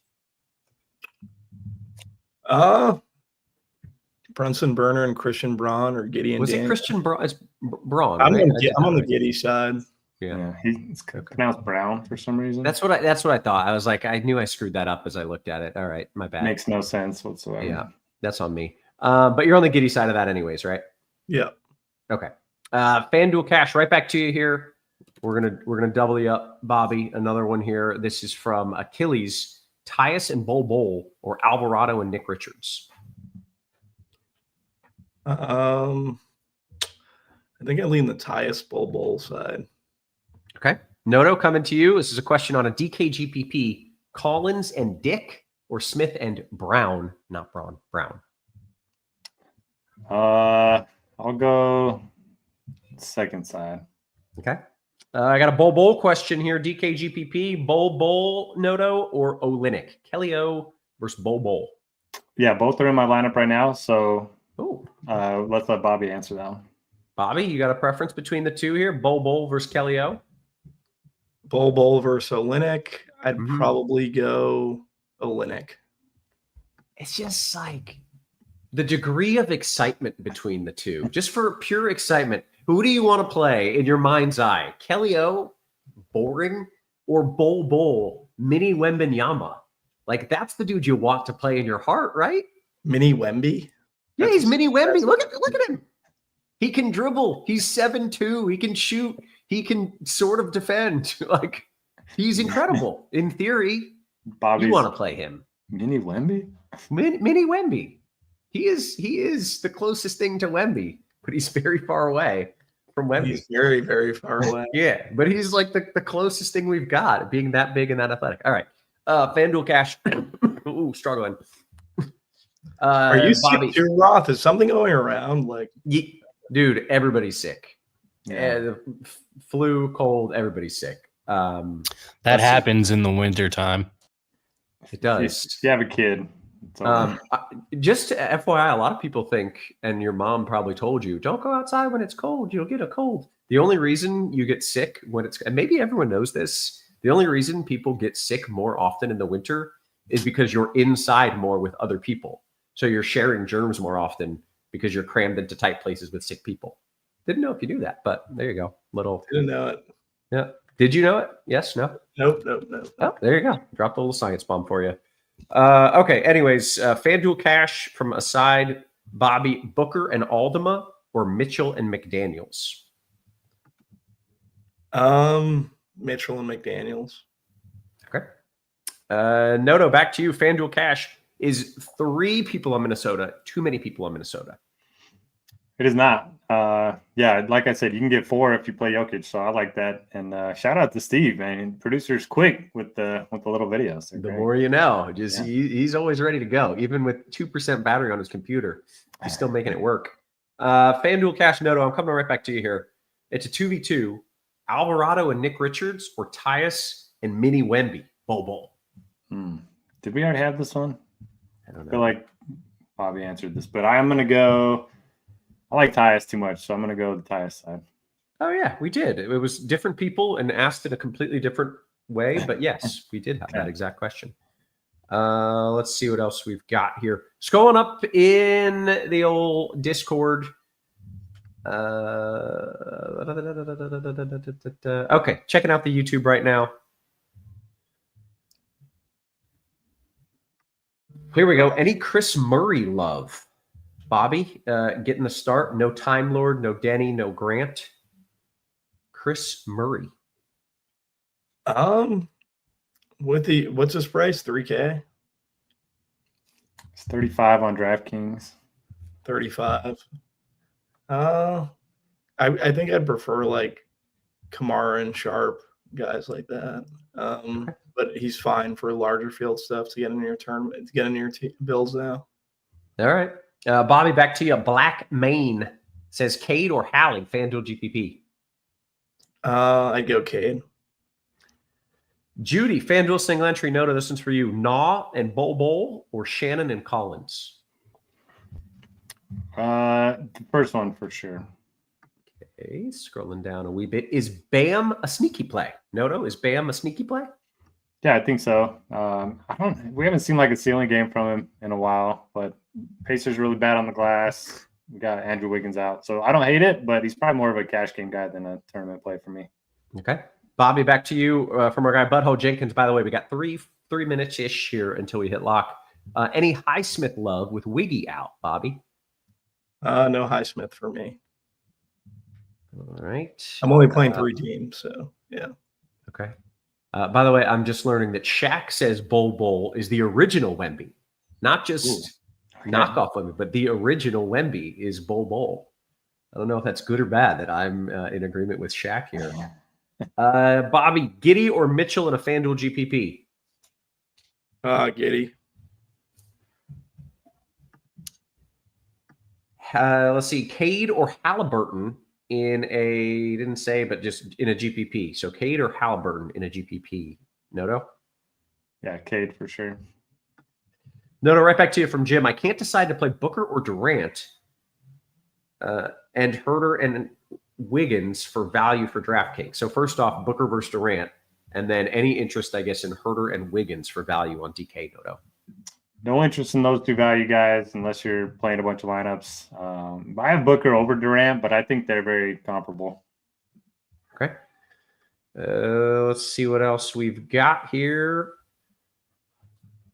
Brunson Burner and Christian Braun, or Giddy and Was Daniels. it Christian Braun? It's Braun. I'm right? on the Giddy side. Yeah, he's pronounced Brown for some reason. That's what I thought. I was like, I knew I screwed that up as I looked at it. All right, my bad. Makes no sense whatsoever. Yeah, that's on me. But you're on the Giddy side of that, anyways, right? Yeah. Okay. FanDuel Cash, right back to you here. We're gonna double you up, Bobby. Another one here. This is from Achilles, Tyus and Bol or Alvarado and Nick Richards. I think I lean the Tyus Bol side. Okay. Noto, coming to you. This is a question on a DKGPP. Collins and Dick, or Smith and Brown? Not Braun. Brown. I'll go second side. Okay. I got a Bol question here. DKGPP. Bol, Noto, or Olynyk? Kelly O versus Bol. Yeah, both are in my lineup right now. So oh, let's let Bobby answer that one. Bobby, you got a preference between the two here? Bol versus Kelly O? Bol versus Olynyk. I'd Mhm. probably go Olynyk. It's just like the degree of excitement between the two, just for pure excitement. Who do you want to play in your mind's eye? Kelly O, boring, or Bol, Mini Wembanyama? Like, that's the dude you want to play in your heart, right? Mini Wemby. Yeah, That's he's Mini Wemby. Look at him. He can dribble. He's 7'2". He can shoot. He can sort of defend. Like, he's incredible. In theory, Bobby's you want to play him. Mini Wemby? Mini Wemby. He is the closest thing to Wemby, but he's very far away from Wemby. He's very, very far away. Yeah, but he's like the closest thing we've got, being that big and that athletic. All right. FanDuel Cash. Ooh, struggling. Are you Bobby? sick too, Roth? Is something going around? Like, Dude, everybody's sick. Yeah. The flu, cold, everybody's sick. That happens in the winter time. It does. If you have a kid. Just FYI, a lot of people think, and your mom probably told you, don't go outside when it's cold. You'll get a cold. The only reason you get sick when it's, and maybe everyone knows this, the only reason people get sick more often in the winter is because you're inside more with other people. So you're sharing germs more often because you're crammed into tight places with sick people. Didn't know if you knew that, but there you go. didn't know it. Yeah. Did you know it? Yes, no? Nope. Oh, there you go. Dropped a little science bomb for you. Okay. Anyways, FanDuel Cash from Aside, Bobby, Booker and Aldama, or Mitchell and McDaniels? Mitchell and McDaniels. Okay. Noto, back to you. FanDuel Cash is 3 people in Minnesota. Too many people in Minnesota. It is not. Yeah, like I said, you can get 4 if you play Jokic, so I like that. And shout out to Steve, man. Producer's quick with the little videos. The more you know. Just he's always ready to go. Even with 2% battery on his computer, he's still making it work. FanDuel Cash, Noto, I'm coming right back to you here. It's a 2v2. Alvarado and Nick Richards, or Tyus and Mini Wemby. Bol. Did we already have this one? I don't know. I feel like Bobby answered this, but I'm going to go. I like Tyus too much, so I'm going to go with the Tyus side. Oh, yeah, we did. It was different people and asked in a completely different way. But yes, we did have that exact question. Let's see what else we've got here. Scrolling up in the old Discord. Okay, checking out the YouTube right now. Here we go. Any Chris Murray love? Bobby, getting the start. No Time Lord, no Denny, no Grant. Chris Murray. What's his price? $3K? It's 35 on DraftKings. 35. I think I'd prefer like Kamara and Sharp, guys like that. But he's fine for larger field stuff to get into your tournament, to get into your bills now. All right. Bobby, back to you. Black Main says Cade or Hallie, FanDuel GPP. I'd go Cade. Judy, FanDuel single entry. Noto, this one's for you. Naw and Bol, or Shannon and Collins? The first one for sure. Okay, scrolling down a wee bit. Is Bam a sneaky play? Noto, is Bam a sneaky play? Yeah, I think so. We haven't seen like a ceiling game from him in a while, but Pacers really bad on the glass. We got Andrew Wiggins out, so I don't hate it, but he's probably more of a cash game guy than a tournament play for me. Okay, Bobby, back to you from our guy Butthole Jenkins. By the way, we got three minutes ish here until we hit lock. Any Highsmith love with Wiggy out, Bobby? No Highsmith for me. All right. I'm only playing 3 teams, so yeah. Okay. By the way, I'm just learning that Shaq says Bol is the original Wemby, not just knockoff Wemby, but the original Wemby is Bol. I don't know if that's good or bad that I'm in agreement with Shaq here. Bobby, Giddey or Mitchell in a FanDuel GPP? Giddey. Let's see, Cade or Halliburton in a, didn't say, but just in a GPP. So Cade or Halliburton in a GPP? Noto? Yeah, Cade for sure. Noto, right back to you from Jim. I can't decide to play Booker or Durant and Herter and Wiggins for value for DraftKings. So first off, Booker versus Durant. And then any interest, I guess, in Herter and Wiggins for value on DK, Noto? No interest in those two value guys unless you're playing a bunch of lineups. I have Booker over Durant, but I think they're very comparable. Okay. Let's see what else we've got here.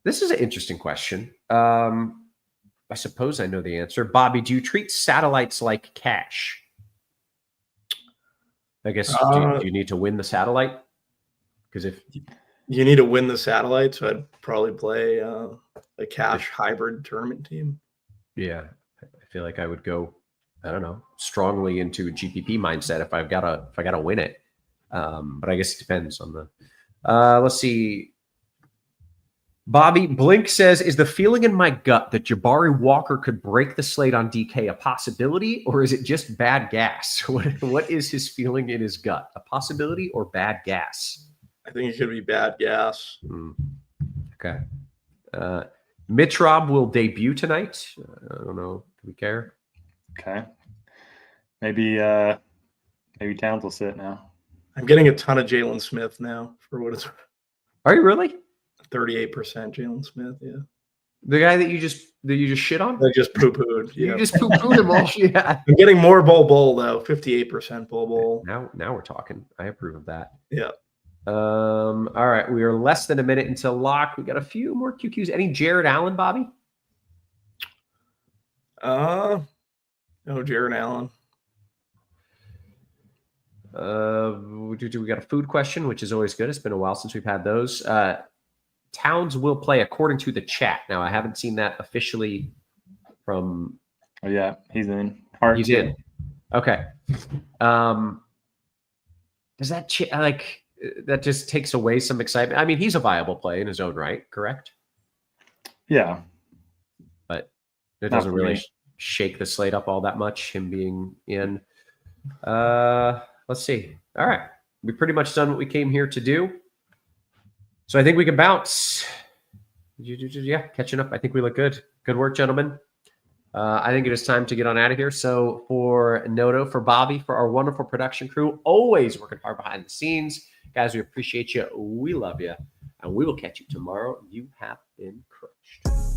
This is an interesting question. I suppose I know the answer. Bobby, do you treat satellites like cash? I guess, do you need to win the satellite? Because if you need to win the satellite, so I'd probably play a cash hybrid tournament team. Yeah, I feel like I would go, I don't know, strongly into a GPP mindset if I gotta win it. But I guess it depends on the. Let's see. Bobby Blink says, "Is the feeling in my gut that Jabari Walker could break the slate on DK a possibility, or is it just bad gas? What is his feeling in his gut? A possibility or bad gas?" I think it could be bad gas. Okay. Mitrob will debut tonight. I don't know. Do we care? Okay. Maybe Towns will sit now. I'm getting a ton of Jalen Smith now for what it's worth. Are you really? 38% Jalen Smith, yeah. The guy that you just shit on? I just poo-pooed. Yeah. You just poo-pooed him all. Yeah. I'm getting more Bull though. 58% Bull. Now we're talking. I approve of that. Yeah. All right. We are less than a minute until lock. We got a few more QQs. Any Jared Allen, Bobby? No, Jared Allen. We got a food question, which is always good. It's been a while since we've had those. Towns will play according to the chat. Now, I haven't seen that officially from. Oh yeah, he's in. He's in. Okay. Does that that just takes away some excitement? I mean, he's a viable play in his own right, correct? Yeah, but it doesn't really shake the slate up all that much. Him being in. Let's see. All right, we pretty much done what we came here to do. So I think we can bounce. Yeah, catching up. I think we look good. Good work, gentlemen. I think it is time to get on out of here. So for Noto, for Bobby, for our wonderful production crew, always working hard behind the scenes. Guys, we appreciate you. We love you. And we will catch you tomorrow. You have been crushed.